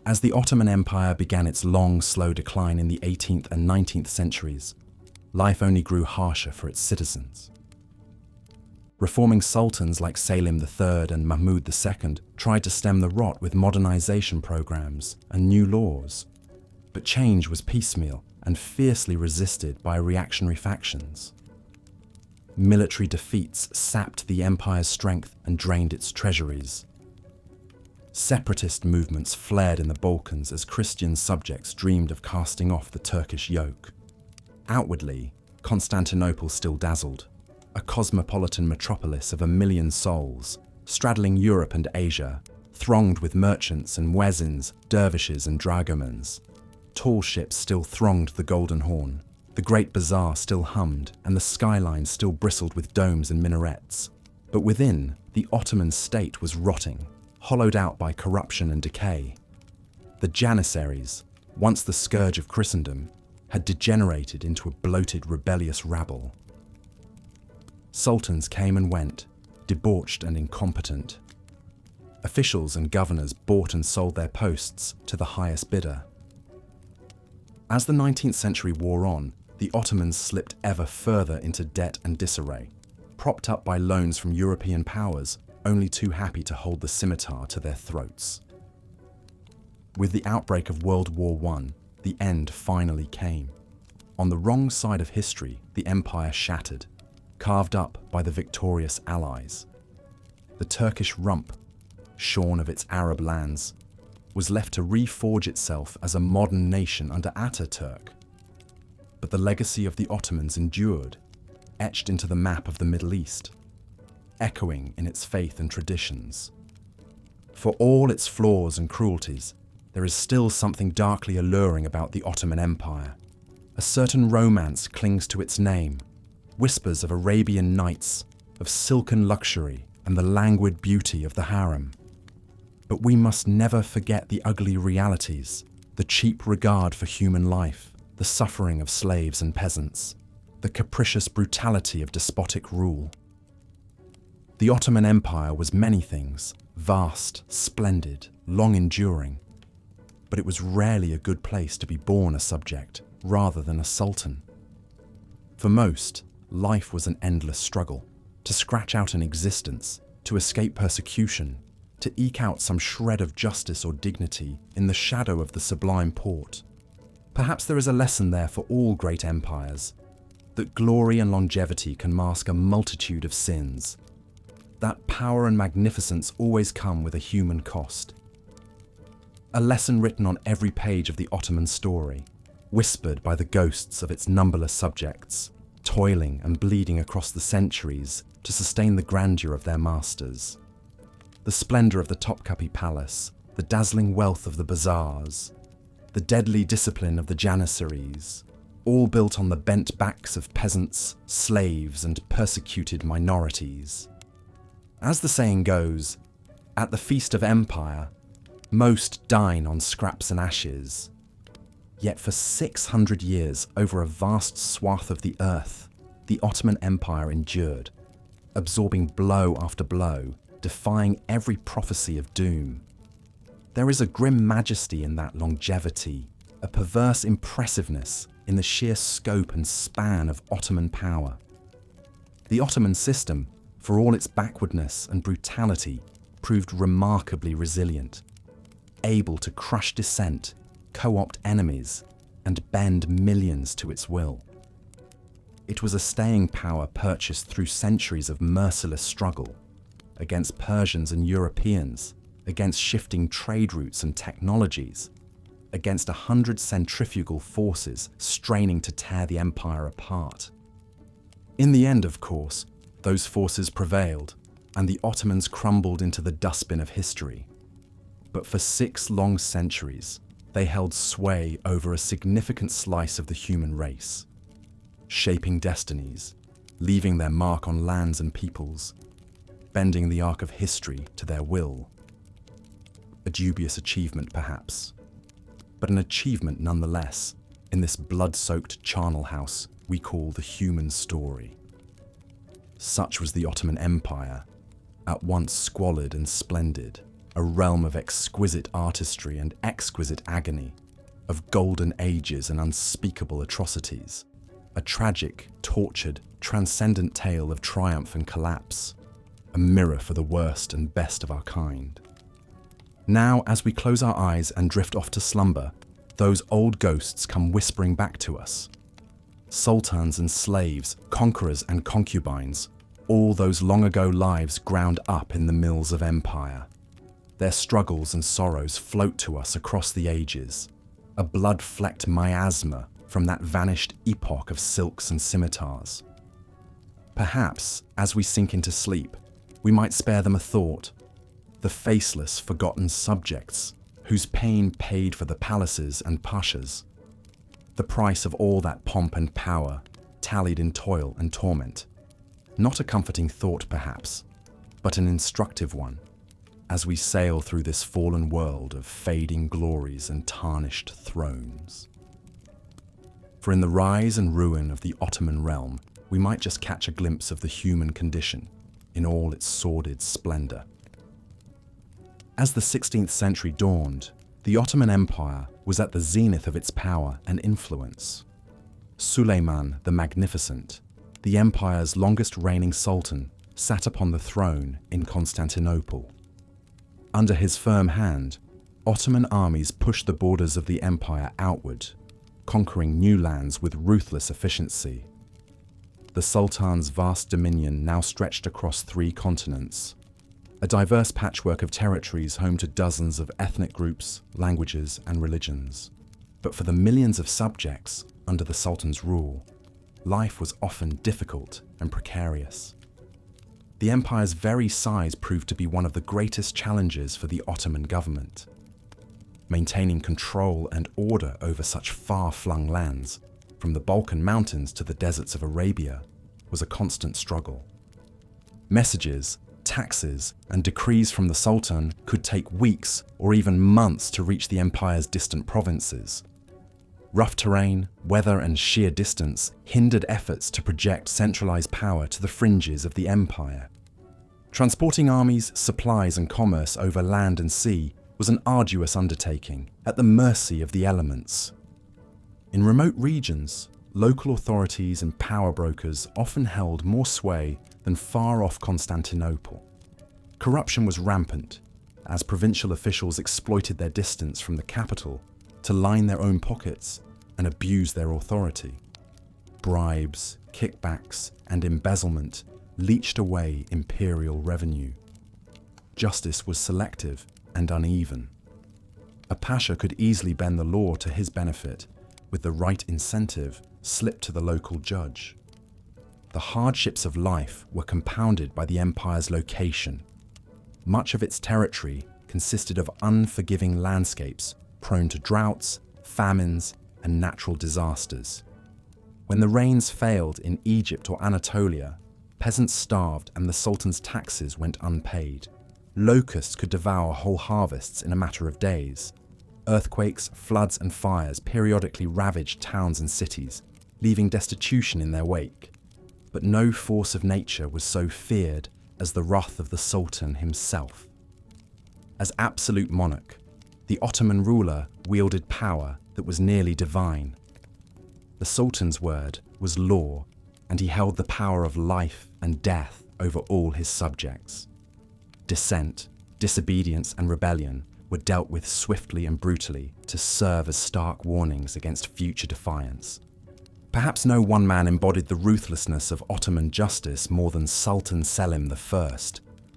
As the Ottoman Empire began its long, slow decline in the 18th and 19th centuries, life only grew harsher for its citizens. Reforming sultans like Selim III and Mahmud II tried to stem the rot with modernization programs and new laws, but change was piecemeal and fiercely resisted by reactionary factions. Military defeats sapped the empire's strength and drained its treasuries. Separatist movements flared in the Balkans as Christian subjects dreamed of casting off the Turkish yoke. Outwardly, Constantinople still dazzled, a cosmopolitan metropolis of 1 million souls, straddling Europe and Asia, thronged with merchants and muezzins, dervishes and dragomans. Tall ships still thronged the Golden Horn, the Great Bazaar still hummed, and the skyline still bristled with domes and minarets. But within, the Ottoman state was rotting, hollowed out by corruption and decay. The janissaries, once the scourge of Christendom, had degenerated into a bloated, rebellious rabble. Sultans came and went, debauched and incompetent. Officials and governors bought and sold their posts to the highest bidder. As the 19th century wore on, the Ottomans slipped ever further into debt and disarray, propped up by loans from European powers only too happy to hold the scimitar to their throats. With the outbreak of World War I, the end finally came. On the wrong side of history, the empire shattered, carved up by the victorious Allies. the Turkish rump, shorn of its Arab lands, was left to reforge itself as a modern nation under Ataturk. But the legacy of the Ottomans endured, etched into the map of the Middle East, echoing in its faith and traditions. For all its flaws and cruelties, there is still something darkly alluring about the Ottoman Empire. A certain romance clings to its name, whispers of Arabian Nights, of silken luxury and the languid beauty of the harem. But we must never forget the ugly realities, the cheap regard for human life, the suffering of slaves and peasants, the capricious brutality of despotic rule. The Ottoman Empire was many things, vast, splendid, long-enduring, but it was rarely a good place to be born a subject rather than a sultan. For most, life was an endless struggle, to scratch out an existence, to escape persecution, to eke out some shred of justice or dignity in the shadow of the sublime port. Perhaps there is a lesson there for all great empires, that glory and longevity can mask a multitude of sins, that power and magnificence always come with a human cost. A lesson written on every page of the Ottoman story, whispered by the ghosts of its numberless subjects, toiling and bleeding across the centuries to sustain the grandeur of their masters. The splendor of the Topkapi Palace, the dazzling wealth of the bazaars, the deadly discipline of the janissaries, all built on the bent backs of peasants, slaves, and persecuted minorities. As the saying goes, at the feast of empire, most dine on scraps and ashes. Yet for 600 years, over a vast swath of the earth, the Ottoman Empire endured, absorbing blow after blow, defying every prophecy of doom. There is a grim majesty in that longevity, a perverse impressiveness in the sheer scope and span of Ottoman power. The Ottoman system, for all its backwardness and brutality, proved remarkably resilient, able to crush dissent, co-opt enemies, and bend millions to its will. It was a staying power purchased through centuries of merciless struggle against Persians and Europeans, against shifting trade routes and technologies, against 100 centrifugal forces straining to tear the empire apart. In the end, of course, those forces prevailed, and the Ottomans crumbled into the dustbin of history. But for 6 long centuries, they held sway over a significant slice of the human race, shaping destinies, leaving their mark on lands and peoples, bending the arc of history to their will. A dubious achievement, perhaps, but an achievement nonetheless in this blood-soaked charnel house we call the human story. Such was the Ottoman Empire, at once squalid and splendid, a realm of exquisite artistry and exquisite agony, of golden ages and unspeakable atrocities, a tragic, tortured, transcendent tale of triumph and collapse, a mirror for the worst and best of our kind. Now, as we close our eyes and drift off to slumber, those old ghosts come whispering back to us. Sultans and slaves, conquerors and concubines, all those long-ago lives ground up in the mills of empire. Their struggles and sorrows float to us across the ages, a blood-flecked miasma from that vanished epoch of silks and scimitars. Perhaps, as we sink into sleep, we might spare them a thought, the faceless, forgotten subjects whose pain paid for the palaces and pashas, the price of all that pomp and power, tallied in toil and torment. Not a comforting thought, perhaps, but an instructive one, as we sail through this fallen world of fading glories and tarnished thrones. For in the rise and ruin of the Ottoman realm, we might just catch a glimpse of the human condition in all its sordid splendor. As the 16th century dawned, the Ottoman Empire was at the zenith of its power and influence. Suleiman the Magnificent, the empire's longest reigning sultan, sat upon the throne in Constantinople. Under his firm hand, Ottoman armies pushed the borders of the empire outward, conquering new lands with ruthless efficiency. The Sultan's vast dominion now stretched across 3 continents, a diverse patchwork of territories home to dozens of ethnic groups, languages, and religions. But for the millions of subjects under the Sultan's rule, life was often difficult and precarious. The empire's very size proved to be one of the greatest challenges for the Ottoman government. Maintaining control and order over such far-flung lands, from the Balkan Mountains to the deserts of Arabia, was a constant struggle. Messages, taxes, and decrees from the Sultan could take weeks or even months to reach the empire's distant provinces. Rough terrain, weather, and sheer distance hindered efforts to project centralized power to the fringes of the empire. Transporting armies, supplies, and commerce over land and sea was an arduous undertaking, at the mercy of the elements. In remote regions, local authorities and power brokers often held more sway than far-off Constantinople. Corruption was rampant, as provincial officials exploited their distance from the capital to line their own pockets and abuse their authority. Bribes, kickbacks, and embezzlement leached away imperial revenue. Justice was selective and uneven. A pasha could easily bend the law to his benefit, with the right incentive slipped to the local judge. The hardships of life were compounded by the empire's location. Much of its territory consisted of unforgiving landscapes prone to droughts, famines, and natural disasters. When the rains failed in Egypt or Anatolia, peasants starved and the Sultan's taxes went unpaid. Locusts could devour whole harvests in a matter of days. Earthquakes, floods, and fires periodically ravaged towns and cities, leaving destitution in their wake. But no force of nature was so feared as the wrath of the Sultan himself. As absolute monarch, the Ottoman ruler wielded power that was nearly divine. The Sultan's word was law, and he held the power of life and death over all his subjects. Dissent, disobedience, and rebellion were dealt with swiftly and brutally to serve as stark warnings against future defiance. Perhaps no one man embodied the ruthlessness of Ottoman justice more than Sultan Selim I,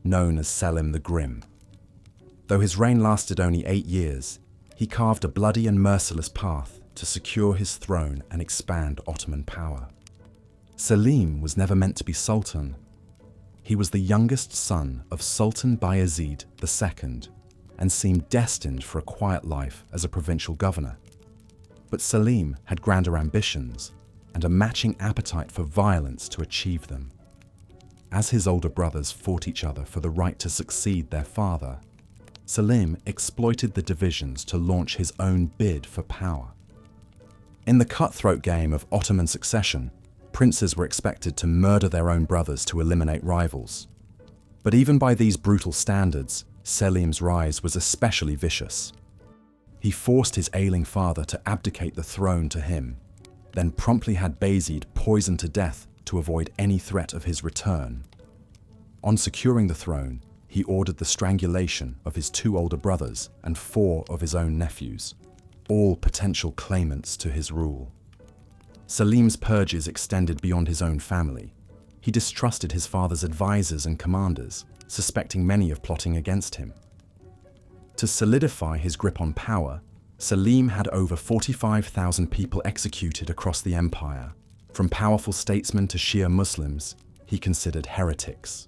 known as Selim the Grim. Though his reign lasted only 8 years, he carved a bloody and merciless path to secure his throne and expand Ottoman power. Selim was never meant to be Sultan. He was the youngest son of Sultan Bayezid II and seemed destined for a quiet life as a provincial governor. But Selim had grander ambitions and a matching appetite for violence to achieve them. As his older brothers fought each other for the right to succeed their father, Selim exploited the divisions to launch his own bid for power. In the cutthroat game of Ottoman succession, princes were expected to murder their own brothers to eliminate rivals. But even by these brutal standards, Selim's rise was especially vicious. He forced his ailing father to abdicate the throne to him, then promptly had Bayezid poisoned to death to avoid any threat of his return. On securing the throne, he ordered the strangulation of his 2 older brothers and 4 of his own nephews, all potential claimants to his rule. Selim's purges extended beyond his own family. He distrusted his father's advisors and commanders, suspecting many of plotting against him. To solidify his grip on power, Selim had over 45,000 people executed across the empire. From powerful statesmen to Shia Muslims, he considered heretics.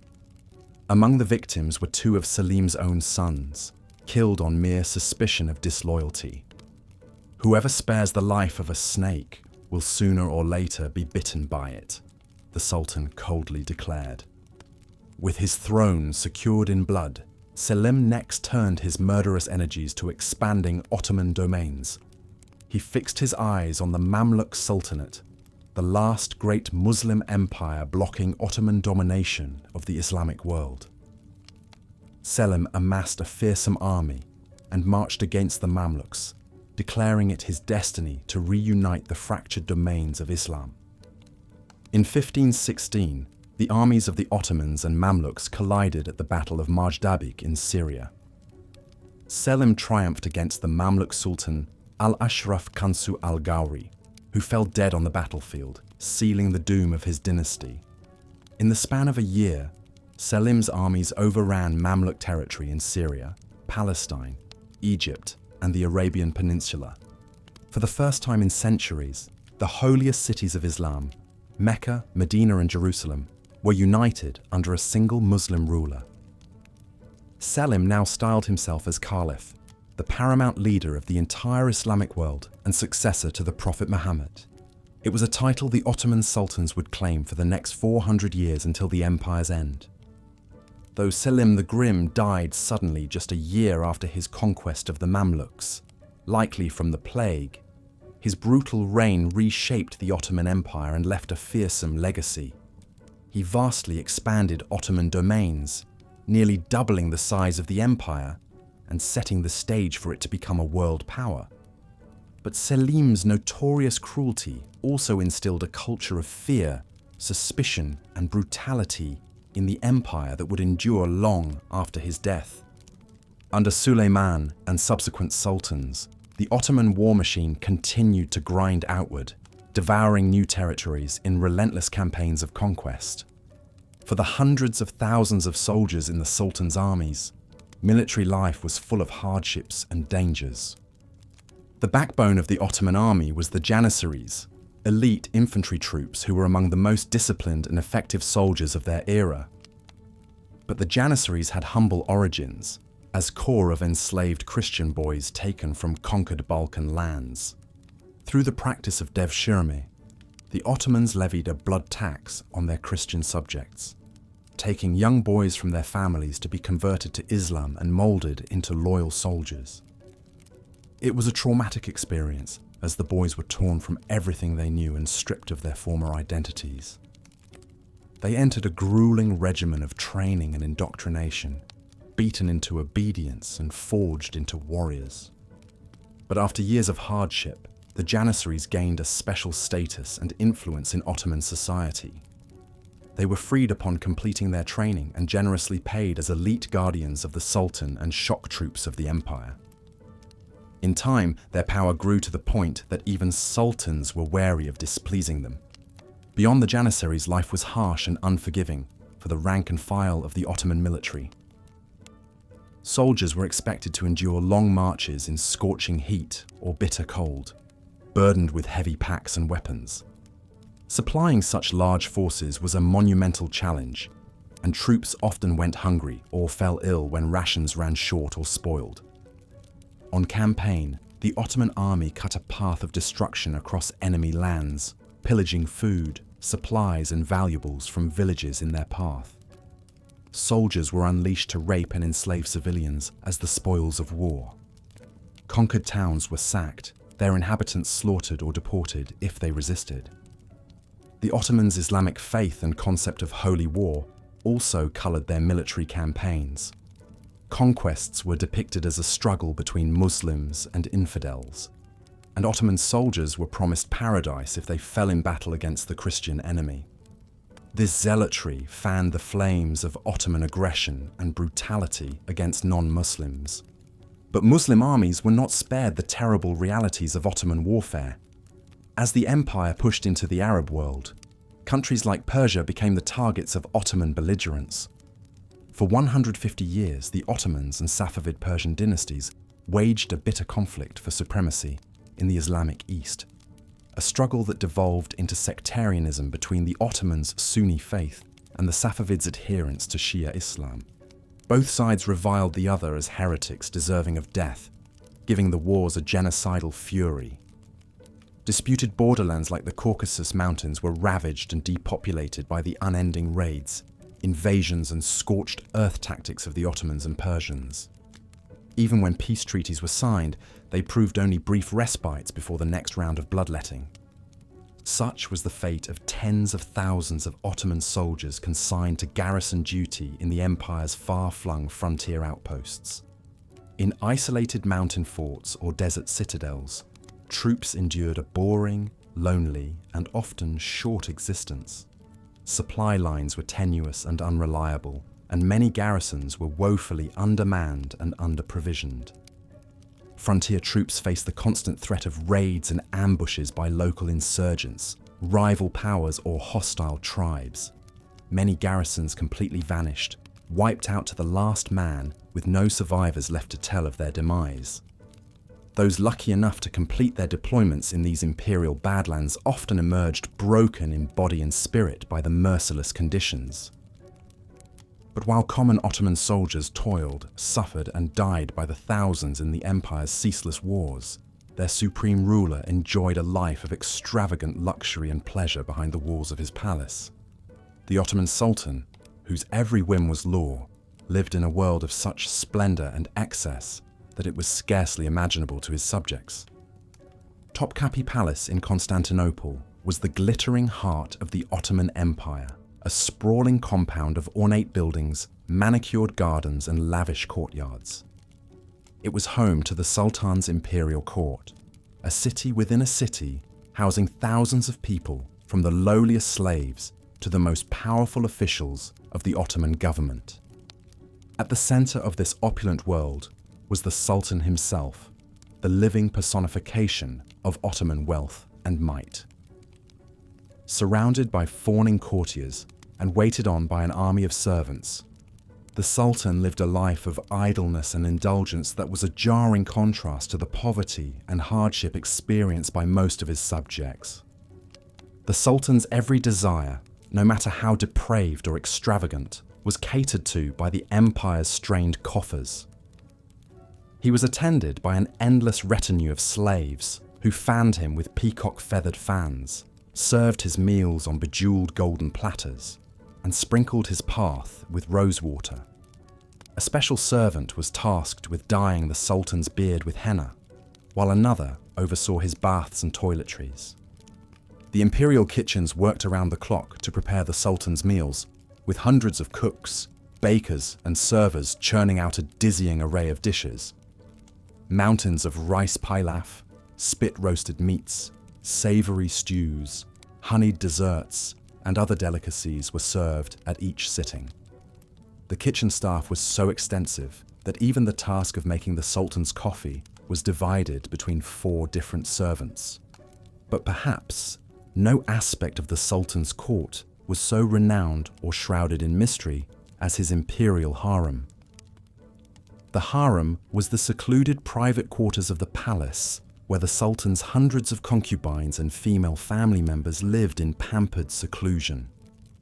Among the victims were 2 of Selim's own sons, killed on mere suspicion of disloyalty. Whoever spares the life of a snake will sooner or later be bitten by it, the Sultan coldly declared. With his throne secured in blood, Selim next turned his murderous energies to expanding Ottoman domains. He fixed his eyes on the Mamluk Sultanate, the last great Muslim empire blocking Ottoman domination of the Islamic world. Selim amassed a fearsome army and marched against the Mamluks, declaring it his destiny to reunite the fractured domains of Islam. In 1516, the armies of the Ottomans and Mamluks collided at the Battle of Majdabik in Syria. Selim triumphed against the Mamluk Sultan Al-Ashraf Kansu al-Ghauri, who fell dead on the battlefield, sealing the doom of his dynasty. In the span of a year, Selim's armies overran Mamluk territory in Syria, Palestine, Egypt, and the Arabian Peninsula. For the first time in centuries, the holiest cities of Islam, Mecca, Medina, and Jerusalem, were united under a single Muslim ruler. Selim now styled himself as Caliph, the paramount leader of the entire Islamic world and successor to the Prophet Muhammad. It was a title the Ottoman sultans would claim for the next 400 years until the empire's end. Though Selim the Grim died suddenly just a year after his conquest of the Mamluks, likely from the plague, his brutal reign reshaped the Ottoman Empire and left a fearsome legacy. He vastly expanded Ottoman domains, nearly doubling the size of the empire and setting the stage for it to become a world power. But Selim's notorious cruelty also instilled a culture of fear, suspicion, and brutality in the empire that would endure long after his death. Under Suleiman and subsequent sultans, the Ottoman war machine continued to grind outward, devouring new territories in relentless campaigns of conquest. For the hundreds of thousands of soldiers in the sultan's armies, military life was full of hardships and dangers. The backbone of the Ottoman army was the janissaries, elite infantry troops who were among the most disciplined and effective soldiers of their era. But the janissaries had humble origins, as corps of enslaved Christian boys taken from conquered Balkan lands. Through the practice of devshirme, the Ottomans levied a blood tax on their Christian subjects, taking young boys from their families to be converted to Islam and molded into loyal soldiers. It was a traumatic experience, as the boys were torn from everything they knew and stripped of their former identities. They entered a grueling regimen of training and indoctrination, beaten into obedience and forged into warriors. But after years of hardship, the janissaries gained a special status and influence in Ottoman society. They were freed upon completing their training and generously paid as elite guardians of the Sultan and shock troops of the empire. In time, their power grew to the point that even sultans were wary of displeasing them. Beyond the janissaries, life was harsh and unforgiving for the rank and file of the Ottoman military. Soldiers were expected to endure long marches in scorching heat or bitter cold, burdened with heavy packs and weapons. Supplying such large forces was a monumental challenge, and troops often went hungry or fell ill when rations ran short or spoiled. On campaign, the Ottoman army cut a path of destruction across enemy lands, pillaging food, supplies, and valuables from villages in their path. Soldiers were unleashed to rape and enslave civilians as the spoils of war. Conquered towns were sacked, their inhabitants slaughtered or deported if they resisted. The Ottomans' Islamic faith and concept of holy war also coloured their military campaigns. Conquests were depicted as a struggle between Muslims and infidels, and Ottoman soldiers were promised paradise if they fell in battle against the Christian enemy. This zealotry fanned the flames of Ottoman aggression and brutality against non-Muslims. But Muslim armies were not spared the terrible realities of Ottoman warfare. As the empire pushed into the Arab world, countries like Persia became the targets of Ottoman belligerents. For 150 years, the Ottomans and Safavid Persian dynasties waged a bitter conflict for supremacy in the Islamic East, a struggle that devolved into sectarianism between the Ottomans' Sunni faith and the Safavids' adherents to Shia Islam. Both sides reviled the other as heretics deserving of death, giving the wars a genocidal fury. Disputed borderlands like the Caucasus Mountains were ravaged and depopulated by the unending raids, invasions, and scorched earth tactics of the Ottomans and Persians. Even when peace treaties were signed, they proved only brief respites before the next round of bloodletting. Such was the fate of tens of thousands of Ottoman soldiers consigned to garrison duty in the empire's far-flung frontier outposts. In isolated mountain forts or desert citadels, troops endured a boring, lonely, and often short existence. Supply lines were tenuous and unreliable, and many garrisons were woefully undermanned and under-provisioned. Frontier troops faced the constant threat of raids and ambushes by local insurgents, rival powers, or hostile tribes. many garrisons completely vanished, wiped out to the last man, with no survivors left to tell of their demise. Those lucky enough to complete their deployments in these imperial badlands often emerged broken in body and spirit by the merciless conditions. But while common Ottoman soldiers toiled, suffered, and died by the thousands in the empire's ceaseless wars, their supreme ruler enjoyed a life of extravagant luxury and pleasure behind the walls of his palace. The Ottoman Sultan, whose every whim was law, lived in a world of such splendor and excess that it was scarcely imaginable to his subjects. Topkapi Palace in Constantinople was the glittering heart of the Ottoman Empire, a sprawling compound of ornate buildings, manicured gardens, and lavish courtyards. It was home to the Sultan's imperial court, a city within a city housing thousands of people, from the lowliest slaves to the most powerful officials of the Ottoman government. At the center of this opulent world was the Sultan himself, the living personification of Ottoman wealth and might. Surrounded by fawning courtiers and waited on by an army of servants, the Sultan lived a life of idleness and indulgence that was a jarring contrast to the poverty and hardship experienced by most of his subjects. The Sultan's every desire, no matter how depraved or extravagant, was catered to by the empire's strained coffers. He was attended by an endless retinue of slaves who fanned him with peacock-feathered fans, served his meals on bejeweled golden platters, and sprinkled his path with rosewater. A special servant was tasked with dyeing the Sultan's beard with henna, while another oversaw his baths and toiletries. The imperial kitchens worked around the clock to prepare the Sultan's meals, with hundreds of cooks, bakers, and servers churning out a dizzying array of dishes. Mountains of rice pilaf, spit-roasted meats, savory stews, honeyed desserts, and other delicacies were served at each sitting. The kitchen staff was so extensive that even the task of making the Sultan's coffee was divided between 4 different servants. But perhaps no aspect of the Sultan's court was so renowned or shrouded in mystery as his imperial harem. The harem was the secluded private quarters of the palace, where the Sultan's hundreds of concubines and female family members lived in pampered seclusion.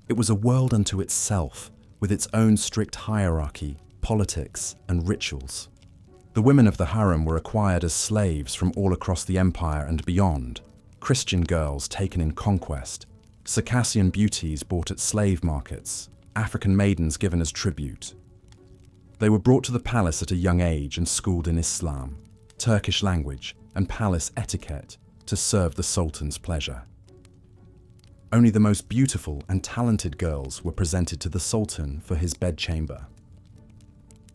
It was a world unto itself, with its own strict hierarchy, politics, and rituals. The women of the harem were acquired as slaves from all across the empire and beyond, Christian girls taken in conquest, Circassian beauties bought at slave markets, African maidens given as tribute. They were brought to the palace at a young age and schooled in Islam, Turkish language, and palace etiquette to serve the Sultan's pleasure. Only the most beautiful and talented girls were presented to the Sultan for his bedchamber.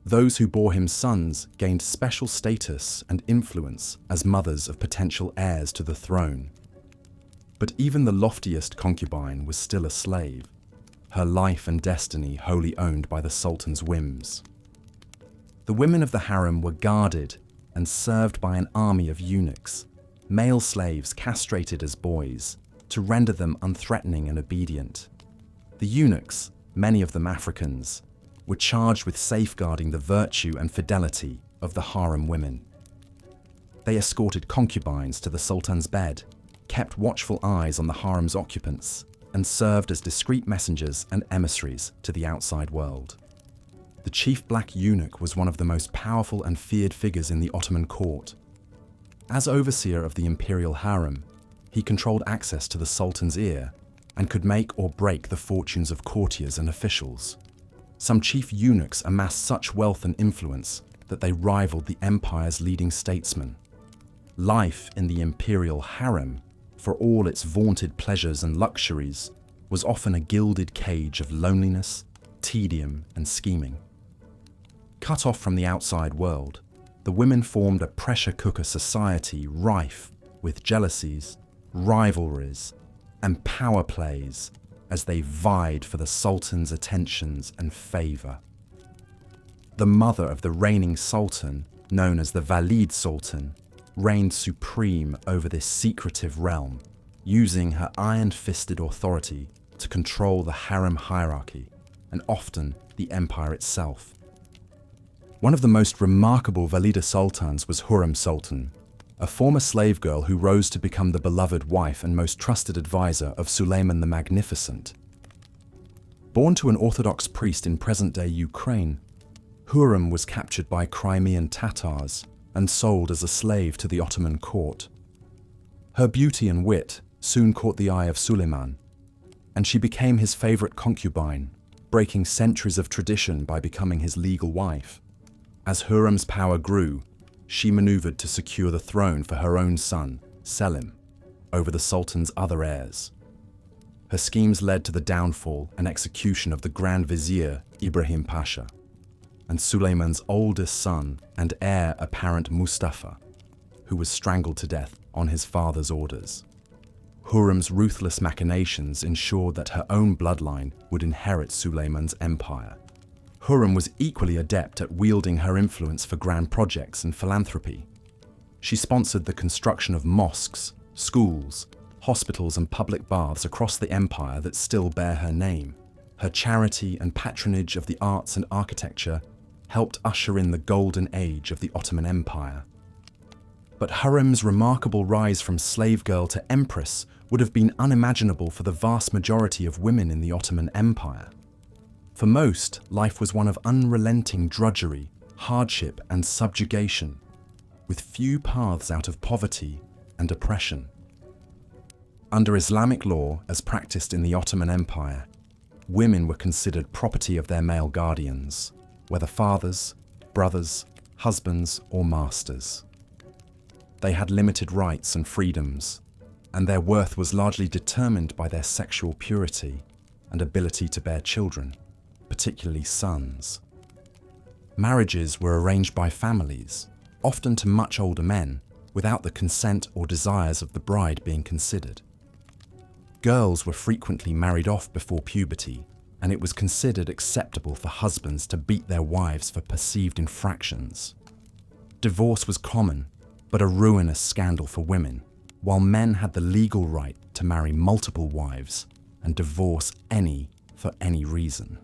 Those who bore him sons gained special status and influence as mothers of potential heirs to the throne. But even the loftiest concubine was still a slave, her life and destiny wholly owned by the Sultan's whims. The women of the harem were guarded and served by an army of eunuchs, male slaves castrated as boys, to render them unthreatening and obedient. The eunuchs, many of them Africans, were charged with safeguarding the virtue and fidelity of the harem women. They escorted concubines to the Sultan's bed, kept watchful eyes on the harem's occupants, and served as discreet messengers and emissaries to the outside world. The chief black eunuch was one of the most powerful and feared figures in the Ottoman court. As overseer of the imperial harem, he controlled access to the Sultan's ear and could make or break the fortunes of courtiers and officials. Some chief eunuchs amassed such wealth and influence that they rivaled the empire's leading statesmen. Life in the imperial harem, for all its vaunted pleasures and luxuries, was often a gilded cage of loneliness, tedium, and scheming. Cut off from the outside world, the women formed a pressure cooker society rife with jealousies, rivalries, and power plays as they vied for the Sultan's attentions and favor. The mother of the reigning Sultan, known as the Valid Sultan, reigned supreme over this secretive realm, using her iron-fisted authority to control the harem hierarchy and often the empire itself. One of the most remarkable Valida sultans was Hurrem Sultan, a former slave girl who rose to become the beloved wife and most trusted advisor of Suleiman the Magnificent. Born to an Orthodox priest in present-day Ukraine, Hurrem was captured by Crimean Tatars and sold as a slave to the Ottoman court. Her beauty and wit soon caught the eye of Suleiman, and she became his favorite concubine, breaking centuries of tradition by becoming his legal wife. As Hurrem's power grew, she maneuvered to secure the throne for her own son, Selim, over the Sultan's other heirs. Her schemes led to the downfall and execution of the Grand Vizier Ibrahim Pasha, and Suleiman's oldest son and heir apparent Mustafa, who was strangled to death on his father's orders. Hurrem's ruthless machinations ensured that her own bloodline would inherit Suleiman's empire. Hurrem was equally adept at wielding her influence for grand projects and philanthropy. She sponsored the construction of mosques, schools, hospitals and public baths across the empire that still bear her name. Her charity and patronage of the arts and architecture helped usher in the golden age of the Ottoman Empire. But Hurrem's remarkable rise from slave girl to empress would have been unimaginable for the vast majority of women in the Ottoman Empire. For most, life was one of unrelenting drudgery, hardship and subjugation, with few paths out of poverty and oppression. Under Islamic law, as practiced in the Ottoman Empire, women were considered property of their male guardians, whether fathers, brothers, husbands or masters. They had limited rights and freedoms, and their worth was largely determined by their sexual purity and ability to bear children, particularly sons. Marriages were arranged by families, often to much older men, without the consent or desires of the bride being considered. Girls were frequently married off before puberty, and it was considered acceptable for husbands to beat their wives for perceived infractions. Divorce was common, but a ruinous scandal for women, while men had the legal right to marry multiple wives and divorce any for any reason.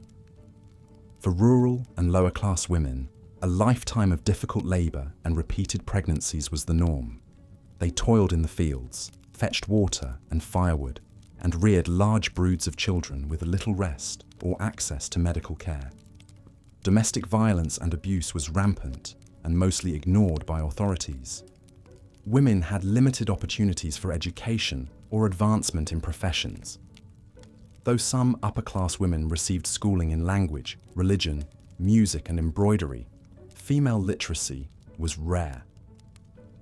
For rural and lower-class women, a lifetime of difficult labor and repeated pregnancies was the norm. They toiled in the fields, fetched water and firewood, and reared large broods of children with little rest or access to medical care. Domestic violence and abuse was rampant and mostly ignored by authorities. Women had limited opportunities for education or advancement in professions. Though some upper-class women received schooling in language, religion, music and embroidery, female literacy was rare.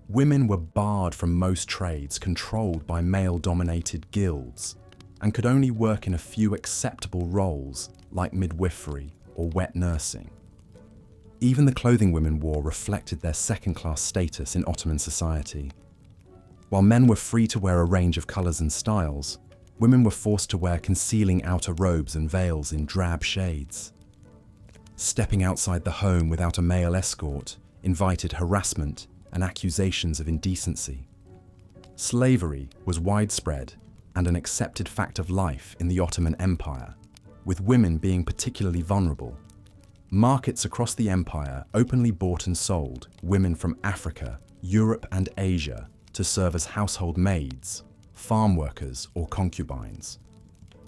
Women were barred from most trades controlled by male-dominated guilds and could only work in a few acceptable roles like midwifery or wet nursing. Even the clothing women wore reflected their second-class status in Ottoman society. While men were free to wear a range of colours and styles, women were forced to wear concealing outer robes and veils in drab shades. Stepping outside the home without a male escort invited harassment and accusations of indecency. Slavery was widespread and an accepted fact of life in the Ottoman Empire, with women being particularly vulnerable. Markets across the empire openly bought and sold women from Africa, Europe and Asia to serve as household maids, farm workers or concubines.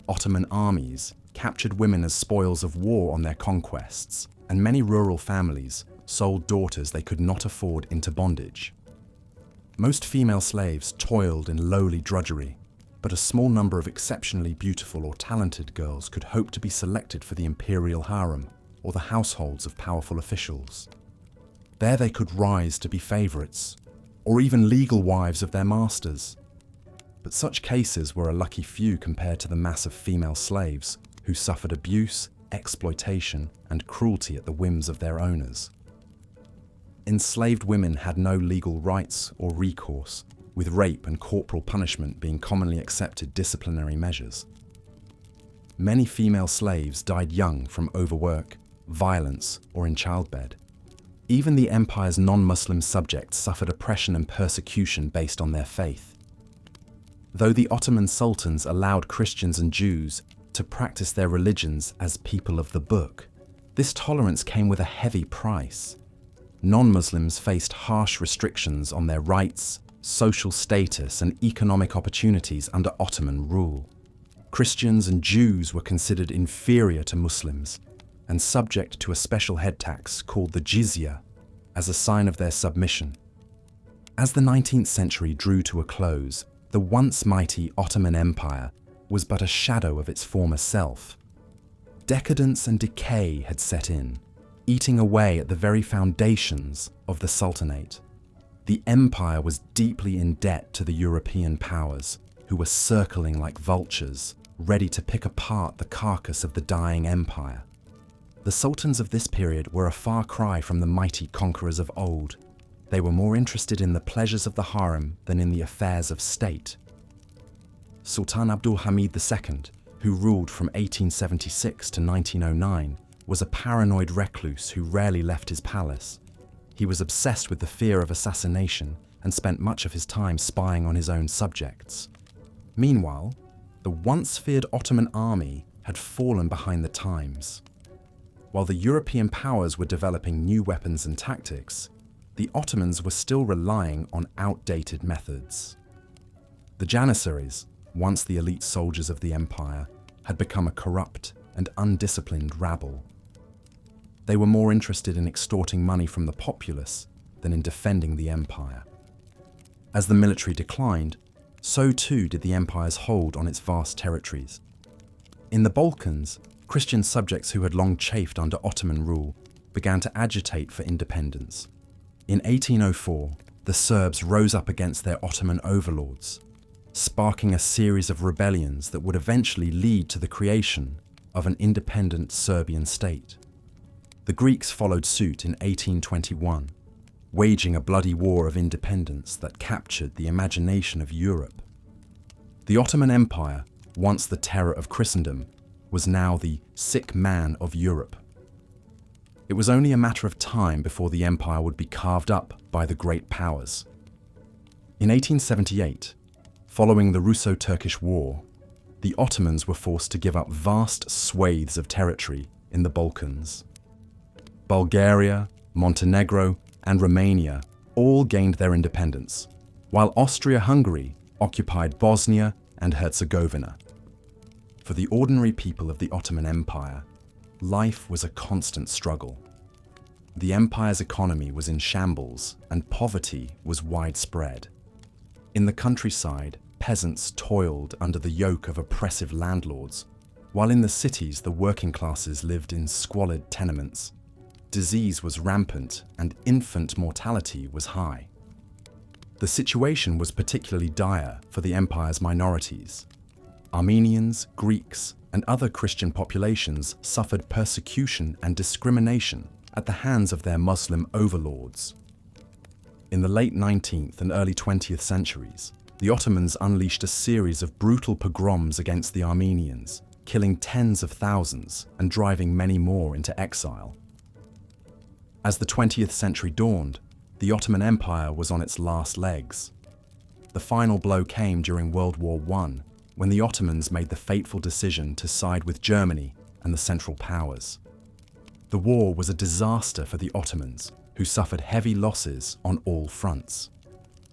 Ottoman armies captured women as spoils of war on their conquests, and many rural families sold daughters they could not afford into bondage. Most female slaves toiled in lowly drudgery, but a small number of exceptionally beautiful or talented girls could hope to be selected for the imperial harem or the households of powerful officials. There they could rise to be favourites, or even legal wives of their masters. But such cases were a lucky few compared to the mass of female slaves who suffered abuse, exploitation, and cruelty at the whims of their owners. Enslaved women had no legal rights or recourse, with rape and corporal punishment being commonly accepted disciplinary measures. Many female slaves died young from overwork, violence, or in childbed. Even the empire's non-Muslim subjects suffered oppression and persecution based on their faith. Though the Ottoman sultans allowed Christians and Jews to practice their religions as people of the book. This tolerance came with a heavy price. Non-Muslims faced harsh restrictions on their rights, social status, and economic opportunities under Ottoman rule. Christians and Jews were considered inferior to Muslims and subject to a special head tax called the jizya as a sign of their submission. As the 19th century drew to a close, the once mighty Ottoman Empire was but a shadow of its former self. Decadence and decay had set in, eating away at the very foundations of the Sultanate. The empire was deeply in debt to the European powers, who were circling like vultures, ready to pick apart the carcass of the dying empire. The sultans of this period were a far cry from the mighty conquerors of old. They were more interested in the pleasures of the harem than in the affairs of state. Sultan Abdul Hamid II, who ruled from 1876 to 1909, was a paranoid recluse who rarely left his palace. He was obsessed with the fear of assassination and spent much of his time spying on his own subjects. Meanwhile, the once feared Ottoman army had fallen behind the times. While the European powers were developing new weapons and tactics, the Ottomans were still relying on outdated methods. The janissaries, once the elite soldiers of the empire, had become a corrupt and undisciplined rabble. They were more interested in extorting money from the populace than in defending the empire. As the military declined, so too did the empire's hold on its vast territories. In the Balkans, Christian subjects who had long chafed under Ottoman rule began to agitate for independence. In 1804, the Serbs rose up against their Ottoman overlords, sparking a series of rebellions that would eventually lead to the creation of an independent Serbian state. The Greeks followed suit in 1821, waging a bloody war of independence that captured the imagination of Europe. The Ottoman Empire, once the terror of Christendom, was now the sick man of Europe. It was only a matter of time before the empire would be carved up by the great powers. In 1878, following the Russo-Turkish War, the Ottomans were forced to give up vast swathes of territory in the Balkans. Bulgaria, Montenegro, and Romania all gained their independence, while Austria-Hungary occupied Bosnia and Herzegovina. For the ordinary people of the Ottoman Empire, life was a constant struggle. The empire's economy was in shambles and poverty was widespread. In the countryside, peasants toiled under the yoke of oppressive landlords, while in the cities the working classes lived in squalid tenements. Disease was rampant and infant mortality was high. The situation was particularly dire for the empire's minorities. Armenians, Greeks, and other Christian populations suffered persecution and discrimination at the hands of their Muslim overlords. In the late 19th and early 20th centuries, the Ottomans unleashed a series of brutal pogroms against the Armenians, killing tens of thousands and driving many more into exile. As the 20th century dawned, the Ottoman Empire was on its last legs. The final blow came during World War I, when the Ottomans made the fateful decision to side with Germany and the Central Powers. The war was a disaster for the Ottomans, who suffered heavy losses on all fronts.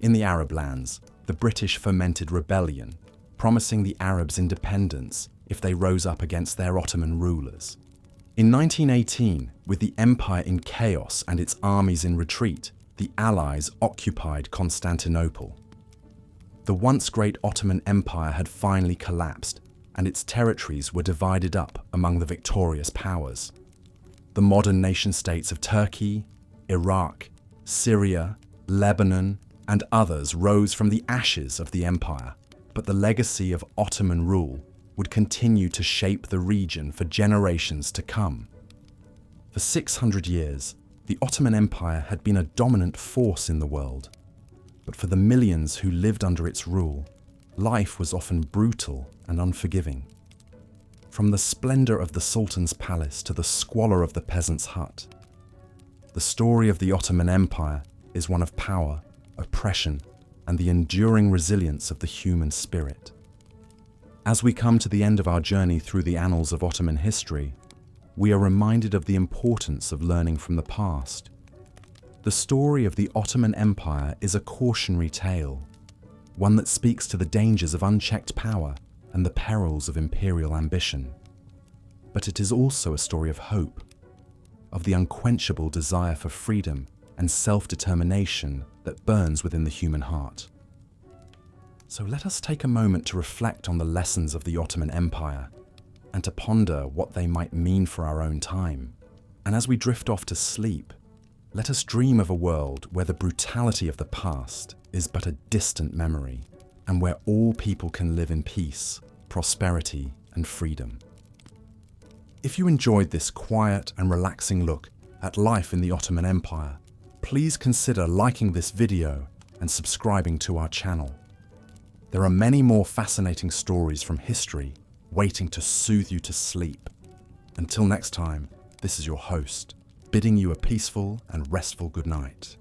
In the Arab lands, the British fomented rebellion, promising the Arabs independence if they rose up against their Ottoman rulers. In 1918, with the empire in chaos and its armies in retreat, the Allies occupied Constantinople. The once great Ottoman Empire had finally collapsed, and its territories were divided up among the victorious powers. The modern nation-states of Turkey, Iraq, Syria, Lebanon, and others rose from the ashes of the empire, but the legacy of Ottoman rule would continue to shape the region for generations to come. For 600 years, the Ottoman Empire had been a dominant force in the world, but for the millions who lived under its rule, life was often brutal and unforgiving. From the splendor of the Sultan's palace to the squalor of the peasant's hut, the story of the Ottoman Empire is one of power, oppression, and the enduring resilience of the human spirit. As we come to the end of our journey through the annals of Ottoman history, we are reminded of the importance of learning from the past. The story of the Ottoman Empire is a cautionary tale, one that speaks to the dangers of unchecked power and the perils of imperial ambition. But it is also a story of hope, of the unquenchable desire for freedom and self-determination that burns within the human heart. So let us take a moment to reflect on the lessons of the Ottoman Empire and to ponder what they might mean for our own time. And as we drift off to sleep, let us dream of a world where the brutality of the past is but a distant memory and where all people can live in peace, prosperity, and freedom. If you enjoyed this quiet and relaxing look at life in the Ottoman Empire, please consider liking this video and subscribing to our channel. There are many more fascinating stories from history waiting to soothe you to sleep. Until next time, this is your host, bidding you a peaceful and restful good night.